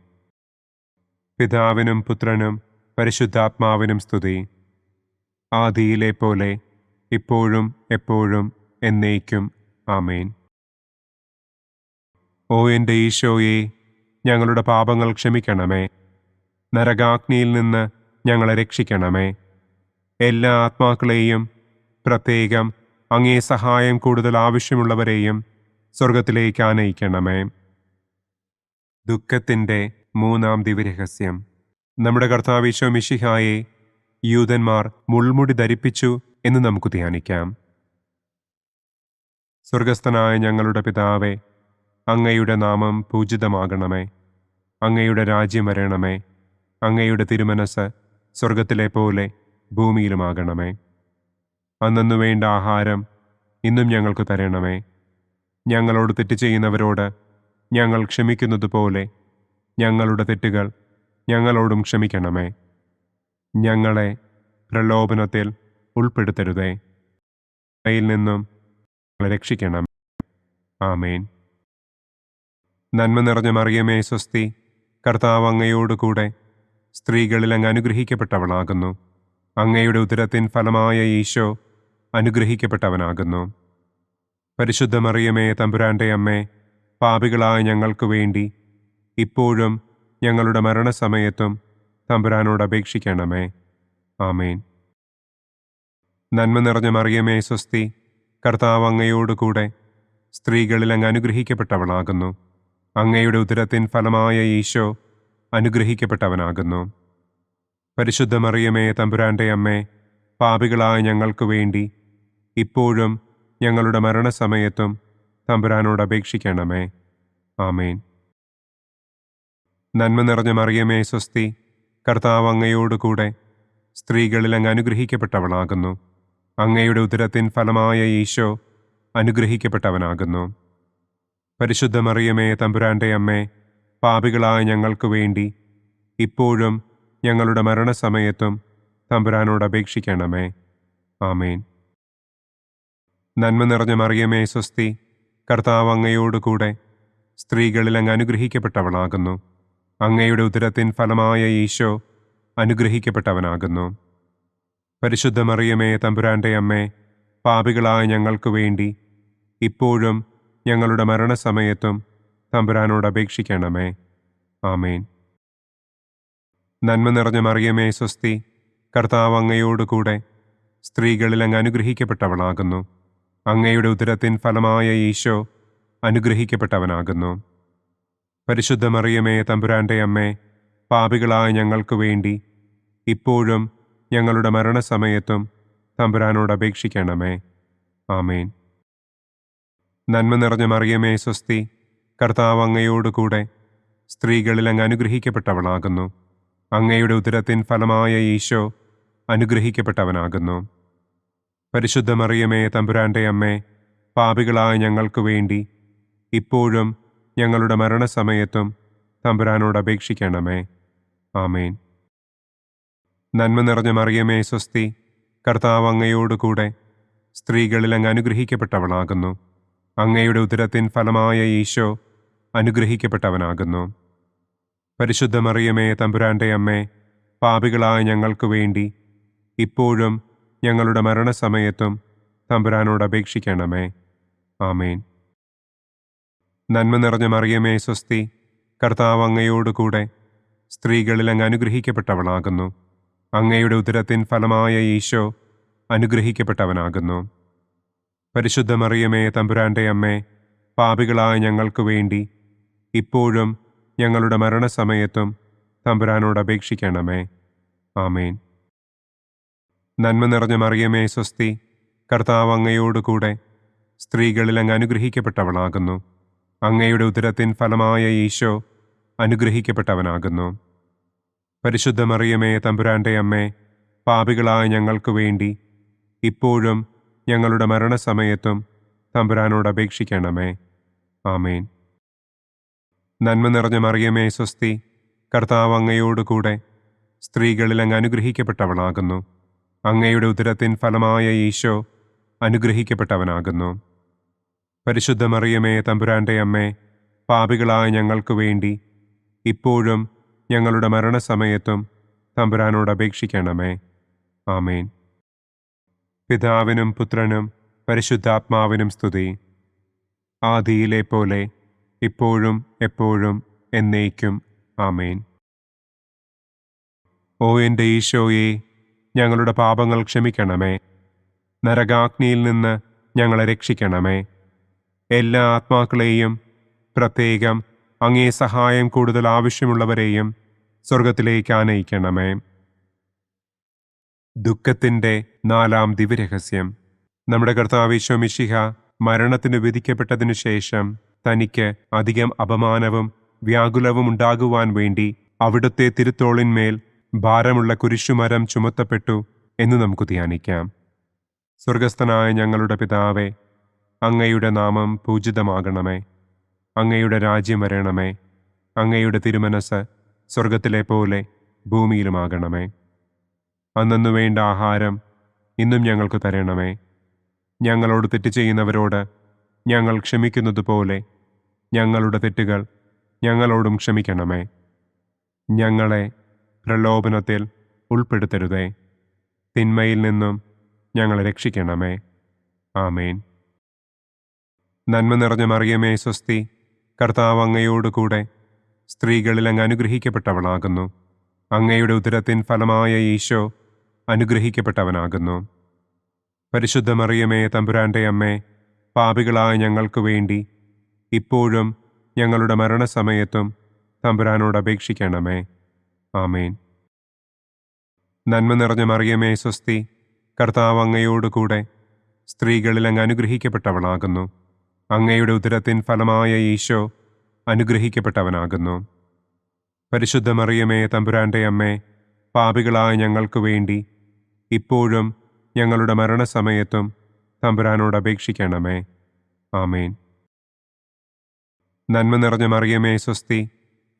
പിതാവിനും പുത്രനും പരിശുദ്ധാത്മാവിനും സ്തുതി. ആദിയിലെ പോലെ ഇപ്പോഴും എപ്പോഴും എന്നേക്കും. ആമേൻ. ഓ എൻ്റെ ഈശോയെ, ഞങ്ങളുടെ പാപങ്ങൾ ക്ഷമിക്കണമേ. നരകാഗ്നിയിൽ നിന്ന് ഞങ്ങളെ രക്ഷിക്കണമേ. എല്ലാ ആത്മാക്കളെയും, പ്രത്യേകം അങ്ങേ സഹായം കൂടുതൽ ആവശ്യമുള്ളവരെയും സ്വർഗത്തിലേക്ക് ആനയിക്കണമേ. ദുഃഖത്തിൻ്റെ മൂന്നാം ദിവ്യരഹസ്യം. നമ്മുടെ കർത്താവ് ഈശോ മിശിഹായെ യൂദന്മാർ മുൾമുടി ധരിപ്പിച്ചു എന്ന് നമുക്ക് ധ്യാനിക്കാം. സ്വർഗസ്ഥനായ ഞങ്ങളുടെ പിതാവേ, അങ്ങയുടെ നാമം പൂജിതമാകണമേ. അങ്ങയുടെ രാജ്യം വരണമേ. അങ്ങയുടെ തിരുമനസ് സ്വർഗത്തിലെ പോലെ ഭൂമിയിലുമാകണമേ. അന്നന്നു വേണ്ട ആഹാരം ഇന്നും ഞങ്ങൾക്ക് തരണമേ. ഞങ്ങളോട് തെറ്റ് ചെയ്യുന്നവരോട് ഞങ്ങൾ ക്ഷമിക്കുന്നത് പോലെ ഞങ്ങളുടെ തെറ്റുകൾ ഞങ്ങളോടും ക്ഷമിക്കണമേ. ഞങ്ങളെ പ്രലോഭനത്തിൽ ഉൾപ്പെടുത്തരുതേ, യിൽ നിന്നും ഞങ്ങളെ രക്ഷിക്കണം. ആമേൻ. നന്മ നിറഞ്ഞ മറിയമേ സ്വസ്തി, കർത്താവ് അങ്ങയോട് കൂടെ സ്ത്രീകളിൽ അങ്ങ് അനുഗ്രഹിക്കപ്പെട്ടവളാകുന്നു. അങ്ങയുടെ ഉദരത്തിൻ ഫലമായ ഈശോ അനുഗ്രഹിക്കപ്പെട്ടവനാകുന്നു. പരിശുദ്ധ മറിയമേ തമ്പുരാന്റെ അമ്മേ, പാപികളായ ഞങ്ങൾക്ക് വേണ്ടി ഇപ്പോഴും ഞങ്ങളുടെ മരണസമയത്തും തമ്പുരാനോട് അപേക്ഷിക്കണമേ. ആമേൻ. നന്മ നിറഞ്ഞ മറിയമേ സ്വസ്തി, കർത്താവ് അങ്ങയോട് കൂടെ സ്ത്രീകളിൽ അങ്ങ് അനുഗ്രഹിക്കപ്പെട്ടവളാകുന്നു. അങ്ങയുടെ ഉദരത്തിൻ ഫലമായ ഈശോ അനുഗ്രഹിക്കപ്പെട്ടവനാകുന്നു. പരിശുദ്ധ മറിയമേ തമ്പുരാന്റെ അമ്മേ, പാപികളായ ഞങ്ങൾക്ക് വേണ്ടി ഇപ്പോഴും ഞങ്ങളുടെ മരണസമയത്തും തമ്പുരാനോട് അപേക്ഷിക്കണമേ. ആമേൻ. നന്മ നിറഞ്ഞ മറിയമേ സ്വസ്തി, കർത്താവ് അങ്ങയോട് കൂടെ സ്ത്രീകളിൽ അങ്ങ് അനുഗ്രഹിക്കപ്പെട്ടവളാകുന്നു. അങ്ങയുടെ ഉദരത്തിൻ ഫലമായ ഈശോ അനുഗ്രഹിക്കപ്പെട്ടവനാകുന്നു. പരിശുദ്ധ മറിയമേ തമ്പുരാന്റെ അമ്മേ, പാപികളായ ഞങ്ങൾക്ക് വേണ്ടി ഇപ്പോഴും ഞങ്ങളുടെ മരണസമയത്തും തമ്പുരാനോട് അപേക്ഷിക്കണമേ. ആമേൻ. നന്മ നിറഞ്ഞ മറിയമേ സ്വസ്തി, കർത്താവ് അങ്ങയോട് കൂടെ സ്ത്രീകളിൽ അങ്ങ് അനുഗ്രഹിക്കപ്പെട്ടവളാകുന്നു. അങ്ങയുടെ ഉദരത്തിൻ ഫലമായ ഈശോ അനുഗ്രഹിക്കപ്പെട്ടവനാകുന്നു. പരിശുദ്ധ മറിയമേ തമ്പുരാന്റെ അമ്മേ, പാപികളായ ഞങ്ങൾക്ക് വേണ്ടി ഇപ്പോഴും ഞങ്ങളുടെ മരണസമയത്തും തമ്പുരാനോട് അപേക്ഷിക്കണമേ. ആമേൻ. നന്മ നിറഞ്ഞ മറിയമേ സ്വസ്തി, കർത്താവ് അങ്ങയോട് കൂടെ സ്ത്രീകളിൽ അങ്ങ് അനുഗ്രഹിക്കപ്പെട്ടവളാകുന്നു. അങ്ങയുടെ ഉദരത്തിൻ ഫലമായ ഈശോ അനുഗ്രഹിക്കപ്പെട്ടവനാകുന്നു. പരിശുദ്ധ മറിയമേ തമ്പുരാന്റെ അമ്മേ, പാപികളായ ഞങ്ങൾക്ക് വേണ്ടി ഇപ്പോഴും ഞങ്ങളുടെ മരണസമയത്തും തമ്പുരാനോട് അപേക്ഷിക്കണമേ. ആമേൻ. നന്മ നിറഞ്ഞ മറിയമേ സ്വസ്തി, കർത്താവ് അങ്ങയോട് കൂടെ സ്ത്രീകളിൽ അങ്ങ് അനുഗ്രഹിക്കപ്പെട്ടവളാകുന്നു. അങ്ങയുടെ ഉദരത്തിൻ ഫലമായ ഈശോ അനുഗ്രഹിക്കപ്പെട്ടവനാകുന്നു. പരിശുദ്ധ മറിയമേ തമ്പുരാന്റെ അമ്മേ, പാപികളായ ഞങ്ങൾക്ക് വേണ്ടി ഇപ്പോഴും ഞങ്ങളുടെ മരണസമയത്തും തമ്പുരാനോട് അപേക്ഷിക്കണമേ. ആമേൻ. നന്മ നിറഞ്ഞ മറിയമേ സ്വസ്തി, കർത്താവ് അങ്ങയോട് കൂടെ സ്ത്രീകളിൽ അങ്ങ് അനുഗ്രഹിക്കപ്പെട്ടവളാകുന്നു. അങ്ങയുടെ ഉദരത്തിൻ ഫലമായ ഈശോ അനുഗ്രഹിക്കപ്പെട്ടവനാകുന്നു. പരിശുദ്ധ മറിയമേ തമ്പുരാന്റെ അമ്മേ, പാപികളായ ഞങ്ങൾക്ക് വേണ്ടി ഇപ്പോഴും ഞങ്ങളുടെ മരണസമയത്തും തമ്പുരാനോട് അപേക്ഷിക്കണമേ. ആമേൻ. നന്മ നിറഞ്ഞ മറിയമേ സ്വസ്തി, കർത്താവ് അങ്ങയോട് കൂടെ സ്ത്രീകളിൽ അങ്ങ് അനുഗ്രഹിക്കപ്പെട്ടവളാകുന്നു. അങ്ങയുടെ ഉദരത്തിൻ ഫലമായ ഈശോ അനുഗ്രഹിക്കപ്പെട്ടവനാകുന്നു. പരിശുദ്ധ മറിയമേ തമ്പുരാന്റെ അമ്മേ, പാപികളായ ഞങ്ങൾക്ക് വേണ്ടി ഇപ്പോഴും ഞങ്ങളുടെ മരണസമയത്തും തമ്പുരാനോട് അപേക്ഷിക്കണമേ. ആമേൻ. നന്മ നിറഞ്ഞ മറിയമേ സ്വസ്തി, കർത്താവ് അങ്ങയോട് കൂടെ സ്ത്രീകളിൽ അങ്ങ് അനുഗ്രഹിക്കപ്പെട്ടവളാകുന്നു. അങ്ങയുടെ ഉദരത്തിൻ ഫലമായ ഈശോ അനുഗ്രഹിക്കപ്പെട്ടവനാകുന്നു. പരിശുദ്ധ മറിയമേ തമ്പുരാന്റെ അമ്മേ, പാപികളായ ഞങ്ങൾക്ക് വേണ്ടി ഇപ്പോഴും ഞങ്ങളുടെ മരണസമയത്തും തമ്പുരാനോട് അപേക്ഷിക്കണമേ. ആമേൻ. നന്മ നിറഞ്ഞ മറിയമേ സ്വസ്തി, കർത്താവ് അങ്ങയോട് കൂടെ സ്ത്രീകളിൽ അങ്ങ് അനുഗ്രഹിക്കപ്പെട്ടവളാകുന്നു. അങ്ങയുടെ ഉദരത്തിൻ ഫലമായ ഈശോ അനുഗ്രഹിക്കപ്പെട്ടവനാകുന്നു. പരിശുദ്ധ മറിയമേ തമ്പുരാന്റെ അമ്മേ, പാപികളായ ഞങ്ങൾക്ക് വേണ്ടി ഇപ്പോഴും ഞങ്ങളുടെ മരണസമയത്തും തമ്പുരാനോട് അപേക്ഷിക്കണമേ. ആമേൻ. പിതാവിനും പുത്രനും പരിശുദ്ധാത്മാവിനും സ്തുതി. ആദിയിലെ പോലെ ഇപ്പോഴും എപ്പോഴും എന്നേക്കും. ആമേൻ. ഓ എൻ്റെ ഈശോയെ, ഞങ്ങളുടെ പാപങ്ങൾ ക്ഷമിക്കണമേ. നരകാഗ്നിയിൽ നിന്ന് ഞങ്ങളെ രക്ഷിക്കണമേ. എല്ലാ ആത്മാക്കളെയും, പ്രത്യേകം അങ്ങേ സഹായം കൂടുതൽ ആവശ്യമുള്ളവരെയും സ്വർഗത്തിലേക്ക് ആനയിക്കണമേ. ദുഃഖത്തിൻ്റെ 4-ാം ദിവ്യരഹസ്യം. നമ്മുടെ കർത്താവ് ഈശോ മിശിഹ മരണത്തിന് വിധിക്കപ്പെട്ടതിനു ശേഷം തനിക്ക് അധികം അപമാനവും വ്യാകുലവും ഉണ്ടാകുവാൻ വേണ്ടി അവിടുത്തെ തിരുത്തോളിന്മേൽ ഭാരമുള്ള കുരിശുമരം ചുമത്തപ്പെട്ടു എന്ന് നമുക്ക് ധ്യാനിക്കാം. സ്വർഗസ്ഥനായ ഞങ്ങളുടെ പിതാവേ, അങ്ങയുടെ നാമം പൂജിതമാകണമേ. അങ്ങയുടെ രാജ്യം വരണമേ. അങ്ങയുടെ തിരുമനസ് സ്വർഗത്തിലെ പോലെ ഭൂമിയിലുമാകണമേ. അന്നന്നു വേണ്ട ആഹാരം ഇന്നും ഞങ്ങൾക്ക് തരണമേ. ഞങ്ങളോട് തെറ്റ് ചെയ്യുന്നവരോട് ഞങ്ങൾ ക്ഷമിക്കുന്നത് പോലെ ഞങ്ങളുടെ തെറ്റുകൾ ഞങ്ങളോടും ക്ഷമിക്കണമേ. ഞങ്ങളെ പ്രലോഭനത്തിൽ ഉൾപ്പെടുത്തരുതേ. തിന്മയിൽ നിന്നും ഞങ്ങളെ രക്ഷിക്കണമേ. ആമേൻ. നന്മ നിറഞ്ഞ മറിയമേ സ്വസ്തി, കർത്താവ് അങ്ങയോട് കൂടെ സ്ത്രീകളിൽ അങ്ങ് അനുഗ്രഹിക്കപ്പെട്ടവളാകുന്നു. അങ്ങയുടെ ഉദരത്തിൻ ഫലമായ ഈശോ അനുഗ്രഹിക്കപ്പെട്ടവനാകുന്നു. പരിശുദ്ധ മറിയമേ തമ്പുരാന്റെ അമ്മേ, പാപികളായ ഞങ്ങൾക്ക് വേണ്ടി ഇപ്പോഴും ഞങ്ങളുടെ മരണസമയത്തും തമ്പുരാനോട് അപേക്ഷിക്കണമേ. ആമേൻ. നന്മ നിറഞ്ഞ മറിയമേ സ്വസ്തി, കർത്താവ് അങ്ങയോട് കൂടെ സ്ത്രീകളിൽ അങ്ങ് അനുഗ്രഹിക്കപ്പെട്ടവളാകുന്നു. അങ്ങയുടെ ഉദരത്തിൻ ഫലമായ ഈശോ അനുഗ്രഹിക്കപ്പെട്ടവനാകുന്നു. പരിശുദ്ധ മറിയമേ തമ്പുരാന്റെ അമ്മേ, പാപികളായ ഞങ്ങൾക്ക് വേണ്ടി ഇപ്പോഴും ഞങ്ങളുടെ മരണസമയത്തും തമ്പുരാനോട് അപേക്ഷിക്കണമേ. ആമേൻ. നന്മ നിറഞ്ഞ മറിയമേ സ്വസ്തി,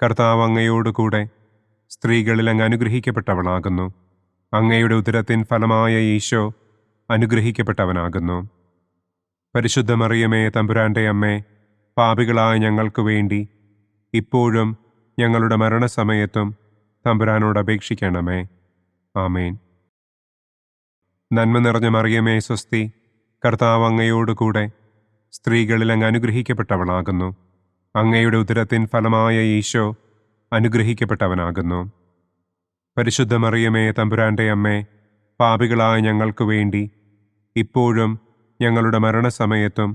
കർത്താവ് അങ്ങയോട് കൂടെ സ്ത്രീകളിൽ അങ്ങ് അനുഗ്രഹിക്കപ്പെട്ടവളാകുന്നു. അങ്ങയുടെ ഉദരത്തിൻ ഫലമായ ഈശോ അനുഗ്രഹിക്കപ്പെട്ടവനാകുന്നു. പരിശുദ്ധ മറിയമേ തമ്പുരാന്റെ അമ്മേ, പാപികളായ ഞങ്ങൾക്ക് വേണ്ടി ഇപ്പോഴും ഞങ്ങളുടെ മരണസമയത്തും തമ്പുരാനോട് അപേക്ഷിക്കണമേ. ആമേൻ. നന്മ നിറഞ്ഞ മറിയമേ സ്വസ്തി, കർത്താവ് അങ്ങയോട് കൂടെ സ്ത്രീകളിൽ അങ്ങ് അനുഗ്രഹിക്കപ്പെട്ടവളാകുന്നു. അങ്ങയുടെ ഉദരത്തിൻ ഫലമായ ഈശോ അനുഗ്രഹിക്കപ്പെട്ടവനാകുന്നു. പരിശുദ്ധ മറിയമേ തമ്പുരാന്റെ അമ്മേ, പാപികളായ ഞങ്ങൾക്ക് വേണ്ടി ഇപ്പോഴും ഞങ്ങളുടെ മരണസമയത്തും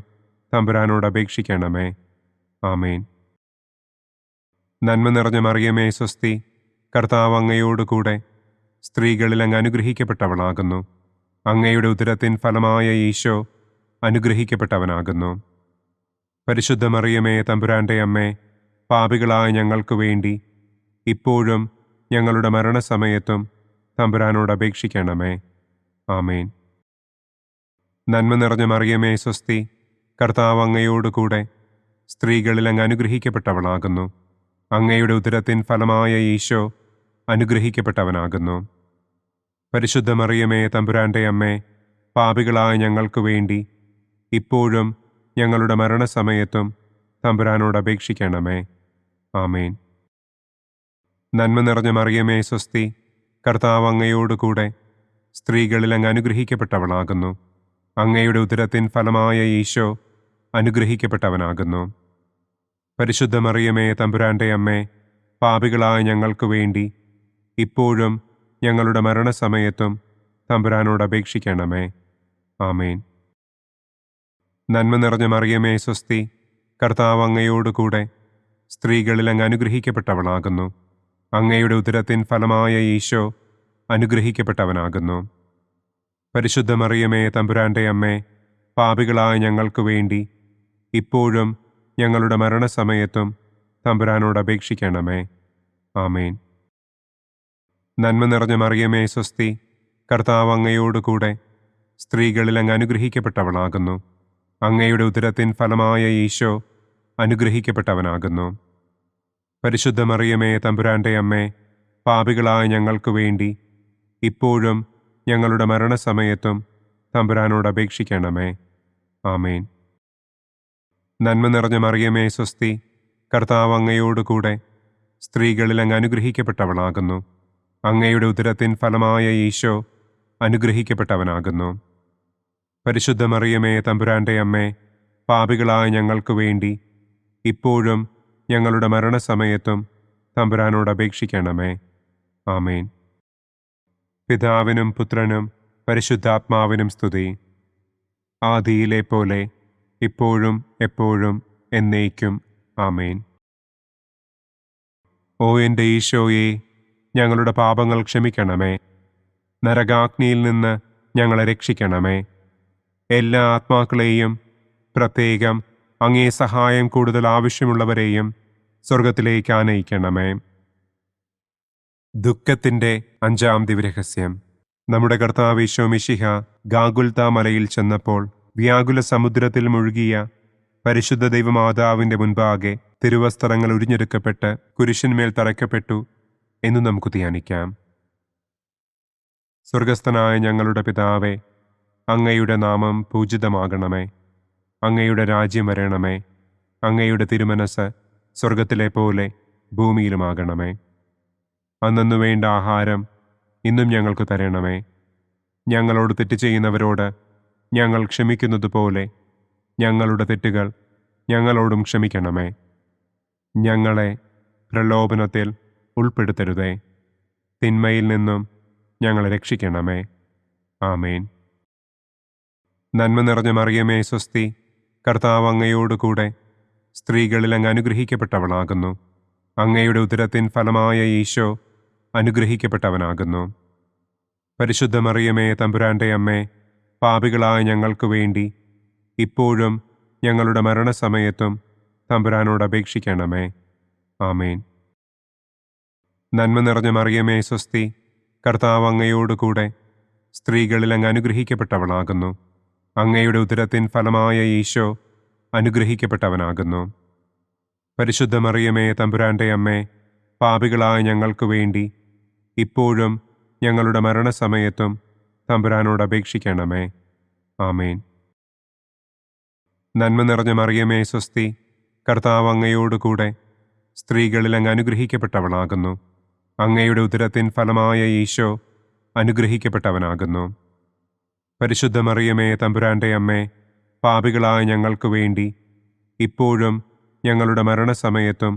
തമ്പുരാനോട് അപേക്ഷിക്കണമേ. ആമേൻ. നന്മ നിറഞ്ഞ മറിയമേ സ്വസ്തി, കർത്താവ് അങ്ങയോട് കൂടെ സ്ത്രീകളിൽ അങ്ങ് അനുഗ്രഹിക്കപ്പെട്ടവളാകുന്നു. അങ്ങയുടെ ഉദരത്തിൻ ഫലമായ ഈശോ അനുഗ്രഹിക്കപ്പെട്ടവനാകുന്നു. പരിശുദ്ധ മറിയമേ, തമ്പുരാന്റെ അമ്മേ, പാപികളായ ഞങ്ങൾക്ക് വേണ്ടി ഇപ്പോഴും ഞങ്ങളുടെ മരണസമയത്തും തമ്പുരാനോട് അപേക്ഷിക്കണമേ. ആമേൻ. നന്മ നിറഞ്ഞ മറിയമേ, സ്വസ്തി, കർത്താവ് അങ്ങയോടുകൂടെ സ്ത്രീകളിൽ അങ്ങ് അനുഗ്രഹിക്കപ്പെട്ടവളാകുന്നു. അങ്ങയുടെ ഉദരത്തിൻ ഫലമായ ഈശോ അനുഗ്രഹിക്കപ്പെട്ടവനാകുന്നു. പരിശുദ്ധ മറിയമേ, തമ്പുരാന്റെ അമ്മേ, പാപികളായ ഞങ്ങൾക്ക് വേണ്ടി ഇപ്പോഴും ഞങ്ങളുടെ മരണസമയത്തും തമ്പുരാനോട് അപേക്ഷിക്കണമേ. ആമേൻ. നന്മ നിറഞ്ഞ മറിയമേ, സ്വസ്തി, കർത്താവ് അങ്ങയോടുകൂടെ സ്ത്രീകളിൽ അങ്ങ് അനുഗ്രഹിക്കപ്പെട്ടവളാകുന്നു. അങ്ങയുടെ ഉദരത്തിൻ ഫലമായ ഈശോ അനുഗ്രഹിക്കപ്പെട്ടവനാകുന്നു. പരിശുദ്ധ മറിയമേ, തമ്പുരാന്റെ അമ്മേ, പാപികളായ ഞങ്ങൾക്ക് വേണ്ടി ഇപ്പോഴും ഞങ്ങളുടെ മരണസമയത്തും തമ്പുരാനോട് അപേക്ഷിക്കണമേ. ആമേൻ. നന്മ നിറഞ്ഞ മറിയമേ, സ്വസ്തി, കർത്താവ് അങ്ങയോടുകൂടെ സ്ത്രീകളിൽ അങ്ങ് അനുഗ്രഹിക്കപ്പെട്ടവളാകുന്നു. അങ്ങയുടെ ഉദരത്തിൻ ഫലമായ ഈശോ അനുഗ്രഹിക്കപ്പെട്ടവനാകുന്നു. പരിശുദ്ധ മറിയമേ, തമ്പുരാന്റെ അമ്മേ, പാപികളായ ഞങ്ങൾക്ക് വേണ്ടി ഇപ്പോഴും ഞങ്ങളുടെ മരണസമയത്തും തമ്പുരാനോട് അപേക്ഷിക്കണമേ. ആമേൻ. നന്മ നിറഞ്ഞ മറിയമേ, സ്വസ്തി, കർത്താവ് അങ്ങയോടുകൂടെ സ്ത്രീകളിൽ അങ്ങ് അനുഗ്രഹിക്കപ്പെട്ടവളാകുന്നു. അങ്ങയുടെ ഉദരത്തിൻ ഫലമായ ഈശോ അനുഗ്രഹിക്കപ്പെട്ടവനാകുന്നു. പരിശുദ്ധ മറിയമേ, തമ്പുരാന്റെ അമ്മേ, പാപികളായ ഞങ്ങൾക്ക് വേണ്ടി ഇപ്പോഴും ഞങ്ങളുടെ മരണസമയത്തും തമ്പുരാനോട് അപേക്ഷിക്കണമേ. ആമേൻ. നന്മ നിറഞ്ഞ മറിയമേ, സ്വസ്തി, കർത്താവ് അങ്ങയോടുകൂടെ സ്ത്രീകളിൽ അങ്ങ് അനുഗ്രഹിക്കപ്പെട്ടവളാകുന്നു. അങ്ങയുടെ ഉദരത്തിൻ ഫലമായ ഈശോ അനുഗ്രഹിക്കപ്പെട്ടവനാകുന്നു. പരിശുദ്ധ മറിയമേ, തമ്പുരാന്റെ അമ്മേ, പാപികളായ ഞങ്ങൾക്ക് വേണ്ടി ഇപ്പോഴും ഞങ്ങളുടെ മരണസമയത്തും തമ്പുരാനോട് അപേക്ഷിക്കണമേ. ആമേൻ. പിതാവിനും പുത്രനും പരിശുദ്ധാത്മാവിനും സ്തുതി. ആദിയിലെ പോലെ ഇപ്പോഴും എപ്പോഴും എന്നേക്കും. ആമേൻ. ഓ എൻ്റെ ഈശോയെ, ഞങ്ങളുടെ പാപങ്ങൾ ക്ഷമിക്കണമേ. നരകാഗ്നിയിൽ നിന്ന് ഞങ്ങളെ രക്ഷിക്കണമേ. എല്ലാ ആത്മാക്കളെയും, പ്രത്യേകം അങ്ങേ സഹായം കൂടുതൽ ആവശ്യമുള്ളവരെയും സ്വർഗത്തിലേക്ക് ആനയിക്കണമേ. ദുഃഖത്തിൻ്റെ 5-ാം ദിവ്യരഹസ്യം. നമ്മുടെ കർത്താവ് ഈശോ മിശിഹ ഗാഗുൽത്ത മലയിൽ ചെന്നപ്പോൾ വ്യാകുല സമുദ്രത്തിൽ മുഴുകിയ പരിശുദ്ധ ദൈവമാതാവിൻ്റെ മുൻപാകെ തിരുവസ്ത്രങ്ങൾ ഉരിഞ്ഞെടുക്കപ്പെട്ട് കുരിശിന്മേൽ തറയ്ക്കപ്പെട്ടു എന്ന് നമുക്ക് ധ്യാനിക്കാം. സ്വർഗസ്ഥനായ ഞങ്ങളുടെ പിതാവേ, അങ്ങയുടെ നാമം പൂജിതമാകണമേ. അങ്ങയുടെ രാജ്യം വരണമേ. അങ്ങയുടെ തിരുമനസ് സ്വർഗത്തിലെ പോലെ ഭൂമിയിലുമാകണമേ. അന്നന്നു വേണ്ട ആഹാരം ഇന്നും ഞങ്ങൾക്ക് തരണമേ. ഞങ്ങളോട് തെറ്റ് ചെയ്യുന്നവരോട് ഞങ്ങൾ ക്ഷമിക്കുന്നത് പോലെ ഞങ്ങളുടെ തെറ്റുകൾ ഞങ്ങളോടും ക്ഷമിക്കണമേ. ഞങ്ങളെ പ്രലോഭനത്തിൽ ഉൾപ്പെടുത്തരുതേ. തിന്മയിൽ നിന്നും ഞങ്ങളെ രക്ഷിക്കണമേ. ആമേൻ. നന്മ നിറഞ്ഞ മറിയമേ, സ്വസ്തി, കർത്താവ് അങ്ങയോടുകൂടെ സ്ത്രീകളിൽ അങ്ങ് അനുഗ്രഹിക്കപ്പെട്ടവളാകുന്നു. അങ്ങയുടെ ഉദരത്തിൻ ഫലമായ ഈശോ അനുഗ്രഹിക്കപ്പെട്ടവനാകുന്നു. പരിശുദ്ധ മറിയമേ, തമ്പുരാന്റെ അമ്മേ, പാപികളായ ഞങ്ങൾക്ക് വേണ്ടി ഇപ്പോഴും ഞങ്ങളുടെ മരണസമയത്തും തമ്പുരാനോട് അപേക്ഷിക്കണമേ. ആമേൻ. നന്മ നിറഞ്ഞ മറിയമേ, സ്വസ്തി, കർത്താവ് അങ്ങയോടുകൂടെ സ്ത്രീകളിൽ അങ്ങ് അനുഗ്രഹിക്കപ്പെട്ടവളാകുന്നു. അങ്ങയുടെ ഉദരത്തിൻ ഫലമായ ഈശോ അനുഗ്രഹിക്കപ്പെട്ടവനാകുന്നു. പരിശുദ്ധ മറിയമേ, തമ്പുരാന്റെ അമ്മേ, പാപികളായ ഞങ്ങൾക്ക് വേണ്ടി ഇപ്പോഴും ഞങ്ങളുടെ മരണസമയത്തും തമ്പുരാനോട് അപേക്ഷിക്കണമേ. ആമേൻ. നന്മ നിറഞ്ഞ മറിയമേ, സ്വസ്തി, കർത്താവ് അങ്ങയോടുകൂടെ സ്ത്രീകളിൽ അങ്ങ് അനുഗ്രഹിക്കപ്പെട്ടവളാകുന്നു. അങ്ങയുടെ ഉദരത്തിൻ ഫലമായ ഈശോ അനുഗ്രഹിക്കപ്പെട്ടവനാകുന്നു. പരിശുദ്ധ മറിയമേ, തമ്പുരാന്റെ അമ്മേ, പാപികളായ ഞങ്ങൾക്ക് വേണ്ടി ഇപ്പോഴും ഞങ്ങളുടെ മരണസമയത്തും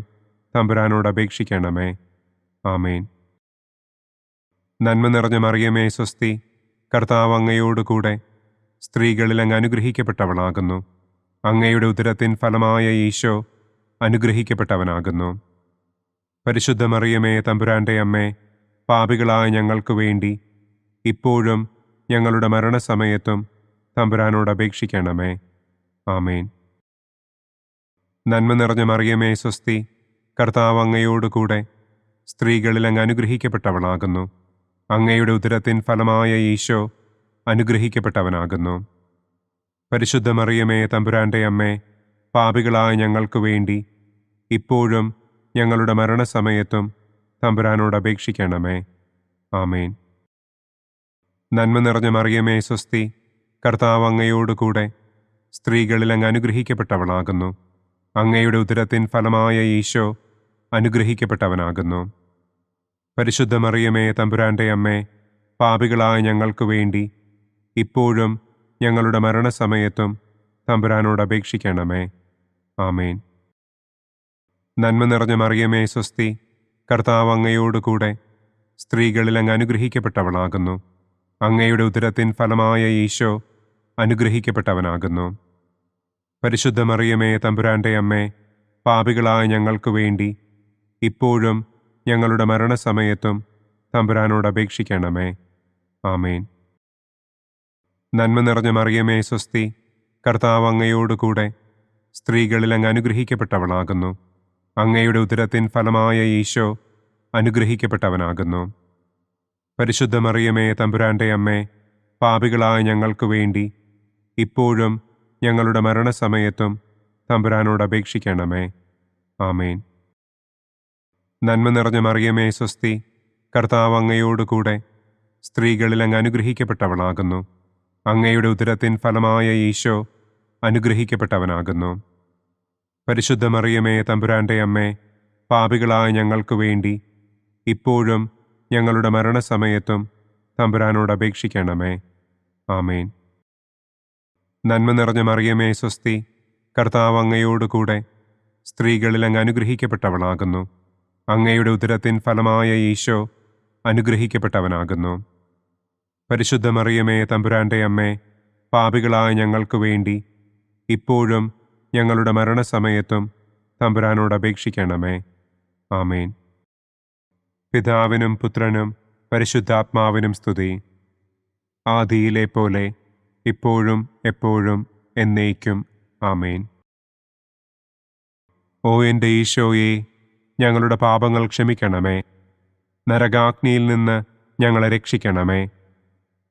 തമ്പുരാനോട് അപേക്ഷിക്കണമേ. ആമേൻ. നന്മ നിറഞ്ഞ മറിയമേ, സ്വസ്തി, കർത്താവ് അങ്ങയോടുകൂടെ സ്ത്രീകളിൽ അങ്ങ് അനുഗ്രഹിക്കപ്പെട്ടവളാകുന്നു. അങ്ങയുടെ ഉദരത്തിൻ ഫലമായ ഈശോ അനുഗ്രഹിക്കപ്പെട്ടവനാകുന്നു. പരിശുദ്ധ മറിയമേ, തമ്പുരാന്റെ അമ്മേ, പാപികളായ ഞങ്ങൾക്ക് വേണ്ടി ഇപ്പോഴും ഞങ്ങളുടെ മരണസമയത്തും തമ്പുരാനോട് അപേക്ഷിക്കണമേ. ആമേൻ. നന്മ നിറഞ്ഞ മറിയമേ സ്വസ്തി, കർത്താവ് അങ്ങയോടുകൂടെ സ്ത്രീകളിൽ അങ്ങ് അനുഗ്രഹിക്കപ്പെട്ടവളാകുന്നു. അങ്ങയുടെ ഉദരത്തിൻ ഫലമായ ഈശോ അനുഗ്രഹിക്കപ്പെട്ടവനാകുന്നു. പരിശുദ്ധ മറിയമേ തമ്പുരാന്റെ അമ്മേ, പാപികളായ ഞങ്ങൾക്ക് വേണ്ടി ഇപ്പോഴും ഞങ്ങളുടെ മരണസമയത്തും തമ്പുരാനോട് അപേക്ഷിക്കണമേ. ആമേൻ. നന്മ നിറഞ്ഞ മറിയമേ സ്വസ്തി, കർത്താവ് അങ്ങയോടുകൂടെ സ്ത്രീകളിൽ അങ്ങ് അനുഗ്രഹിക്കപ്പെട്ടവളാകുന്നു. അങ്ങയുടെ ഉദരത്തിൻ ഫലമായ ഈശോ അനുഗ്രഹിക്കപ്പെട്ടവനാകുന്നു. പരിശുദ്ധ മറിയമേ തമ്പുരാന്റെ അമ്മേ, പാപികളായ ഞങ്ങൾക്ക് വേണ്ടി ഇപ്പോഴും ഞങ്ങളുടെ മരണസമയത്തും തമ്പുരാനോട് അപേക്ഷിക്കണമേ. ആമേൻ. നന്മ നിറഞ്ഞ മറിയമേ സ്വസ്തി, കർത്താവ് അങ്ങയോടുകൂടെ സ്ത്രീകളിൽ അങ്ങ് അനുഗ്രഹിക്കപ്പെട്ടവളാകുന്നു. അങ്ങയുടെ ഉദരത്തിൻ ഫലമായ ഈശോ അനുഗ്രഹിക്കപ്പെട്ടവനാകുന്നു. പരിശുദ്ധ മറിയമേ തമ്പുരാന്റെ അമ്മേ, പാപികളായ ഞങ്ങൾക്ക് വേണ്ടി ഇപ്പോഴും ഞങ്ങളുടെ മരണസമയത്തും തമ്പുരാനോട് അപേക്ഷിക്കണമേ. ആമേൻ. നന്മ നിറഞ്ഞ മറിയമേ സ്വസ്തി, കർത്താവ് അങ്ങയോടുകൂടെ സ്ത്രീകളിൽ അങ്ങ് അനുഗ്രഹിക്കപ്പെട്ടവളാകുന്നു. അങ്ങയുടെ ഉദരത്തിൻ ഫലമായ ഈശോ അനുഗ്രഹിക്കപ്പെട്ടവനാകുന്നു. പരിശുദ്ധ മറിയമേ തമ്പുരാന്റെ അമ്മേ, പാപികളായ ഞങ്ങൾക്ക് വേണ്ടി ഇപ്പോഴും ഞങ്ങളുടെ മരണസമയത്തും തമ്പുരാനോട് അപേക്ഷിക്കണമേ. ആമേൻ. നന്മ നിറഞ്ഞ മറിയമേ സ്വസ്തി, കർത്താവ് അങ്ങയോടുകൂടെ സ്ത്രീകളിൽ അങ്ങ് അനുഗ്രഹിക്കപ്പെട്ടവളാകുന്നു. അങ്ങയുടെ ഉദരത്തിൻ ഫലമായ ഈശോ അനുഗ്രഹിക്കപ്പെട്ടവനാകുന്നു. പരിശുദ്ധ മറിയമേ തമ്പുരാന്റെ അമ്മേ, പാപികളായ ഞങ്ങൾക്ക് വേണ്ടി ഇപ്പോഴും ഞങ്ങളുടെ മരണസമയത്തും തമ്പുരാനോട് അപേക്ഷിക്കണമേ. ആമേൻ. നന്മ നിറഞ്ഞ മറിയമേ സ്വസ്തി, കർത്താവ് അങ്ങയോടുകൂടെ സ്ത്രീകളിൽ അങ്ങ് അനുഗ്രഹിക്കപ്പെട്ടവളാകുന്നു. അങ്ങയുടെ ഉദരത്തിൻ ഫലമായ ഈശോ അനുഗ്രഹിക്കപ്പെട്ടവനാകുന്നു. പരിശുദ്ധ മറിയമേ തമ്പുരാന്റെ അമ്മേ, പാപികളായ ഞങ്ങൾക്ക് വേണ്ടി ഇപ്പോഴും ഞങ്ങളുടെ മരണസമയത്തും തമ്പുരാനോട് അപേക്ഷിക്കണമേ. ആമേൻ. പിതാവിനും പുത്രനും പരിശുദ്ധാത്മാവിനും സ്തുതി. ആദിയിലെ പോലെ ഇപ്പോഴും എപ്പോഴും എന്നേക്കും. ആമേൻ. ഓ എൻ്റെ ഈശോയെ, ഞങ്ങളുടെ പാപങ്ങൾ ക്ഷമിക്കണമേ. നരകാഗ്നിയിൽ നിന്ന് ഞങ്ങളെ രക്ഷിക്കണമേ.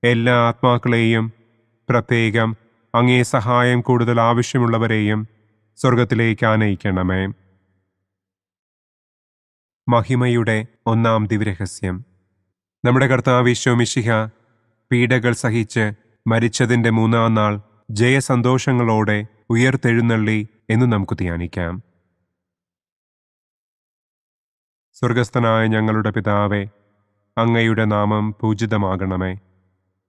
എല്ലാ ആത്മാക്കളെയും, പ്രത്യേകം അങ്ങേ സഹായം കൂടുതൽ ആവശ്യമുള്ളവരെയും സ്വർഗത്തിലേക്ക് ആനയിക്കണമേ. മഹിമയുടെ ഒന്നാം ദിവ്യരഹസ്യം. നമ്മുടെ കർത്താവ് ഈശോ മിശിഹ പീഡകൾ സഹിച്ച് മരിച്ചതിൻ്റെ മൂന്നാം നാൾ ജയസന്തോഷങ്ങളോടെ ഉയർത്തെഴുന്നള്ളി എന്ന് നമുക്ക് ധ്യാനിക്കാം. സ്വർഗസ്ഥനായ ഞങ്ങളുടെ പിതാവേ, അങ്ങയുടെ നാമം പൂജിതമാകണമേ.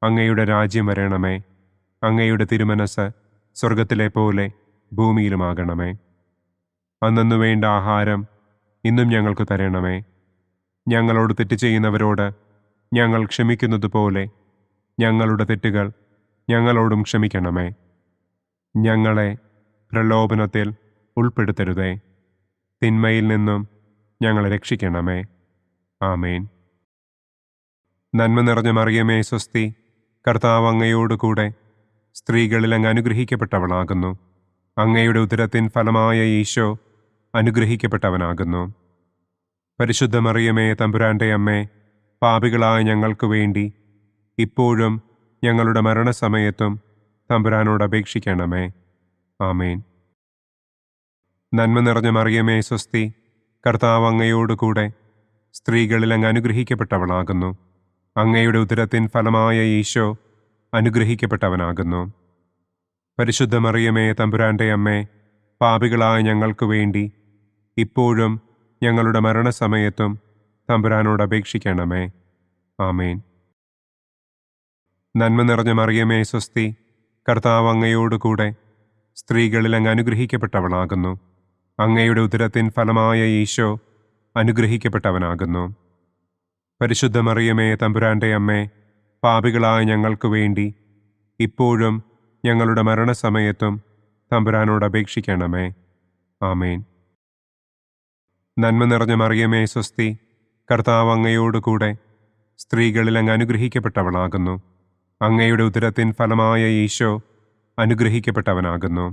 അങ്ങയുടെ രാജ്യം വരണമേ. അങ്ങയുടെ തിരുമനസ് സ്വർഗത്തിലെ പോലെ ഭൂമിയിലുമാകണമേ. അന്നന്നു വേണ്ട ആഹാരം ഇന്നും ഞങ്ങൾക്ക് തരണമേ. ഞങ്ങളോട് തെറ്റ് ചെയ്യുന്നവരോട് ഞങ്ങൾ ക്ഷമിക്കുന്നത് പോലെ ഞങ്ങളുടെ തെറ്റുകൾ ഞങ്ങളോടും ക്ഷമിക്കണമേ. ഞങ്ങളെ പ്രലോഭനത്തിൽ ഉൾപ്പെടുത്തരുതേ. തിന്മയിൽ നിന്നും ഞങ്ങളെ രക്ഷിക്കണമേ. ആമേൻ. നന്മ നിറഞ്ഞ മറിയമേ സ്വസ്തി, കർത്താവ് അങ്ങയോടുകൂടെ സ്ത്രീകളിൽ അങ്ങ് അനുഗ്രഹിക്കപ്പെട്ടവളാകുന്നു. അങ്ങയുടെ ഉദരത്തിൻ ഫലമായ ഈശോ അനുഗ്രഹിക്കപ്പെട്ടവനാകുന്നു. പരിശുദ്ധ മറിയമേ തമ്പുരാന്റെ അമ്മേ, പാപികളായ ഞങ്ങൾക്ക് വേണ്ടി ഇപ്പോഴും ഞങ്ങളുടെ മരണസമയത്തും തമ്പുരാനോട് അപേക്ഷിക്കണമേ. ആമേൻ. നന്മ നിറഞ്ഞ മറിയമേ സ്വസ്തി, കർത്താവ് അങ്ങയോടുകൂടെ സ്ത്രീകളിൽ അങ്ങ് അനുഗ്രഹിക്കപ്പെട്ടവളാകുന്നു. അങ്ങയുടെ ഉദരത്തിൻ ഫലമായ ഈശോ അനുഗ്രഹിക്കപ്പെട്ടവനാകുന്നു. പരിശുദ്ധ മറിയമേ തമ്പുരാന്റെ അമ്മേ, പാപികളായ ഞങ്ങൾക്ക് വേണ്ടി ഇപ്പോഴും ഞങ്ങളുടെ മരണസമയത്തും തമ്പുരാനോട് അപേക്ഷിക്കണമേ. ആമേൻ. നന്മ നിറഞ്ഞ മറിയമേ സ്വസ്തി, കർത്താവ് അങ്ങയോടുകൂടെ സ്ത്രീകളിൽ അങ്ങ് അനുഗ്രഹിക്കപ്പെട്ടവളാകുന്നു. അങ്ങയുടെ ഉദരത്തിൻ ഫലമായ ഈശോ അനുഗ്രഹിക്കപ്പെട്ടവനാകുന്നു. പരിശുദ്ധ മറിയമേ തമ്പുരാന്റെ അമ്മേ, പാപികളായ ഞങ്ങൾക്ക് വേണ്ടി ഇപ്പോഴും ഞങ്ങളുടെ മരണസമയത്തും തമ്പുരാനോട് അപേക്ഷിക്കണമേ. ആമേൻ. നന്മ നിറഞ്ഞ മറിയമേ സ്വസ്തി, കർത്താവ് അങ്ങയോടുകൂടെ സ്ത്രീകളിൽ അങ്ങ് അനുഗ്രഹിക്കപ്പെട്ടവളാകുന്നു. അങ്ങയുടെ ഉദരത്തിൻ ഫലമായ ഈശോ അനുഗ്രഹിക്കപ്പെട്ടവനാകുന്നു.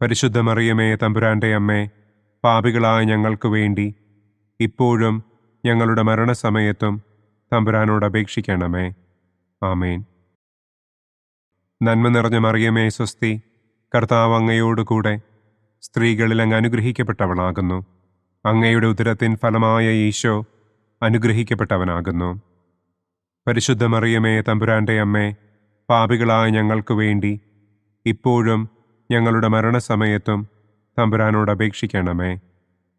പരിശുദ്ധ മറിയമേ, തമ്പുരാന്റെ അമ്മേ, പാപികളായ ഞങ്ങൾക്ക് വേണ്ടി ഇപ്പോഴും ഞങ്ങളുടെ മരണസമയത്തും തമ്പുരാനോട് അപേക്ഷിക്കണമേ. ആമേൻ. നന്മ നിറഞ്ഞ മറിയമേ, സ്വസ്തി, കർത്താവ് അങ്ങയോടുകൂടെ സ്ത്രീകളിൽ അങ്ങ് അനുഗ്രഹിക്കപ്പെട്ടവളാകുന്നു. അങ്ങയുടെ ഉദരത്തിൻ ഫലമായ ഈശോ അനുഗ്രഹിക്കപ്പെട്ടവനാകുന്നു. പരിശുദ്ധ മറിയമേ, തമ്പുരാന്റെ അമ്മേ, പാപികളായ ഞങ്ങൾക്ക് വേണ്ടി ഇപ്പോഴും ഞങ്ങളുടെ മരണസമയത്തും തമ്പുരാനോട് അപേക്ഷിക്കണമേ.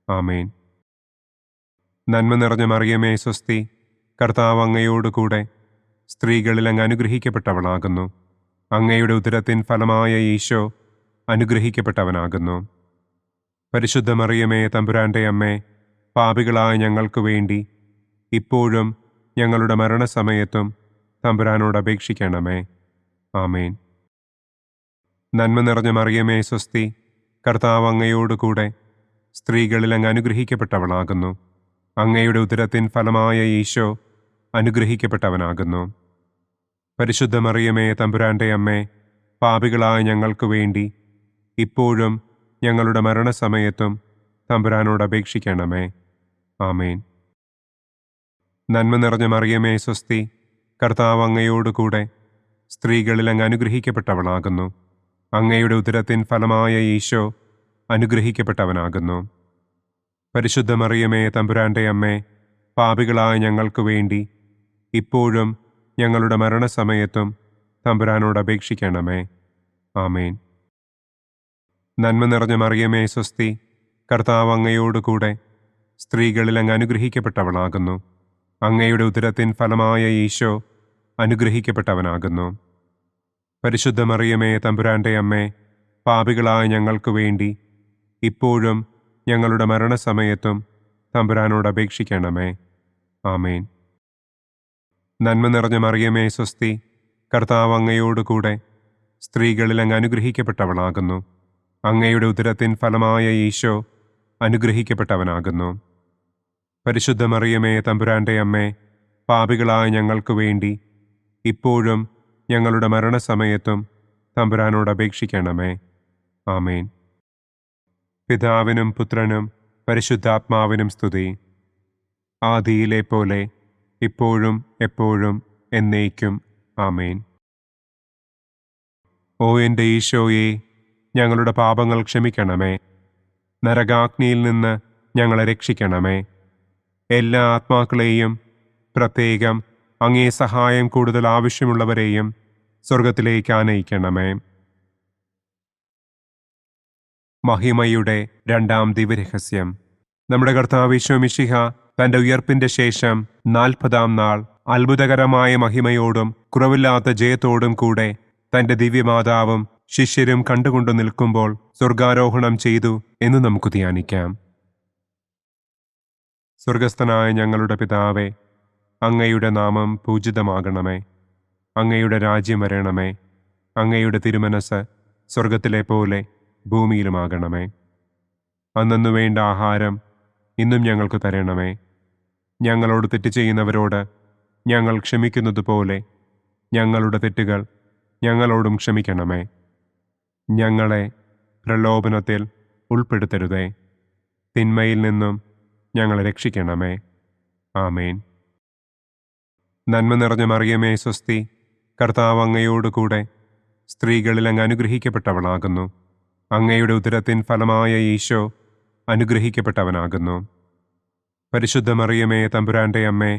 ആമേൻ. നന്മ നിറഞ്ഞ മറിയമേ, സ്വസ്തി, കർത്താവ് അങ്ങയോടുകൂടെ സ്ത്രീകളിൽ അങ്ങ് അനുഗ്രഹിക്കപ്പെട്ടവളാകുന്നു. അങ്ങയുടെ ഉദരത്തിൻ ഫലമായ ഈശോ അനുഗ്രഹിക്കപ്പെട്ടവനാകുന്നു. പരിശുദ്ധ മറിയമേ, തമ്പുരാന്റെ അമ്മേ, പാപികളായ ഞങ്ങൾക്ക് വേണ്ടി ഇപ്പോഴും ഞങ്ങളുടെ മരണസമയത്തും തമ്പുരാനോട് അപേക്ഷിക്കണമേ. ആമേൻ. നന്മ നിറഞ്ഞ മറിയമേ, സ്വസ്തി, കർത്താവ് അങ്ങയോടുകൂടെ സ്ത്രീകളിൽ അങ്ങ് അനുഗ്രഹിക്കപ്പെട്ടവളാകുന്നു. അങ്ങയുടെ ഉദരത്തിൻ ഫലമായ ഈശോ അനുഗ്രഹിക്കപ്പെട്ടവനാകുന്നു. പരിശുദ്ധ മറിയമേ, തമ്പുരാന്റെ അമ്മേ, പാപികളായ ഞങ്ങൾക്ക് വേണ്ടി ഇപ്പോഴും ഞങ്ങളുടെ മരണസമയത്തും തമ്പുരാനോട് അപേക്ഷിക്കണമേ. ആമേൻ. നന്മ നിറഞ്ഞ മറിയമേ, സ്വസ്തി, കർത്താവ് അങ്ങയോടുകൂടെ സ്ത്രീകളിൽ അങ്ങ് അനുഗ്രഹിക്കപ്പെട്ടവളാകുന്നു. അങ്ങയുടെ ഉദരത്തിൻ ഫലമായ ഈശോ അനുഗ്രഹിക്കപ്പെട്ടവനാകുന്നു. പരിശുദ്ധ മറിയമേ, തമ്പുരാന്റെ അമ്മേ, പാപികളായ ഞങ്ങൾക്ക് വേണ്ടി ഇപ്പോഴും ഞങ്ങളുടെ മരണസമയത്തും തമ്പുരാനോട് അപേക്ഷിക്കണമേ. ആമേൻ. നന്മ നിറഞ്ഞ മറിയമേ, സ്വസ്തി, കർത്താവ് അങ്ങയോടുകൂടെ സ്ത്രീകളിൽ അങ്ങ് അനുഗ്രഹിക്കപ്പെട്ടവളാകുന്നു. അങ്ങയുടെ ഉദരത്തിൻ ഫലമായ ഈശോ അനുഗ്രഹിക്കപ്പെട്ടവനാകുന്നു. പരിശുദ്ധ മറിയമേ, തമ്പുരാന്റെ അമ്മേ, പാപികളായ ഞങ്ങൾക്ക് വേണ്ടി ഇപ്പോഴും ഞങ്ങളുടെ മരണസമയത്തും തമ്പുരാനോട് അപേക്ഷിക്കണമേ. ആമേൻ. നന്മ നിറഞ്ഞ മറിയമേ, സ്വസ്തി, കർത്താവ് അങ്ങയോടുകൂടെ സ്ത്രീകളിൽ അങ്ങ് അനുഗ്രഹിക്കപ്പെട്ടവളാകുന്നു. അങ്ങയുടെ ഉദരത്തിൻ ഫലമായ ഈശോ അനുഗ്രഹിക്കപ്പെട്ടവനാകുന്നു. പരിശുദ്ധ മറിയമേ, തമ്പുരാന്റെ അമ്മേ, പാപികളായ ഞങ്ങൾക്ക് വേണ്ടി ഇപ്പോഴും ഞങ്ങളുടെ മരണസമയത്തും തമ്പുരാനോട് അപേക്ഷിക്കണമേ. ആമേൻ. പിതാവിനും പുത്രനും പരിശുദ്ധാത്മാവിനും സ്തുതി. ആദിയിലെ പോലെ ഇപ്പോഴും എപ്പോഴും എന്നേക്കും. ആമേൻ. ഓ എൻ്റെ ഈശോയെ, ഞങ്ങളുടെ പാപങ്ങൾ ക്ഷമിക്കണമേ. നരകാഗ്നിയിൽ നിന്ന് ഞങ്ങളെ രക്ഷിക്കണമേ. എല്ലാ ആത്മാക്കളെയും, പ്രത്യേകം അങ്ങേ സഹായം കൂടുതൽ ആവശ്യമുള്ളവരെയും സ്വർഗത്തിലേക്ക് ആനയിക്കണമേ. മഹിമയുടെ രണ്ടാം ദിവ്യരഹസ്യം. നമ്മുടെ കർത്താവ് ഈശോ മിശിഹ തന്റെ ഉയർപ്പിന്റെ ശേഷം 40-ാം നാൾ അത്ഭുതകരമായ മഹിമയോടും കുറവില്ലാത്ത ജയത്തോടും കൂടെ തന്റെ ദിവ്യമാതാവും ശിഷ്യരും കണ്ടുകൊണ്ടു നിൽക്കുമ്പോൾ സ്വർഗാരോഹണം ചെയ്തു എന്ന് നമുക്ക് ധ്യാനിക്കാം. സ്വർഗസ്ഥനായ ഞങ്ങളുടെ പിതാവേ, അങ്ങയുടെ നാമം പൂജിതമാകണമേ. അങ്ങയുടെ രാജ്യം വരണമേ. അങ്ങയുടെ തിരുമനസ് സ്വർഗത്തിലെ പോലെ ഭൂമിയിലുമാകണമേ. അന്നു വേണ്ട ആഹാരം ഇന്നും ഞങ്ങൾക്ക് തരണമേ. ഞങ്ങളോട് തെറ്റ് ചെയ്യുന്നവരോട് ഞങ്ങൾ ക്ഷമിക്കുന്നത് പോലെ ഞങ്ങളുടെ തെറ്റുകൾ ഞങ്ങളോടും ക്ഷമിക്കണമേ. ഞങ്ങളെ പ്രലോഭനത്തിൽ ഉൾപ്പെടുത്തരുതേ. തിന്മയിൽ നിന്നും ഞങ്ങളെ രക്ഷിക്കണമേ. ആമേൻ. നന്മ നിറഞ്ഞ മറിയമേ, സ്വസ്തി, കർത്താവ് അങ്ങയോടുകൂടെ സ്ത്രീകളിൽ അങ്ങ് അനുഗ്രഹിക്കപ്പെട്ടവളാകുന്നു. അങ്ങയുടെ ഉദരത്തിൻ ഫലമായ ഈശോ അനുഗ്രഹിക്കപ്പെട്ടവനാകുന്നു. പരിശുദ്ധ മറിയമേ, തമ്പുരാന്റെ അമ്മേ,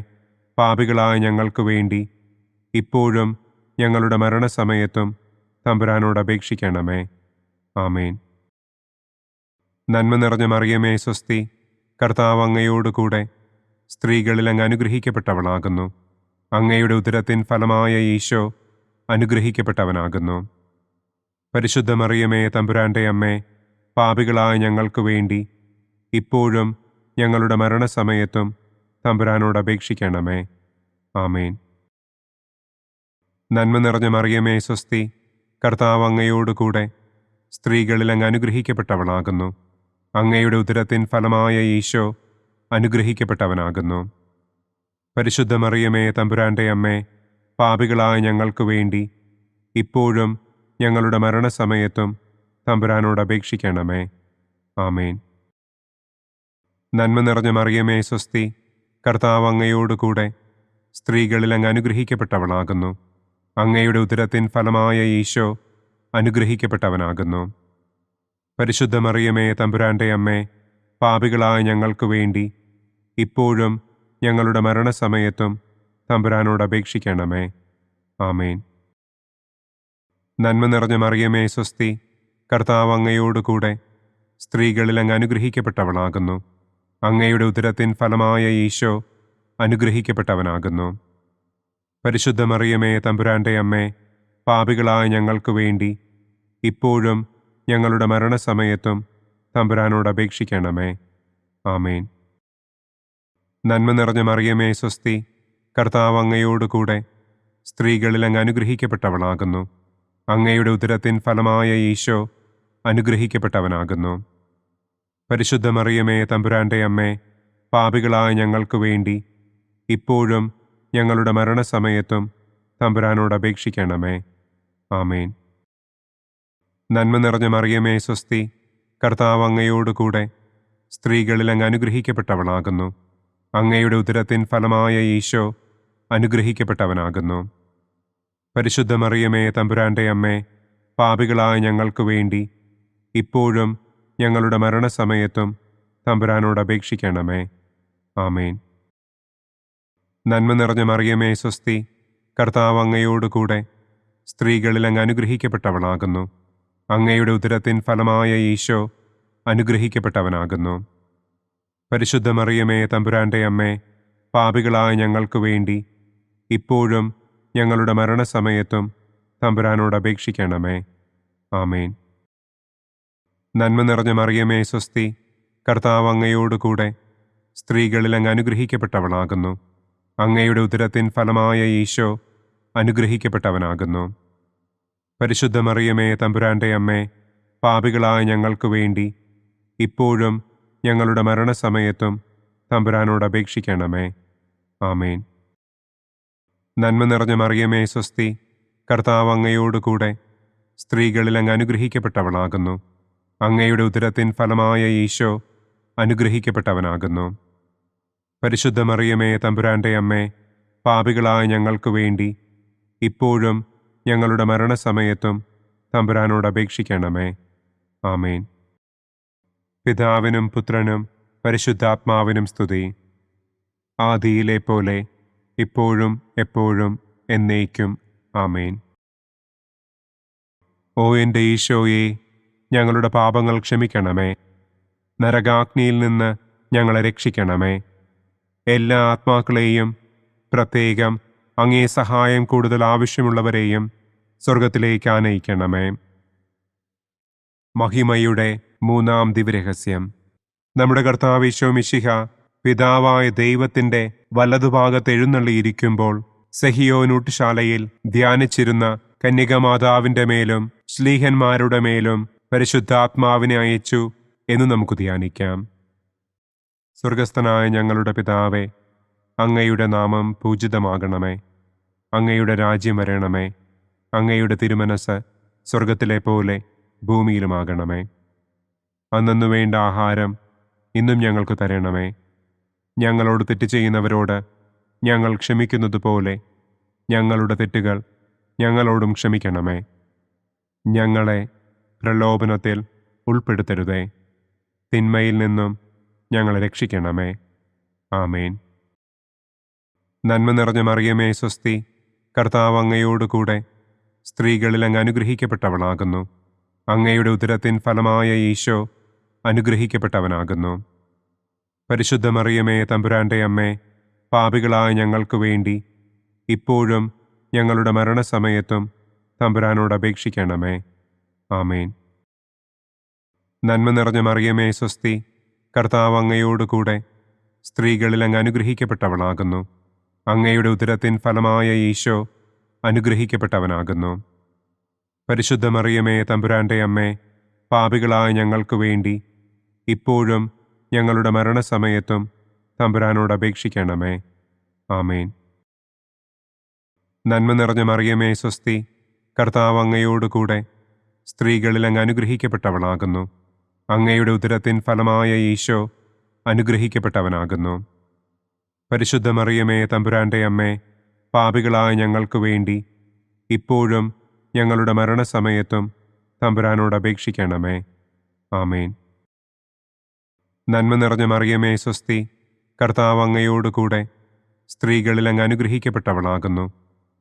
പാപികളായ ഞങ്ങൾക്ക് വേണ്ടി ഇപ്പോഴും ഞങ്ങളുടെ മരണസമയത്തും തമ്പുരാനോട് അപേക്ഷിക്കണമേ. ആമേൻ. നന്മ നിറഞ്ഞ മറിയമേ, സ്വസ്തി, കർത്താവ് അങ്ങയോടുകൂടെ സ്ത്രീകളിൽ അങ്ങ് അനുഗ്രഹിക്കപ്പെട്ടവളാകുന്നു. അങ്ങയുടെ ഉദരത്തിൻ ഫലമായ ഈശോ അനുഗ്രഹിക്കപ്പെട്ടവനാകുന്നു. പരിശുദ്ധ മറിയമേ, തമ്പുരാന്റെ അമ്മേ, പാപികളായ ഞങ്ങൾക്ക് വേണ്ടി ഇപ്പോഴും ഞങ്ങളുടെ മരണസമയത്തും തമ്പുരാനോട് അപേക്ഷിക്കണമേ. ആമേൻ. നന്മ നിറഞ്ഞ മറിയമേ, സ്വസ്തി, കർത്താവ് അങ്ങയോടുകൂടെ സ്ത്രീകളിൽ അങ്ങ് അനുഗ്രഹിക്കപ്പെട്ടവളാകുന്നു. അങ്ങയുടെ ഉദരത്തിൻ ഫലമായ ഈശോ അനുഗ്രഹിക്കപ്പെട്ടവനാകുന്നു. പരിശുദ്ധ മറിയമേ തമ്പുരാന്റെ അമ്മേ, പാപികളായ ഞങ്ങൾക്ക് വേണ്ടി ഇപ്പോഴും ഞങ്ങളുടെ മരണസമയത്തും തമ്പുരാനോട് അപേക്ഷിക്കണമേ. ആമേൻ. നന്മ നിറഞ്ഞ മറിയമേ സ്വസ്തി, കർത്താവ് അങ്ങയോടുകൂടെ സ്ത്രീകളിൽ അങ്ങ് അനുഗ്രഹിക്കപ്പെട്ടവളാകുന്നു. അങ്ങയുടെ ഉദരത്തിൻ ഫലമായ ഈശോ അനുഗ്രഹിക്കപ്പെട്ടവനാകുന്നു. പരിശുദ്ധ മറിയമേ തമ്പുരാന്റെ അമ്മേ, പാപികളായ ഞങ്ങൾക്ക് വേണ്ടി ഇപ്പോഴും ഞങ്ങളുടെ മരണസമയത്തും തമ്പുരാനോട് അപേക്ഷിക്കണമേ. ആമേൻ. നന്മ നിറഞ്ഞ മറിയമേ സ്വസ്തി, കർത്താവ് അങ്ങയോടുകൂടെ സ്ത്രീകളിൽ അങ്ങ് അനുഗ്രഹിക്കപ്പെട്ടവളാകുന്നു. അങ്ങയുടെ ഉദരത്തിൻ ഫലമായ ഈശോ അനുഗ്രഹിക്കപ്പെട്ടവനാകുന്നു. പരിശുദ്ധ മറിയമേ തമ്പുരാന്റെ അമ്മേ, പാപികളായ ഞങ്ങൾക്ക് വേണ്ടി ഇപ്പോഴും ഞങ്ങളുടെ മരണസമയത്തും തമ്പുരാനോട് അപേക്ഷിക്കണമേ. ആമേൻ. നന്മ നിറഞ്ഞ മറിയമേ സ്വസ്തി, കർത്താവ് അങ്ങയോടുകൂടെ സ്ത്രീകളിൽ അങ്ങ് അനുഗ്രഹിക്കപ്പെട്ടവളാകുന്നു. അങ്ങയുടെ ഉദരത്തിൻ ഫലമായ ഈശോ അനുഗ്രഹിക്കപ്പെട്ടവനാകുന്നു. പരിശുദ്ധ മറിയമേ തമ്പുരാന്റെ അമ്മേ, പാപികളായ ഞങ്ങൾക്ക് വേണ്ടി ഇപ്പോഴും ഞങ്ങളുടെ മരണസമയത്തും തമ്പുരാനോട് അപേക്ഷിക്കണമേ. ആമേൻ. നന്മ നിറഞ്ഞ മറിയമേ സ്വസ്തി, കർത്താവ് അങ്ങയോടുകൂടെ സ്ത്രീകളിൽ അങ്ങ് അനുഗ്രഹിക്കപ്പെട്ടവളാകുന്നു. അങ്ങയുടെ ഉദരത്തിൻ ഫലമായ ഈശോ അനുഗ്രഹിക്കപ്പെട്ടവനാകുന്നു. പരിശുദ്ധ മറിയമേ തമ്പുരാന്റെ അമ്മേ, പാപികളായ ഞങ്ങൾക്ക് വേണ്ടി ഇപ്പോഴും ഞങ്ങളുടെ മരണസമയത്തും തമ്പുരാനോട് അപേക്ഷിക്കണമേ. ആമേൻ. നന്മ നിറഞ്ഞ മറിയമേ സ്വസ്തി, കർത്താവ് അങ്ങയോടുകൂടെ സ്ത്രീകളിൽ അങ്ങ് അനുഗ്രഹിക്കപ്പെട്ടവളാകുന്നു. അങ്ങയുടെ ഉദരത്തിൻ ഫലമായ ഈശോ അനുഗ്രഹിക്കപ്പെട്ടവനാകുന്നു. പരിശുദ്ധ മറിയമേ തമ്പുരാന്റെ അമ്മേ, പാപികളായ ഞങ്ങൾക്ക് വേണ്ടി ഇപ്പോഴും ഞങ്ങളുടെ മരണസമയത്തും തമ്പുരാനോട് അപേക്ഷിക്കണമേ. ആമേൻ. നന്മ നിറഞ്ഞ മറിയമേ സ്വസ്തി, കർത്താവ് അങ്ങയോടുകൂടെ സ്ത്രീകളിൽ അങ്ങ് അനുഗ്രഹിക്കപ്പെട്ടവളാകുന്നു. അങ്ങയുടെ ഉദരത്തിൻ ഫലമായ ഈശോ അനുഗ്രഹിക്കപ്പെട്ടവനാകുന്നു. പരിശുദ്ധ മറിയമേ തമ്പുരാന്റെ അമ്മേ, പാപികളായ ഞങ്ങൾക്ക് വേണ്ടി ഇപ്പോഴും ഞങ്ങളുടെ മരണസമയത്തും തമ്പുരാനോട് അപേക്ഷിക്കണമേ. ആമേൻ. നന്മ നിറഞ്ഞ മറിയമേ സ്വസ്തി, കർത്താവ് അങ്ങയോടുകൂടെ സ്ത്രീകളിൽ അങ്ങ് അനുഗ്രഹിക്കപ്പെട്ടവളാകുന്നു. അങ്ങയുടെ ഉദരത്തിൻ ഫലമായ ഈശോ അനുഗ്രഹിക്കപ്പെട്ടവനാകുന്നു. പരിശുദ്ധ മറിയമേ തമ്പുരാന്റെ അമ്മേ, പാപികളായ ഞങ്ങൾക്ക് വേണ്ടി ഇപ്പോഴും ഞങ്ങളുടെ മരണസമയത്തും തമ്പുരാനോട് അപേക്ഷിക്കണമേ. ആമേൻ. പിതാവിനും പുത്രനും പരിശുദ്ധാത്മാവിനും സ്തുതി. ആദിയിലെ പോലെ ഇപ്പോഴും എപ്പോഴും എന്നേക്കും. ആമേൻ. ഓ എൻ്റെ ഈശോയെ, ഞങ്ങളുടെ പാപങ്ങൾ ക്ഷമിക്കണമേ. നരകാഗ്നിയിൽ നിന്ന് ഞങ്ങളെ രക്ഷിക്കണമേ. എല്ലാ ആത്മാക്കളെയും, പ്രത്യേകം അങ്ങേ സഹായം കൂടുതൽ ആവശ്യമുള്ളവരെയും സ്വർഗത്തിലേക്ക് ആനയിക്കണമേ. മഹിമയുടെ മൂന്നാം ദിവ്യരഹസ്യം. നമ്മുടെ കർത്താവ് ഈശോ മിശിഹ പിതാവായ ദൈവത്തിൻ്റെ വലതുഭാഗത്ത് എഴുന്നള്ളിയിരിക്കുമ്പോൾ സെഹിയോനൂട്ടുശാലയിൽ ധ്യാനിച്ചിരുന്ന കന്യകമാതാവിൻ്റെ മേലും ശ്ലീഹന്മാരുടെ മേലും പരിശുദ്ധാത്മാവിനെ അയച്ചു എന്ന് നമുക്ക് ധ്യാനിക്കാം. സ്വർഗസ്ഥനായ ഞങ്ങളുടെ പിതാവേ, അങ്ങയുടെ നാമം പൂജിതമാകണമേ. അങ്ങയുടെ രാജ്യം വരണമേ. അങ്ങയുടെ തിരുമനസ് സ്വർഗത്തിലെ പോലെ ഭൂമിയിലുമാകണമേ. അന്നു വേണ്ട ആഹാരം ഇന്നും ഞങ്ങൾക്ക് തരണമേ. ഞങ്ങളോട് തെറ്റ് ചെയ്യുന്നവരോട് ഞങ്ങൾ ക്ഷമിക്കുന്നത് പോലെ ഞങ്ങളുടെ തെറ്റുകൾ ഞങ്ങളോടും ക്ഷമിക്കണമേ. ഞങ്ങളെ പ്രലോഭനത്തിൽ ഉൾപ്പെടുത്തരുതേ. തിന്മയിൽ നിന്നും ഞങ്ങളെ രക്ഷിക്കണമേ. ആമേൻ. നന്മ നിറഞ്ഞ മറിയമേ സ്വസ്തി, കർത്താവ് അങ്ങയോടുകൂടെ സ്ത്രീകളിൽ അങ്ങ് അനുഗ്രഹിക്കപ്പെട്ടവളാകുന്നു. അങ്ങയുടെ ഉദരത്തിൻ ഫലമായ ഈശോ അനുഗ്രഹിക്കപ്പെട്ടവനാകുന്നു. പരിശുദ്ധ മറിയമേ തമ്പുരാന്റെ അമ്മേ, പാപികളായ ഞങ്ങൾക്ക് വേണ്ടി ഇപ്പോഴും ഞങ്ങളുടെ മരണസമയത്തും തമ്പുരാനോട് അപേക്ഷിക്കണമേ. ആമേൻ. നന്മ നിറഞ്ഞ മറിയമേ സ്വസ്തി, കർത്താവ് അങ്ങയോടുകൂടെ സ്ത്രീകളിൽ അങ്ങ് അനുഗ്രഹിക്കപ്പെട്ടവളാകുന്നു. അങ്ങയുടെ ഉദരത്തിൻ ഫലമായ ഈശോ അനുഗ്രഹിക്കപ്പെട്ടവനാകുന്നു. പരിശുദ്ധ മറിയമേ തമ്പുരാന്റെ അമ്മേ, പാപികളായ ഞങ്ങൾക്ക് വേണ്ടി ഇപ്പോഴും ഞങ്ങളുടെ മരണസമയത്തും തമ്പുരാനോട് അപേക്ഷിക്കണമേ. ആമേൻ. നന്മ നിറഞ്ഞ മറിയമേ സ്വസ്തി, കർത്താവ് അങ്ങയോടുകൂടെ സ്ത്രീകളിൽ അങ്ങ് അനുഗ്രഹിക്കപ്പെട്ടവളാകുന്നു. അങ്ങയുടെ ഉദരത്തിൻ ഫലമായ ഈശോ അനുഗ്രഹിക്കപ്പെട്ടവനാകുന്നു. പരിശുദ്ധ മറിയമേ തമ്പുരാന്റെ അമ്മേ, പാപികളായ ഞങ്ങൾക്ക് വേണ്ടി ഇപ്പോഴും ഞങ്ങളുടെ മരണസമയത്തും തമ്പുരാനോട് അപേക്ഷിക്കണമേ. ആമേൻ. നന്മ നിറഞ്ഞ മറിയമേ സ്വസ്തി, കർത്താവ് അങ്ങയോടുകൂടെ സ്ത്രീകളിൽ അങ്ങ് അനുഗ്രഹിക്കപ്പെട്ടവളാകുന്നു.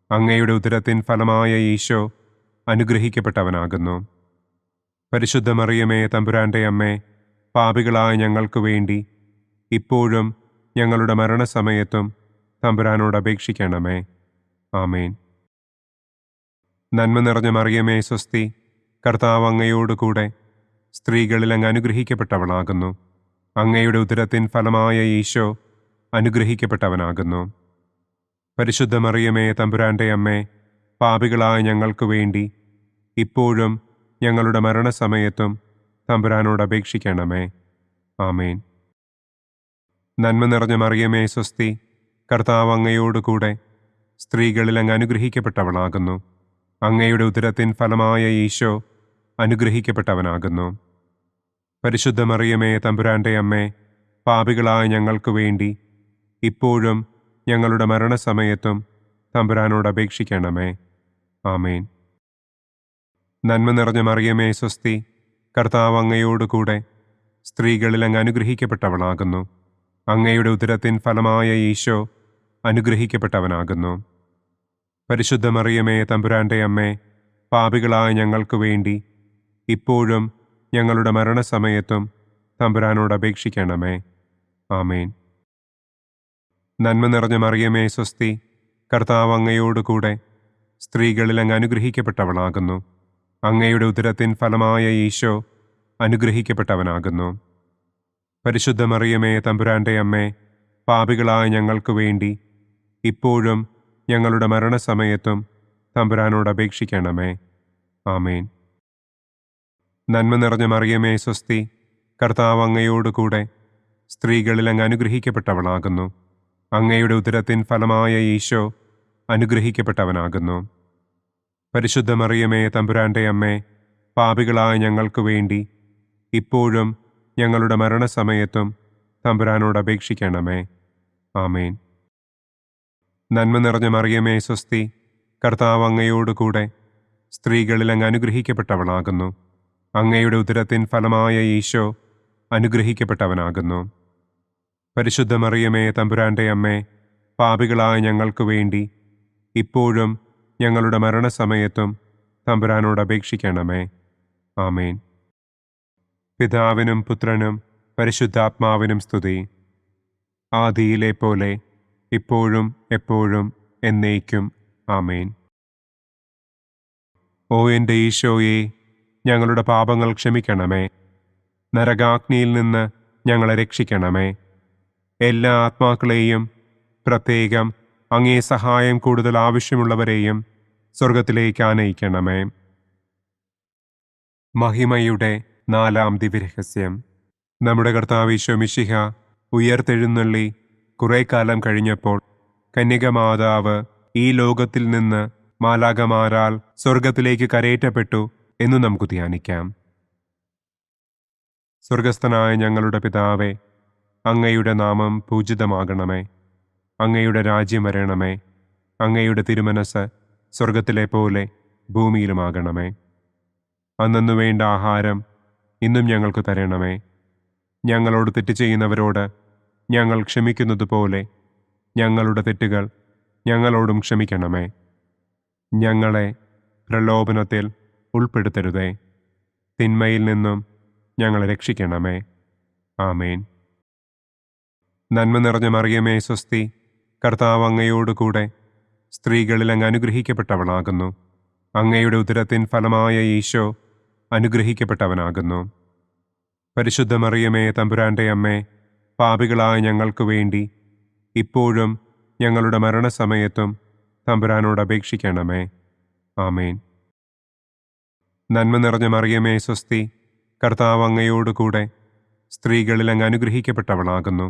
അങ്ങയുടെ ഉദരത്തിൻ ഫലമായ ഈശോ അനുഗ്രഹിക്കപ്പെട്ടവനാകുന്നു. പരിശുദ്ധ മറിയമേ തമ്പുരാന്റെ അമ്മേ, പാപികളായ ഞങ്ങൾക്ക് വേണ്ടി ഇപ്പോഴും ഞങ്ങളുടെ മരണസമയത്തും തമ്പുരാനോട് അപേക്ഷിക്കണമേ. ആമേൻ. നന്മ നിറഞ്ഞ മറിയമേ സ്വസ്തി, കർത്താവ് അങ്ങയോടുകൂടെ സ്ത്രീകളിൽ അങ്ങ് അനുഗ്രഹിക്കപ്പെട്ടവളാകുന്നു. അങ്ങയുടെ ഉദരത്തിൻ ഫലമായ ഈശോ അനുഗ്രഹിക്കപ്പെട്ടവനാകുന്നു. പരിശുദ്ധ മറിയമേ തമ്പുരാന്റെ അമ്മേ, പാപികളായ ഞങ്ങൾക്ക് വേണ്ടി ഇപ്പോഴും ഞങ്ങളുടെ മരണസമയത്തും തമ്പുരാനോട് അപേക്ഷിക്കണമേ. ആമേൻ. നന്മ നിറഞ്ഞ മറിയമേ സ്വസ്തി, കർത്താവ് അങ്ങയോടുകൂടെ സ്ത്രീകളിൽ അങ്ങ് അനുഗ്രഹിക്കപ്പെട്ടവളാകുന്നു. അങ്ങയുടെ ഉദരത്തിൻ ഫലമായ ഈശോ അനുഗ്രഹിക്കപ്പെട്ടവനാകുന്നു. പരിശുദ്ധ മറിയമേ തമ്പുരാന്റെ അമ്മേ, പാപികളായ ഞങ്ങൾക്ക് വേണ്ടി ഇപ്പോഴും ഞങ്ങളുടെ മരണസമയത്തും തമ്പുരാനോട് അപേക്ഷിക്കണമേ. ആമേൻ. നന്മ നിറഞ്ഞ മറിയമേ സ്വസ്തി, കർത്താവ് അങ്ങയോടുകൂടെ സ്ത്രീകളിൽ അങ്ങ് അനുഗ്രഹിക്കപ്പെട്ടവളാകുന്നു. അങ്ങയുടെ ഉദരത്തിൻ ഫലമായ ഈശോ അനുഗ്രഹിക്കപ്പെട്ടവനാകുന്നു. പരിശുദ്ധ മറിയമേ തമ്പുരാന്റെ അമ്മേ, പാപികളായ ഞങ്ങൾക്ക് വേണ്ടി ഇപ്പോഴും ഞങ്ങളുടെ മരണസമയത്തും തമ്പുരാനോട് അപേക്ഷിക്കണമേ. ആമേൻ. നന്മ നിറഞ്ഞ മറിയമേ സ്വസ്തി, കർത്താവ് അങ്ങയോടുകൂടെ സ്ത്രീകളിൽ അങ്ങ് അനുഗ്രഹിക്കപ്പെട്ടവളാകുന്നു. അങ്ങയുടെ ഉദരത്തിൻ ഫലമായ ഈശോ അനുഗ്രഹിക്കപ്പെട്ടവനാകുന്നു. പരിശുദ്ധ മറിയമേ തമ്പുരാന്റെ അമ്മേ, പാപികളായ ഞങ്ങൾക്ക് വേണ്ടി ഇപ്പോഴും ഞങ്ങളുടെ മരണസമയത്തും തമ്പുരാനോട് അപേക്ഷിക്കണമേ. ആമേൻ. നന്മ നിറഞ്ഞ മറിയമേ സ്വസ്തി, കർത്താവ് അങ്ങയോടുകൂടെ സ്ത്രീകളിൽ അങ്ങ് അനുഗ്രഹിക്കപ്പെട്ടവളാകുന്നു. അങ്ങയുടെ ഉദരത്തിൻ ഫലമായ ഈശോ അനുഗ്രഹിക്കപ്പെട്ടവനാകുന്നു. പരിശുദ്ധ മറിയമേ തമ്പുരാന്റെ അമ്മേ, പാപികളായ ഞങ്ങൾക്ക് വേണ്ടി ഇപ്പോഴും ഞങ്ങളുടെ മരണസമയത്തും തമ്പുരാനോട് അപേക്ഷിക്കണമേ. ആമേൻ. നന്മ നിറഞ്ഞ മറിയമേ സ്വസ്തി, കർത്താവ് അങ്ങയോടുകൂടെ സ്ത്രീകളിൽ അങ്ങ് അനുഗ്രഹിക്കപ്പെട്ടവളാകുന്നു. അങ്ങയുടെ ഉദരത്തിൻ ഫലമായ ഈശോ അനുഗ്രഹിക്കപ്പെട്ടവനാകുന്നു. പരിശുദ്ധ മറിയമേ തമ്പുരാന്റെ അമ്മേ, പാപികളായ ഞങ്ങൾക്ക് വേണ്ടി ഇപ്പോഴും ഞങ്ങളുടെ മരണസമയത്തും തമ്പുരാനോട് അപേക്ഷിക്കണമേ. ആമേൻ. പിതാവിനും പുത്രനും പരിശുദ്ധാത്മാവിനും സ്തുതി. ആദിയിലെ പോലെ ഇപ്പോഴും എപ്പോഴും എന്നേക്കും. ആമേൻ. ഓ എൻ്റെ ഈശോയെ, ഞങ്ങളുടെ പാപങ്ങൾ ക്ഷമിക്കണമേ. നരകാഗ്നിയിൽ നിന്ന് ഞങ്ങളെ രക്ഷിക്കണമേ. എല്ലാ ആത്മാക്കളെയും, പ്രത്യേകം അങ്ങേ സഹായം കൂടുതൽ ആവശ്യമുള്ളവരെയും സ്വർഗത്തിലേക്ക് ആനയിക്കണമേ. മഹിമയുടെ 4-ാം ദിവ്യരഹസ്യം. നമ്മുടെ കർത്താവ് ഈശോ മിശിഹ ഉയർത്തെഴുന്നള്ളി കുറെ കാലം കഴിഞ്ഞപ്പോൾ കന്യകമാതാവ് ഈ ലോകത്തിൽ നിന്ന് മാലാഖമാരാൽ സ്വർഗത്തിലേക്ക് കരയേറ്റപ്പെട്ടു എന്നു നമുക്ക് ധ്യാനിക്കാം. സ്വർഗസ്ഥനായ ഞങ്ങളുടെ പിതാവേ, അങ്ങയുടെ നാമം പൂജിതമാകണമേ. അങ്ങയുടെ രാജ്യം വരണമേ. അങ്ങയുടെ തിരുമനസ് സ്വർഗത്തിലെ പോലെ ഭൂമിയിലുമാകണമേ. അന്നന്നു വേണ്ട ആഹാരം ഇന്നും ഞങ്ങൾക്ക് തരണമേ. ഞങ്ങളോട് തെറ്റ് ചെയ്യുന്നവരോട് ഞങ്ങൾ ക്ഷമിക്കുന്നത് പോലെ ഞങ്ങളുടെ തെറ്റുകൾ ഞങ്ങളോടും ക്ഷമിക്കണമേ. ഞങ്ങളെ പ്രലോഭനത്തിൽ ഉൾപ്പെടുത്തരുതേ. തിന്മയിൽ നിന്നും ഞങ്ങളെ രക്ഷിക്കണമേ. ആമേൻ. നന്മ നിറഞ്ഞ മറിയമേ സ്വസ്തി, കർത്താവ് അങ്ങയോടുകൂടെ സ്ത്രീകളിൽ അങ്ങ് അനുഗ്രഹിക്കപ്പെട്ടവളാകുന്നു. അങ്ങയുടെ ഉദരത്തിൻ ഫലമായ ഈശോ അനുഗ്രഹിക്കപ്പെട്ടവനാകുന്നു. പരിശുദ്ധ മറിയമേ തമ്പുരാന്റെ അമ്മേ, പാപികളായ ഞങ്ങൾക്ക് വേണ്ടി ഇപ്പോഴും ഞങ്ങളുടെ മരണസമയത്തും തമ്പുരാനോട് അപേക്ഷിക്കണമേ. ആമേൻ. നന്മ നിറഞ്ഞ മറിയമേ സ്വസ്തി, കർത്താവ് അങ്ങയോടുകൂടെ സ്ത്രീകളിൽ അങ്ങ് അനുഗ്രഹിക്കപ്പെട്ടവളാകുന്നു.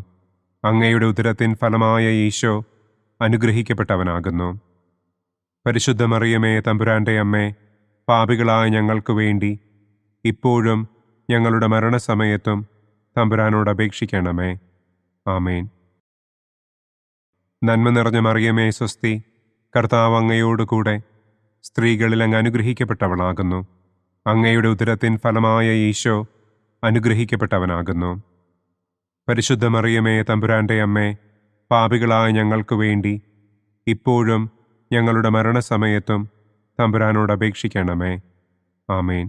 അങ്ങയുടെ ഉദരത്തിൻ ഫലമായ ഈശോ അനുഗ്രഹിക്കപ്പെട്ടവനാകുന്നു. പരിശുദ്ധ മറിയമേ, തമ്പുരാന്റെ അമ്മേ, പാപികളായ ഞങ്ങൾക്ക് വേണ്ടി ഇപ്പോഴും ഞങ്ങളുടെ മരണസമയത്തും തമ്പുരാനോട് അപേക്ഷിക്കണമേ. ആമേൻ. നന്മ നിറഞ്ഞ മറിയമേ, സ്വസ്തി, കർത്താവ് അങ്ങയോടുകൂടെ സ്ത്രീകളിൽ അങ്ങ് അനുഗ്രഹിക്കപ്പെട്ടവളാകുന്നു. അങ്ങയുടെ ഉദരത്തിൻ ഫലമായ ഈശോ അനുഗ്രഹിക്കപ്പെട്ടവനാകുന്നു. പരിശുദ്ധ മറിയമേ, തമ്പുരാന്റെ അമ്മേ, പാപികളായ ഞങ്ങൾക്ക് വേണ്ടി ഇപ്പോഴും ഞങ്ങളുടെ മരണസമയത്തും തമ്പുരാനോട് അപേക്ഷിക്കണമേ. ആമേൻ.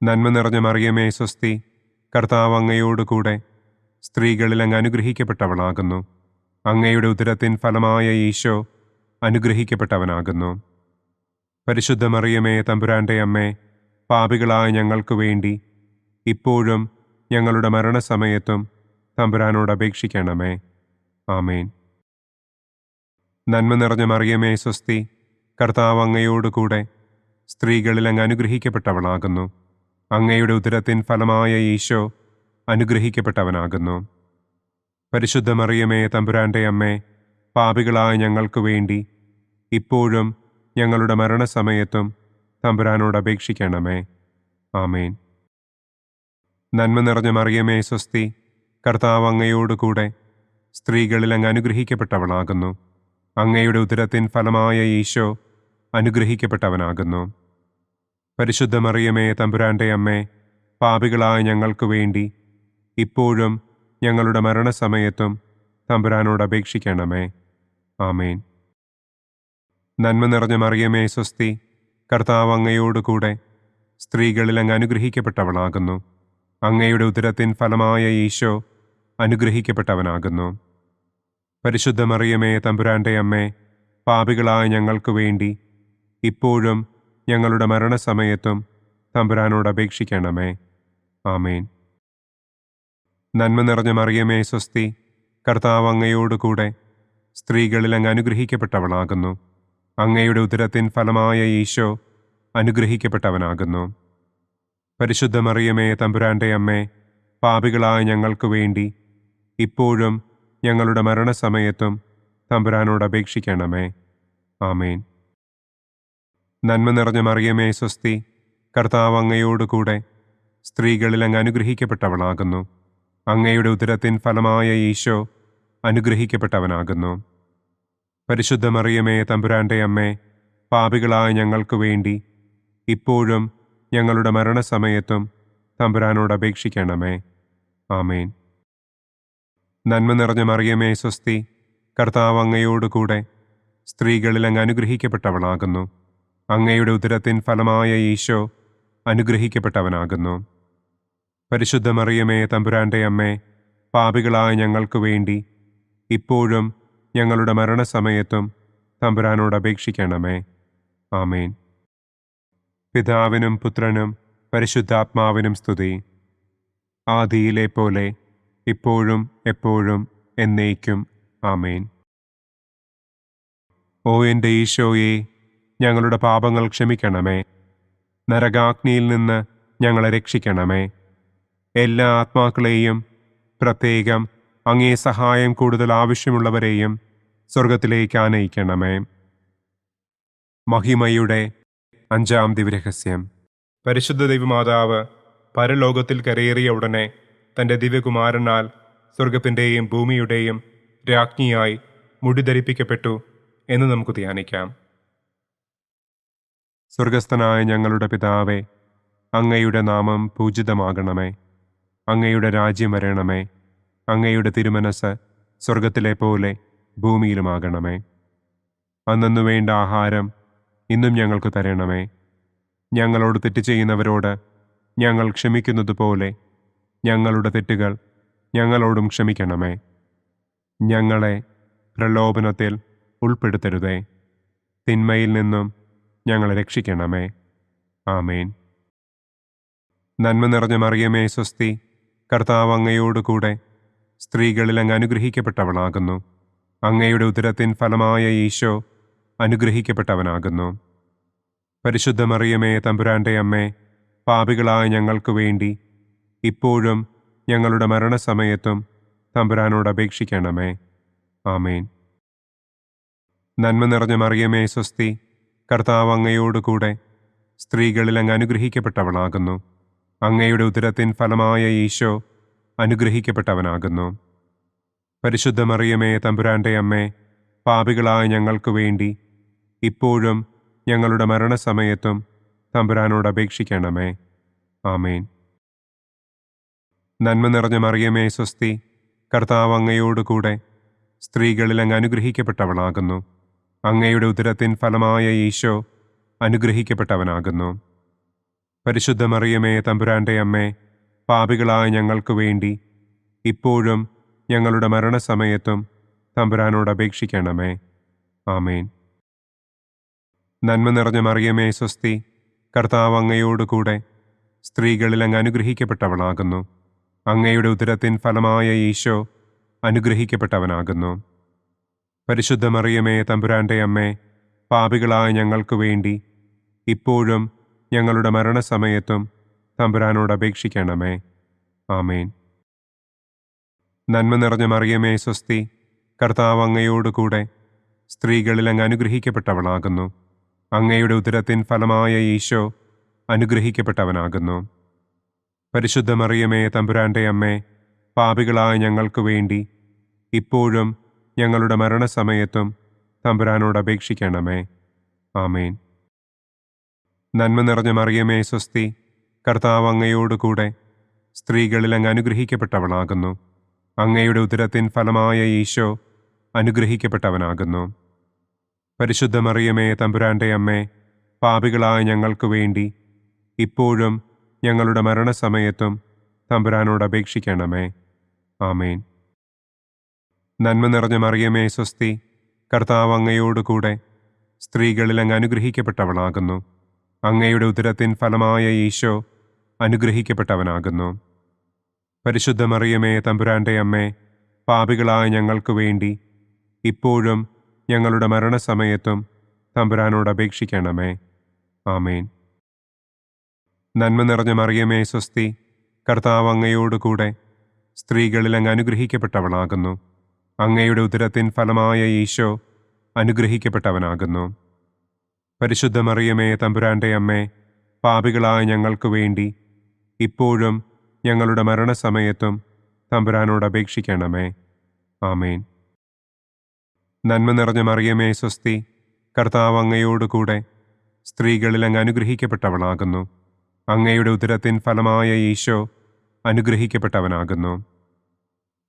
നന്മ നിറഞ്ഞ മറിയമേ, സ്വസ്തി, കർത്താവ് അങ്ങയോടുകൂടെ സ്ത്രീകളിൽ അങ്ങ് അനുഗ്രഹിക്കപ്പെട്ടവളാകുന്നു. അങ്ങയുടെ ഉദരത്തിൻ ഫലമായ ഈശോ അനുഗ്രഹിക്കപ്പെട്ടവനാകുന്നു. പരിശുദ്ധ മറിയമേ, തമ്പുരാന്റെ അമ്മേ, പാപികളായ ഞങ്ങൾക്ക് വേണ്ടി ഇപ്പോഴും ഞങ്ങളുടെ മരണസമയത്തും തമ്പുരാനോട് അപേക്ഷിക്കണമേ. ആമേൻ. നന്മ നിറഞ്ഞ മറിയമേ, സ്വസ്തി, കർത്താവ് അങ്ങയോടുകൂടെ സ്ത്രീകളിൽ അങ്ങ് അനുഗ്രഹിക്കപ്പെട്ടവളാകുന്നു. അങ്ങയുടെ ഉദരത്തിൻ ഫലമായ ഈശോ അനുഗ്രഹിക്കപ്പെട്ടവനാകുന്നു. പരിശുദ്ധ മറിയമേ, തമ്പുരാന്റെ അമ്മേ, പാപികളായ ഞങ്ങൾക്ക് വേണ്ടി ഇപ്പോഴും ഞങ്ങളുടെ മരണസമയത്തും തമ്പുരാനോട് അപേക്ഷിക്കണമേ. ആമേൻ. നന്മ നിറഞ്ഞ മറിയമേ, സ്വസ്തി, കർത്താവ് അങ്ങയോടുകൂടെ സ്ത്രീകളിൽ അങ്ങ് അനുഗ്രഹിക്കപ്പെട്ടവളാകുന്നു. അങ്ങയുടെ ഉദരത്തിൻ ഫലമായ ഈശോ അനുഗ്രഹിക്കപ്പെട്ടവനാകുന്നു. പരിശുദ്ധ മറിയമേ, തമ്പുരാന്റെ അമ്മേ, പാപികളായ ഞങ്ങൾക്ക് വേണ്ടി ഇപ്പോഴും ഞങ്ങളുടെ മരണസമയത്തും തമ്പുരാനോട് അപേക്ഷിക്കണമേ. ആമേൻ. നന്മ നിറഞ്ഞ മറിയമേ, സ്വസ്തി, കർത്താവ് അങ്ങയോടുകൂടെ സ്ത്രീകളിൽ അങ്ങ് അനുഗ്രഹിക്കപ്പെട്ടവളാകുന്നു. അങ്ങയുടെ ഉദരത്തിൻ ഫലമായ ഈശോ അനുഗ്രഹിക്കപ്പെട്ടവനാകുന്നു. പരിശുദ്ധ മറിയമേ, തമ്പുരാന്റെ അമ്മേ, പാപികളായ ഞങ്ങൾക്ക് വേണ്ടി ഇപ്പോഴും ഞങ്ങളുടെ മരണസമയത്തും തമ്പുരാനോട് അപേക്ഷിക്കണമേ. ആമേൻ. നന്മ നിറഞ്ഞ മറിയമേ, സ്വസ്തി, കർത്താവ് അങ്ങയോടുകൂടെ സ്ത്രീകളിൽ അങ്ങ് അനുഗ്രഹിക്കപ്പെട്ടവളാകുന്നു. അങ്ങയുടെ ഉദരത്തിൻ ഫലമായ ഈശോ അനുഗ്രഹിക്കപ്പെട്ടവനാകുന്നു. പരിശുദ്ധ മറിയമേ, തമ്പുരാന്റെ അമ്മേ, പാപികളായ ഞങ്ങൾക്ക് വേണ്ടി ഇപ്പോഴും ഞങ്ങളുടെ മരണസമയത്തും തമ്പുരാനോട് അപേക്ഷിക്കണമേ. ആമേൻ. നന്മ നിറഞ്ഞ മറിയമേ, സ്വസ്തി, കർത്താവ് അങ്ങയോടുകൂടെ സ്ത്രീകളിൽ അങ്ങ് അനുഗ്രഹിക്കപ്പെട്ടവളാകുന്നു. അങ്ങയുടെ ഉദരത്തിൻ ഫലമായ ഈശോ അനുഗ്രഹിക്കപ്പെട്ടവനാകുന്നു. പരിശുദ്ധ മറിയമേ, തമ്പുരാന്റെ അമ്മേ, പാപികളായ ഞങ്ങൾക്ക് വേണ്ടി ഇപ്പോഴും ഞങ്ങളുടെ മരണസമയത്തും തമ്പുരാനോട് അപേക്ഷിക്കണമേ. ആമേൻ. നന്മ നിറഞ്ഞ മറിയമേ, സ്വസ്തി, കർത്താവ് അങ്ങയോടുകൂടെ സ്ത്രീകളിൽ അങ്ങ് അനുഗ്രഹിക്കപ്പെട്ടവളാകുന്നു. അങ്ങയുടെ ഉദരത്തിൻ ഫലമായ ഈശോ അനുഗ്രഹിക്കപ്പെട്ടവനാകുന്നു. പരിശുദ്ധ മറിയമേ, തമ്പുരാന്റെ അമ്മേ, പാപികളായ ഞങ്ങൾക്ക് വേണ്ടി ഇപ്പോഴും ഞങ്ങളുടെ മരണസമയത്തും തമ്പുരാനോട് അപേക്ഷിക്കണമേ. ആമേൻ. പിതാവിനും പുത്രനും പരിശുദ്ധാത്മാവിനും സ്തുതി. ആദിയിലെ പോലെ ഇപ്പോഴും എപ്പോഴും എന്നേക്കും. ആമേൻ. ഓ എൻ്റെ ഈശോയെ, ഞങ്ങളുടെ പാപങ്ങൾ ക്ഷമിക്കണമേ. നരകാഗ്നിയിൽ നിന്ന് ഞങ്ങളെ രക്ഷിക്കണമേ. എല്ലാ ആത്മാക്കളെയും, പ്രത്യേകം അങ്ങേ സഹായം കൂടുതൽ ആവശ്യമുള്ളവരെയും സ്വർഗത്തിലേക്ക് ആനയിക്കണമേ. മഹിമയുടെ 5-ാം ദിവ്യരഹസ്യം. പരിശുദ്ധ ദൈവമാതാവ് പരലോകത്തിൽ കരയേറിയ ഉടനെ തൻ്റെ ദിവ്യകുമാരനാൽ സ്വർഗത്തിൻ്റെയും ഭൂമിയുടെയും രാജ്ഞിയായി മുടിധരിപ്പിക്കപ്പെട്ടു എന്ന് നമുക്ക് ധ്യാനിക്കാം. സ്വർഗസ്ഥനായ ഞങ്ങളുടെ പിതാവേ, അങ്ങയുടെ നാമം പൂജിതമാകണമേ. അങ്ങയുടെ രാജ്യം വരണമേ. അങ്ങയുടെ തിരുമനസ് സ്വർഗത്തിലെ പോലെ ഭൂമിയിലുമാകണമേ. അന്നു വേണ്ട ആഹാരം ഇന്നും ഞങ്ങൾക്ക് തരണമേ. ഞങ്ങളോട് തെറ്റ് ചെയ്യുന്നവരോട് ഞങ്ങൾ ക്ഷമിക്കുന്നത് പോലെ ഞങ്ങളുടെ തെറ്റുകൾ ഞങ്ങളോടും ക്ഷമിക്കണമേ. ഞങ്ങളെ പ്രലോഭനത്തിൽ ഉൾപ്പെടുത്തരുതേ. തിന്മയിൽ നിന്നും ഞങ്ങളെ രക്ഷിക്കണമേ. ആമേൻ. നന്മ നിറഞ്ഞ മറിയമേ, സ്വസ്തി, കർത്താവ് അങ്ങയോടുകൂടെ സ്ത്രീകളിൽ അങ്ങ് അനുഗ്രഹിക്കപ്പെട്ടവളാകുന്നു. അങ്ങയുടെ ഉദരത്തിൻ ഫലമായ ഈശോ അനുഗ്രഹിക്കപ്പെട്ടവനാകുന്നു. പരിശുദ്ധ മറിയമേ, തമ്പുരാന്റെ അമ്മേ, പാപികളായ ഞങ്ങൾക്ക് വേണ്ടി ഇപ്പോഴും ഞങ്ങളുടെ മരണസമയത്തും തമ്പുരാനോട് അപേക്ഷിക്കണമേ. ആമേൻ. നന്മ നിറഞ്ഞ മറിയമേ സ്വസ്തി, കർത്താവ് അങ്ങയോടുകൂടെ സ്ത്രീകളിൽ അങ്ങ് അനുഗ്രഹിക്കപ്പെട്ടവളാകുന്നു. അങ്ങയുടെ ഉദരത്തിൻ ഫലമായ ഈശോ അനുഗ്രഹിക്കപ്പെട്ടവനാകുന്നു. പരിശുദ്ധ മറിയമേ തമ്പുരാന്റെ അമ്മേ, പാപികളായ ഞങ്ങൾക്ക് വേണ്ടി ഇപ്പോഴും ഞങ്ങളുടെ മരണസമയത്തും തമ്പുരാനോട് അപേക്ഷിക്കണമേ. ആമേൻ. നന്മ നിറഞ്ഞ മറിയമേ സ്വസ്തി, കർത്താവ് അങ്ങയോടുകൂടെ സ്ത്രീകളിൽ അങ്ങ് അനുഗ്രഹിക്കപ്പെട്ടവളാകുന്നു. അങ്ങയുടെ ഉദരത്തിൻ ഫലമായ ഈശോ അനുഗ്രഹിക്കപ്പെട്ടവനാകുന്നു. പരിശുദ്ധ മറിയമേ തമ്പുരാന്റെ അമ്മേ, പാപികളായ ഞങ്ങൾക്ക് വേണ്ടി ഇപ്പോഴും ഞങ്ങളുടെ മരണസമയത്തും തമ്പുരാനോട് അപേക്ഷിക്കണമേ. ആമേൻ. നന്മ നിറഞ്ഞ മറിയമേ സ്വസ്തി, കർത്താവ് അങ്ങയോടുകൂടെ സ്ത്രീകളിൽ അങ്ങ് അനുഗ്രഹിക്കപ്പെട്ടവളാകുന്നു. അങ്ങയുടെ ഉദരത്തിൻ ഫലമായ ഈശോ അനുഗ്രഹിക്കപ്പെട്ടവനാകുന്നു. പരിശുദ്ധ മറിയമേ തമ്പുരാന്റെ അമ്മേ, പാപികളായ ഞങ്ങൾക്ക് വേണ്ടി ഇപ്പോഴും ഞങ്ങളുടെ മരണസമയത്തും തമ്പുരാനോട് അപേക്ഷിക്കണമേ. ആമേൻ. നന്മ നിറഞ്ഞ മറിയമേ സ്വസ്തി, കർത്താവ് അങ്ങയോടുകൂടെ സ്ത്രീകളിൽ അങ്ങ് അനുഗ്രഹിക്കപ്പെട്ടവളാകുന്നു. അങ്ങയുടെ ഉദരത്തിൻ ഫലമായ ഈശോ അനുഗ്രഹിക്കപ്പെട്ടവനാകുന്നു. പരിശുദ്ധ മറിയമേ തമ്പുരാന്റെ അമ്മേ, പാപികളായ ഞങ്ങൾക്ക് വേണ്ടി ഇപ്പോഴും ഞങ്ങളുടെ മരണസമയത്തും തമ്പുരാനോട് അപേക്ഷിക്കണമേ. ആമേൻ. നന്മ നിറഞ്ഞ മറിയമേ സ്വസ്തി, കർത്താവ് അങ്ങയോടുകൂടെ സ്ത്രീകളിൽ അങ്ങ് അനുഗ്രഹിക്കപ്പെട്ടവളാകുന്നു. അങ്ങയുടെ ഉദരത്തിൻ ഫലമായ ഈശോ അനുഗ്രഹിക്കപ്പെട്ടവനാകുന്നു. പരിശുദ്ധ മറിയമേ തമ്പുരാന്റെ അമ്മേ, പാപികളായ ഞങ്ങൾക്ക് വേണ്ടി ഇപ്പോഴും ഞങ്ങളുടെ മരണസമയത്തും തമ്പുരാനോട് അപേക്ഷിക്കണമേ. ആമേൻ. നന്മ നിറഞ്ഞ മറിയമേ സ്വസ്തി, കർത്താവ് അങ്ങയോടുകൂടെ സ്ത്രീകളിൽ അങ്ങ് അനുഗ്രഹിക്കപ്പെട്ടവളാകുന്നു. അങ്ങയുടെ ഉദരത്തിൻ ഫലമായ ഈശോ അനുഗ്രഹിക്കപ്പെട്ടവനാകുന്നു. പരിശുദ്ധ മറിയമേ തമ്പുരാന്റെ അമ്മേ, പാപികളായ ഞങ്ങൾക്ക് വേണ്ടി ഇപ്പോഴും ഞങ്ങളുടെ മരണസമയത്തും തമ്പുരാനോട് അപേക്ഷിക്കണമേ. ആമേൻ. നന്മ നിറഞ്ഞ മറിയമേ സ്വസ്തി, കർത്താവ് അങ്ങയോടുകൂടെ സ്ത്രീകളിൽ അങ്ങ് അനുഗ്രഹിക്കപ്പെട്ടവളാകുന്നു. അങ്ങയുടെ ഉദരത്തിൻ ഫലമായ ഈശോ അനുഗ്രഹിക്കപ്പെട്ടവനാകുന്നു. പരിശുദ്ധ മറിയമേ തമ്പുരാന്റെ അമ്മേ, പാപികളായ ഞങ്ങൾക്ക് വേണ്ടി ഇപ്പോഴും ഞങ്ങളുടെ മരണസമയത്തും തമ്പുരാനോട് അപേക്ഷിക്കണമേ. ആമേൻ. നന്മ നിറഞ്ഞ മറിയമേ സ്വസ്തി, കർത്താവ് അങ്ങയോടുകൂടെ സ്ത്രീകളിൽ അങ്ങ് അനുഗ്രഹിക്കപ്പെട്ടവളാകുന്നു. അങ്ങയുടെ ഉദരത്തിൻ ഫലമായ ഈശോ അനുഗ്രഹിക്കപ്പെട്ടവനാകുന്നു.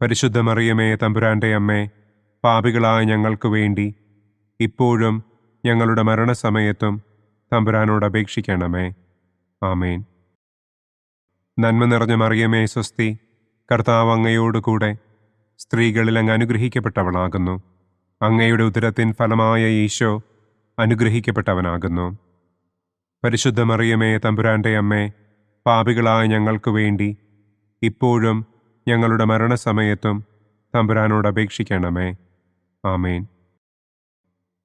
പരിശുദ്ധ മറിയമേ തമ്പുരാന്റെ അമ്മേ, പാപികളായ ഞങ്ങൾക്ക് വേണ്ടി ഇപ്പോഴും ഞങ്ങളുടെ മരണസമയത്തും തമ്പുരാനോട് അപേക്ഷിക്കണമേ. ആമേൻ. നന്മ നിറഞ്ഞ മറിയമേ സ്വസ്തി, കർത്താവ് അങ്ങയോടുകൂടെ സ്ത്രീകളിൽ അങ്ങ് അനുഗ്രഹിക്കപ്പെട്ടവളാകുന്നു. അങ്ങയുടെ ഉദരത്തിൻ ഫലമായ ഈശോ അനുഗ്രഹിക്കപ്പെട്ടവനാകുന്നു. പരിശുദ്ധ മറിയമേ തമ്പുരാന്റെ അമ്മേ, പാപികളായ ഞങ്ങൾക്ക് വേണ്ടി ഇപ്പോഴും ഞങ്ങളുടെ മരണസമയത്തും തമ്പുരാനോട് അപേക്ഷിക്കണമേ. ആമേൻ.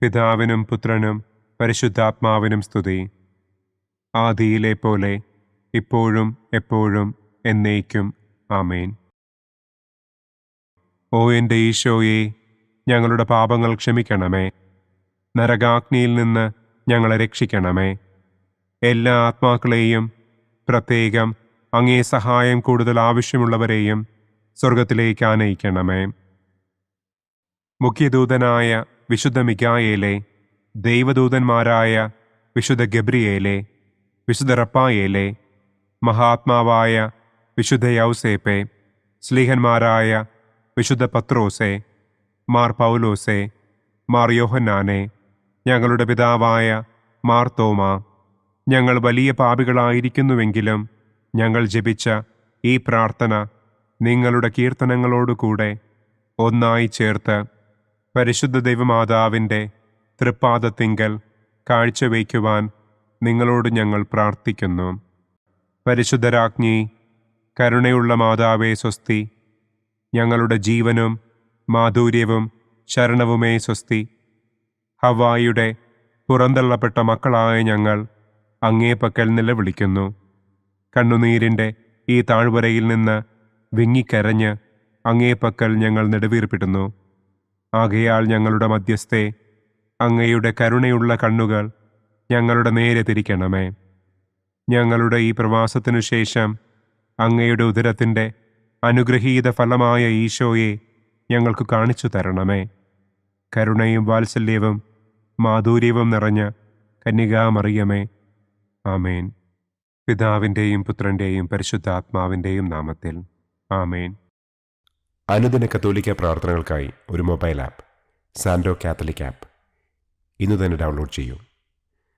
പിതാവിനും പുത്രനും പരിശുദ്ധാത്മാവിനും സ്തുതി. ആദിയിലെ പോലെ ഇപ്പോഴും എപ്പോഴും എന്നേക്കും. ആമേൻ. ഓ എൻ്റെ ഈശോയെ, ഞങ്ങളുടെ പാപങ്ങൾ ക്ഷമിക്കണമേ. നരകാഗ്നിയിൽ നിന്ന് ഞങ്ങളെ രക്ഷിക്കണമേ. എല്ലാ ആത്മാക്കളെയും, പ്രത്യേകം അങ്ങേ സഹായം കൂടുതൽ ആവശ്യമുള്ളവരെയും സ്വർഗത്തിലേക്ക് ആനയിക്കണമേ. മുഖ്യദൂതനായ വിശുദ്ധ മിഖായേലേ, ദൈവദൂതന്മാരായ വിശുദ്ധ ഗബ്രിയേലേ, വിശുദ്ധ റപ്പായേലേ, മഹാത്മാവായ വിശുദ്ധ യൗസേപ്പേ, സ്ലീഹന്മാരായ വിശുദ്ധ പത്രോസേ, മാർ പൗലോസേ, മാർ യോഹന്നാനെ, ഞങ്ങളുടെ പിതാവായ മാർ തോമാ, ഞങ്ങൾ വലിയ പാപികളായിരിക്കുന്നുവെങ്കിലും ഞങ്ങൾ ജപിച്ച ഈ പ്രാർത്ഥന നിങ്ങളുടെ കീർത്തനങ്ങളോടുകൂടെ ഒന്നായി ചേർത്ത് പരിശുദ്ധ ദൈവമാതാവിൻ്റെ തൃപ്പാദത്തിങ്കൽ കാഴ്ചവയ്ക്കുവാൻ നിങ്ങളോട് ഞങ്ങൾ പ്രാർത്ഥിക്കുന്നു. പരിശുദ്ധരാജ്ഞി, കരുണയുള്ള മാതാവേ സ്വസ്തി. ഞങ്ങളുടെ ജീവനും മാധുര്യവും ശരണവുമേ സ്വസ്തി. ഹവ്വായുടെ പുറന്തള്ളപ്പെട്ട മക്കളായ ഞങ്ങൾ അങ്ങേ പക്കൽ നിലവിളിക്കുന്നു. കണ്ണുനീരിൻ്റെ ഈ താഴ്വരയിൽ നിന്ന് വിങ്ങിക്കരഞ്ഞ് അങ്ങേ പക്കൽ ഞങ്ങൾ നെടുവീർപ്പിടുന്നു. ആകയാൽ ഞങ്ങളുടെ മധ്യസ്ഥെ, അങ്ങയുടെ കരുണയുള്ള കണ്ണുകൾ ഞങ്ങളുടെ നേരെ തിരിക്കണമേ. ഞങ്ങളുടെ ഈ പ്രവാസത്തിനു ശേഷം അങ്ങയുടെ ഉദരത്തിൻ്റെ അനുഗ്രഹീത ഫലമായ ഈശോയെ ഞങ്ങൾക്ക് കാണിച്ചു തരണമേ. കരുണയും വാത്സല്യവും മാധുര്യവും നിറഞ്ഞ കന്യകാമറിയമേ, ആമേൻ. പിതാവിൻ്റെയും പുത്രൻ്റെയും പരിശുദ്ധാത്മാവിൻ്റെയും നാമത്തിൽ, ആമേൻ. അനുദിന കത്തോലിക്ക പ്രാർത്ഥനകൾക്കായി ഒരു മൊബൈൽ ആപ്പ്, സാൻഡോ കാത്തലിക് ആപ്പ്, ഇന്ന് തന്നെ ഡൗൺലോഡ് ചെയ്യൂ.